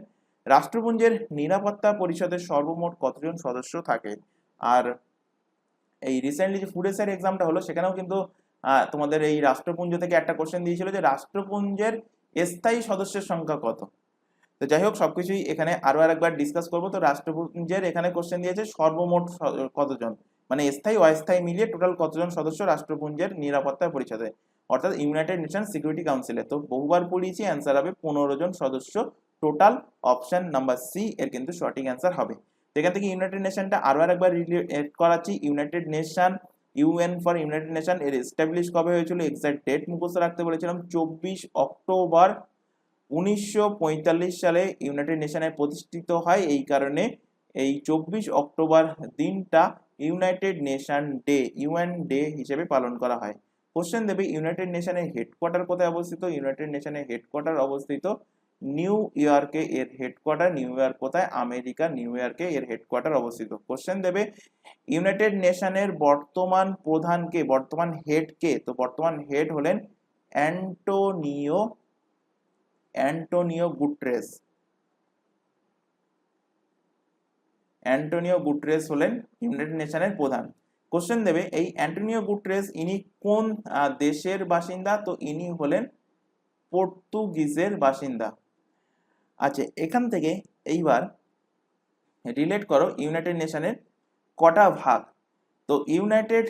রাষ্ট্রপুঞ্জের নিরাপত্তা পরিষদের সর্বমোট কতজন সদস্য থাকে? আর এই রিসেন্টলি যে ফুড এসআই এক্সামটা হলো সেখানেও কিন্তু তোমাদের এই রাষ্ট্রপুঞ্জ থেকে একটা কোশ্চেন দিয়েছিল যে রাষ্ট্রপুঞ্জের স্থায়ী সদস্যের সংখ্যা কত। তো যাই হোক, সবকিছুই এখানে আরো আরেকবার ডিসকাস করবো। তো রাষ্ট্রপুঞ্জের এখানে কোশ্চেন দিয়েছে সর্বমোট কতজন, মানে স্থায়ী অস্থায়ী মিলিয়ে টোটাল কতজন সদস্য রাষ্ট্রপুঞ্জের নিরাপত্তা পরিষদে, অর্থাৎ ইউনাইটেড নেশন সিকিউরিটি কাউন্সিলে। তো বহুবার পড়িয়েছি, অ্যান্সার হবে 15 জন সদস্য টোটাল। অপশন নাম্বার সি এর কিন্তু সঠিক অ্যান্সার হবে। এখান থেকে ইউনাইটেড নেশনটা আরো একবার রিলেট করাচ্ছি। United nation, UN for United nation এর এস্টাবলিশ কবে হয়েছিল? এক্সাক্ট ডেট মুখস্থ রাখতে বলেছিলাম, 24 অক্টোবর 1945 সালে ইউনাইটেড নেশনে প্রতিষ্ঠিত হয়। এই কারণে এই 24 অক্টোবর দিনটা United nation day, UN day হিসেবে পালন করা হয়। কোশ্চেন দেবে, ইউনাইটেড নেশনের হেডকোয়ার্টার কোথায় অবস্থিত? ইউনাইটেড নেশনের হেডকোয়ার্টার অবস্থিত নিউ ইয়র্কে। এর হেডকোয়ার্টার নিউ ইয়র্ক কোথায়? আমেরিকা, নিউ ইয়র্কে এর হেডকোয়ার্টার অবস্থিত। কোশ্চেন দেবে, ইউনাইটেড নেশনের বর্তমান প্রধান কে? বর্তমান হেড কে? তো বর্তমান হেড হলেন অ্যান্টোনিও গুটেরেস। অ্যান্টোনিও গুটেরেস হলেন ইউনাইটেড নেশনের প্রধান। কোশ্চেন দেবে, এই অ্যান্টোনিও গুটেরেস ইনি কোন দেশের বাসিন্দা? তো ইনি হলেন পর্তুগিজের বাসিন্দা। আচ্ছা, এখান থেকে এইবার রিলেট করো ইউনাইটেড নেশনের কটা ভাগ। তো ইউনাইটেড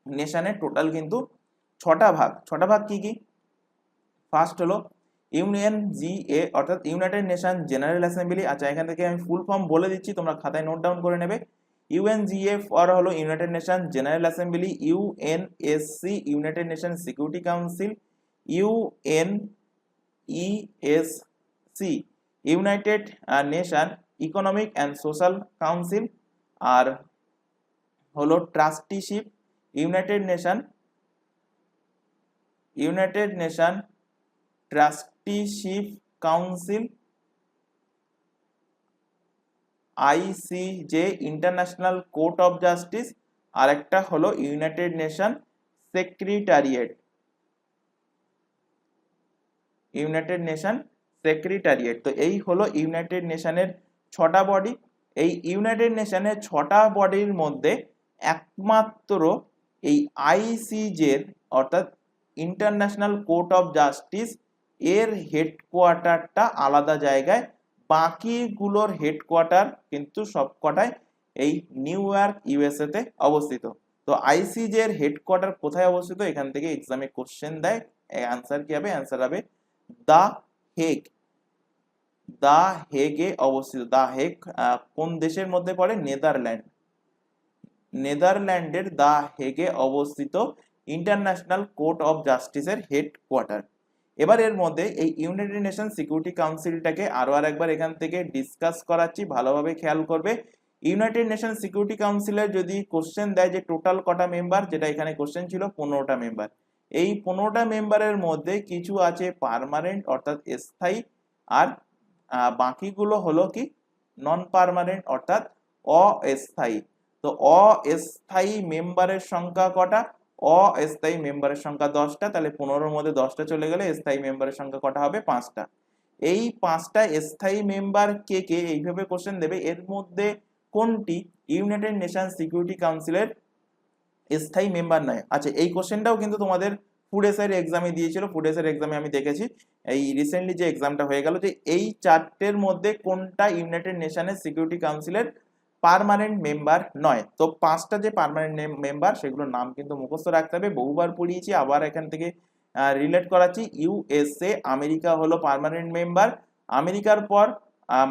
নেশনের টোটাল কিন্তু 6টা ভাগ। 6টা ভাগ কি কি? ফার্স্ট হলো ইউএনজিএ অর্থাৎ ইউনাইটেড নেশন জেনারেল অ্যাসেম্বলি। আচ্ছা, এখান থেকে আমি ফুল ফর্ম বলে দিচ্ছি, তোমরা খাতায় নোট ডাউন করে নেবে। ইউএনজিএ ফর হলো United nation general assembly, UNSC united nation security council, UNESC united nation economic and social council, আর হলো trusteeship united nation trusteeship council, ICJ international court of justice, আর একটা হলো ইউনাইটেড নেশন সেক্রেটারিয়েট। তো এই হলো United নেশনের 6টা বডি। এই ইউনাইটেড নেশনের 6টা বডির মধ্যে একমাত্র এই আইসিজের অর্থাৎ ইন্টারন্যাশনাল কোর্ট অফ জাস্টিস এর হেডকোয়ার্টারটা আলাদা জায়গায়, বাকিগুলোর হেডকোয়ার্টার কিন্তু সবকটাই এই নিউ ইয়র্ক ইউএসএ তে অবস্থিত। তো আইসিজে এর হেডকোয়ার্টার কোথায় অবস্থিত? এখান থেকে এক্সামে কোশ্চেন দেয়। অ্যান্সার কি হবে? অ্যান্সার হবে দা হেগ। দা হেগে অবস্থিত। দা হেগ কোন দেশের মধ্যে পড়ে? নেদারল্যান্ড। নেদারল্যান্ডের দা হেগে অবস্থিত ইন্টারন্যাশনাল কোর্ট অফ জাস্টিসের হেডকোয়ার্টার। এবার এর মধ্যে এই ইউনাইটেড নেশন সিকিউরিটি কাউন্সিলটাকে আরো একবার এখান থেকে ডিসকাস করাচ্ছি, ভালোভাবে খেয়াল করবে। ইউনাইটেড নেশন সিকিউরিটি কাউন্সিলের যদি কোশ্চেন দেয় যে টোটাল কটা মেম্বার, যেটা এখানে কোশ্চেন ছিল 15টা মেম্বার, এই 15টা মেম্বারের মধ্যে কিছু আছে পার্মানেন্ট অর্থাৎ স্থায়ী, আর বাকিগুলো হলো কি নন পার্মানেন্ট অর্থাৎ অস্থায়ী। তো অস্থায়ী মেম্বারের সংখ্যা কটা? অস্থায়ী মেম্বারের সংখ্যা 10টা, তাহলে 15-র মধ্যে 10টা চলে গেলে স্থায়ী মেম্বারের সংখ্যা কটা হবে? 5টা। এই 5টা স্থায়ী মেম্বার কে কে, এইভাবে কোশ্চেন দেবে, এর মধ্যে কোনটি ইউনাইটেড নেশন সিকিউরিটি কাউন্সিলের স্থায়ী মেম্বার নয়। আচ্ছা, এই কোশ্চেনটাও কিন্তু তোমাদের ফুড এসআইয়ের এক্সামে দিয়েছিল, ফুড এসআইয়ের এক্সামে আমি দেখেছি এই রিসেন্টলি যে এক্সামটা হয়ে গেল, যে এই 4টের মধ্যে কোনটা ইউনাইটেড নেশনের সিকিউরিটি কাউন্সিলের পার্মানেন্ট মেম্বার নয়। তো 5টা যে পার্মানেন্ট মেম্বার সেগুলোর নাম কিন্তু মুখস্থ রাখতে হবে, বহুবার পড়িয়েছি, আবার এখান থেকে রিলেট করাচ্ছি। ইউএসএ, আমেরিকা হলো পার্মানেন্ট মেম্বার। আমেরিকার পর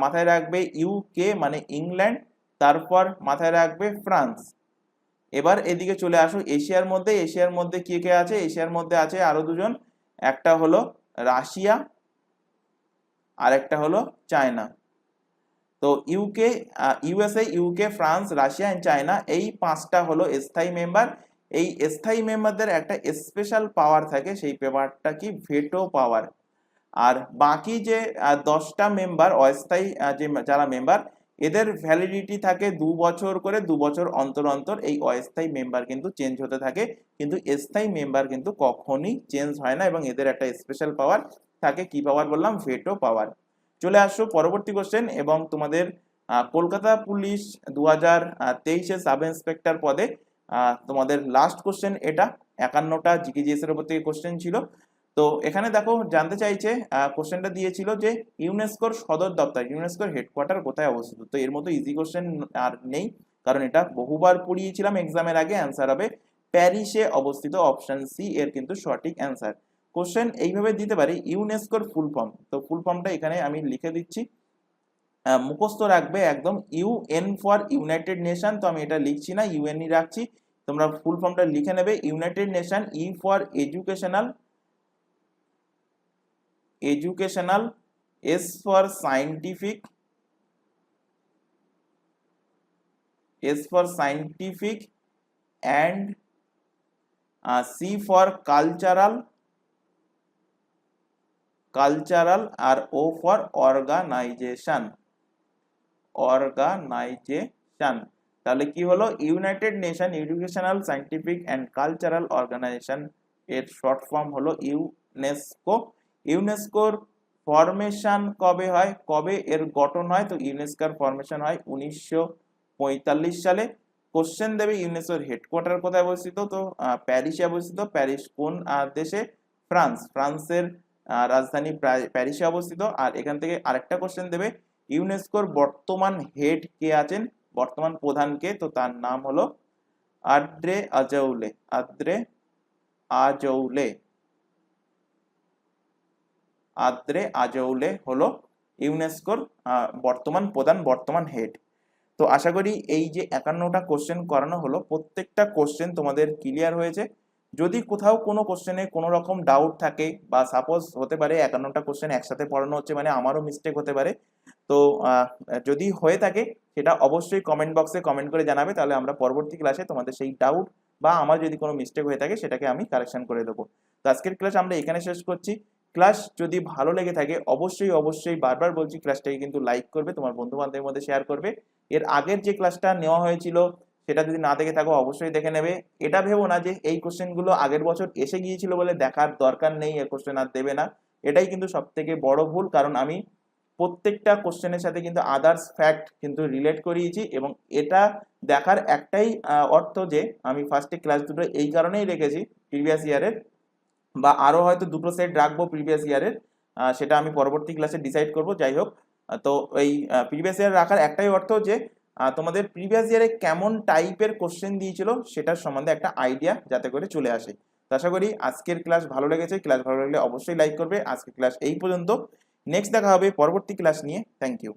মাথায় রাখবে ইউকে মানে ইংল্যান্ড, তারপর মাথায় রাখবে ফ্রান্স। এবার এদিকে চলে আসো এশিয়ার মধ্যে, এশিয়ার মধ্যে কে কে আছে? এশিয়ার মধ্যে আছে আরো দুজন, একটা হলো রাশিয়া আর একটা হলো চায়না। তো USA, UK, France, Russia and China, এই 5টা হলো স্থায়ী মেম্বার। এই স্থায়ী মেম্বারদের একটা স্পেশাল পাওয়ার থাকে, সেই পাওয়ারটা কি? ভেটো পাওয়ার। আর বাকি যে 10টা মেম্বার অস্থায়ী যে যারা মেম্বার, এদের ভ্যালিডিটি থাকে 2 বছর করে, 2 বছর অন্তর অন্তর এই অস্থায়ী মেম্বার কিন্তু চেঞ্জ হতে থাকে, কিন্তু স্থায়ী মেম্বার কিন্তু কখনই চেঞ্জ হয় না, এবং এদের একটা স্পেশাল পাওয়ার থাকে। কি পাওয়ার বললাম? ভেটো পাওয়ার। চলে আসো পরবর্তী কোশ্চেন, এবং তোমাদের কলকাতা পুলিশ 2023-এ সাব ইন্সপেক্টর পদে তোমাদের লাস্ট কোশ্চেন এটা, 51টা জিকেজিএস এর উপর থেকে কোশ্চেন ছিল। তো এখানে দেখো জানতে চাইছে, কোশ্চেনটা দিয়েছিল যে ইউনেস্কোর সদর দপ্তর, ইউনেস্কোর হেডকোয়ার্টার কোথায় অবস্থিত। তো এর মতো ইজি কোশ্চেন আর নেই, কারণ এটা বহুবার পড়িয়েছিলাম এক্সামের আগে। অ্যান্সার হবে প্যারিসে অবস্থিত, অপশন সি এর কিন্তু সঠিক অ্যান্সার। কোশ্চেন এইভাবে দিতে পারি, ইউনেস্কোর ফুল ফর্ম। তো ফুল ফর্মটা এখানে আমি লিখে দিচ্ছি, মুখস্থ রাখবে একদম। ইউএন ফর ইউনাইটেড নেশন, তো আমি এটা লিখছি না, ইউএনই রাখছি, তোমরা ফুল ফর্মটা লিখে নেবে। United Nation, E for educational, S for scientific, and C for cultural, আর ও ফর অর্গানাইজেশন। তাহলে কি হলো? United Nation educational, scientific and cultural organisation, এর শর্ট ফর্ম হলো ইউনেস্কো। ইউনেস্কোর ফরমেশন কবে হয়, কবে এর গঠন হয়? তো ইউনেস্কোর ফরমেশন হয় 1945 সালে। কোশ্চেন দেবে ইউনেস্কোর হেডকোয়ার্টার কোথায় অবস্থিত? তো প্যারিসে অবস্থিত। প্যারিস কোন দেশে? ফ্রান্স। ফ্রান্সের রাজধানী প্যারিসে অবস্থিত। আর এখান থেকে আরেকটা কোশ্চেন দেবে, ইউনেস্কোর বর্তমান হেড কে আছেন, বর্তমান প্রধান কে? তো তার নাম হলো আদ্রে আজৌলে হলো ইউনেস্কোর বর্তমান প্রধান, বর্তমান হেড। তো আশা করি এই যে 51টা কোশ্চেন করানো হলো, প্রত্যেকটা কোশ্চেন তোমাদের ক্লিয়ার হয়েছে। যদি কোথাও কোনো কোশ্চেনে কোনো রকম ডাউট থাকে, বা সাপোজ হতে পারে 51টা কোশ্চেন একসাথে পড়ানো হচ্ছে মানে আমারও মিস্টেক হতে পারে, তো যদি হয়ে থাকে সেটা অবশ্যই কমেন্ট বক্সে কমেন্ট করে জানাবে, তাহলে আমরা পরবর্তী ক্লাসে তোমাদের সেই ডাউট বা আমার যদি কোনো মিস্টেক হয়ে থাকে সেটাকে আমি কারেকশন করে দেবো। তো আজকের ক্লাস আমরা এখানে শেষ করছি। ক্লাস যদি ভালো লেগে থাকে অবশ্যই বারবার বলছি, ক্লাসটাকে কিন্তু লাইক করবে, তোমার বন্ধু বান্ধবের মধ্যে শেয়ার করবে। এর আগের যে ক্লাসটা নেওয়া হয়েছিল সেটা যদি না দেখে থাকো অবশ্যই দেখে নেবে। এটা ভেবো না যে এই কোশ্চেনগুলো আগের বছর এসে গিয়েছিল বলে দেখার দরকার নেই, এই কোশ্চেন আর দেবে না, এটাই কিন্তু সব থেকে বড় ভুল। কারণ আমি প্রত্যেকটা কোশ্চেনের সাথে কিন্তু আদার্স ফ্যাক্ট কিন্তু রিলেট করিয়েছি, এবং এটা দেখার একটাই অর্থ যে আমি ফার্স্টে ক্লাস দুটো এই কারণেই রেখেছি প্রিভিয়াস ইয়ারের, বা আরো হয়তো দুটো সেট রাখবো প্রিভিয়াস ইয়ারের, সেটা আমি পরবর্তী ক্লাসে ডিসাইড করব। যাই হোক, তো এই প্রিভিয়াস ইয়ার রাখার একটাই অর্থ যে তোমাদের প্রিভিয়াস ইয়ারে কেমন টাইপের কোশ্চেন দিয়েছিল সেটার সম্বন্ধে একটা আইডিয়া যাতে করে চলে আসে। তো আশা করি আজকের ক্লাস ভালো লেগেছে। ক্লাস ভালো লাগলে অবশ্যই লাইক করবে। আজকের ক্লাস এই পর্যন্ত, নেক্সট দেখা হবে পরবর্তী ক্লাস নিয়ে। Thank you.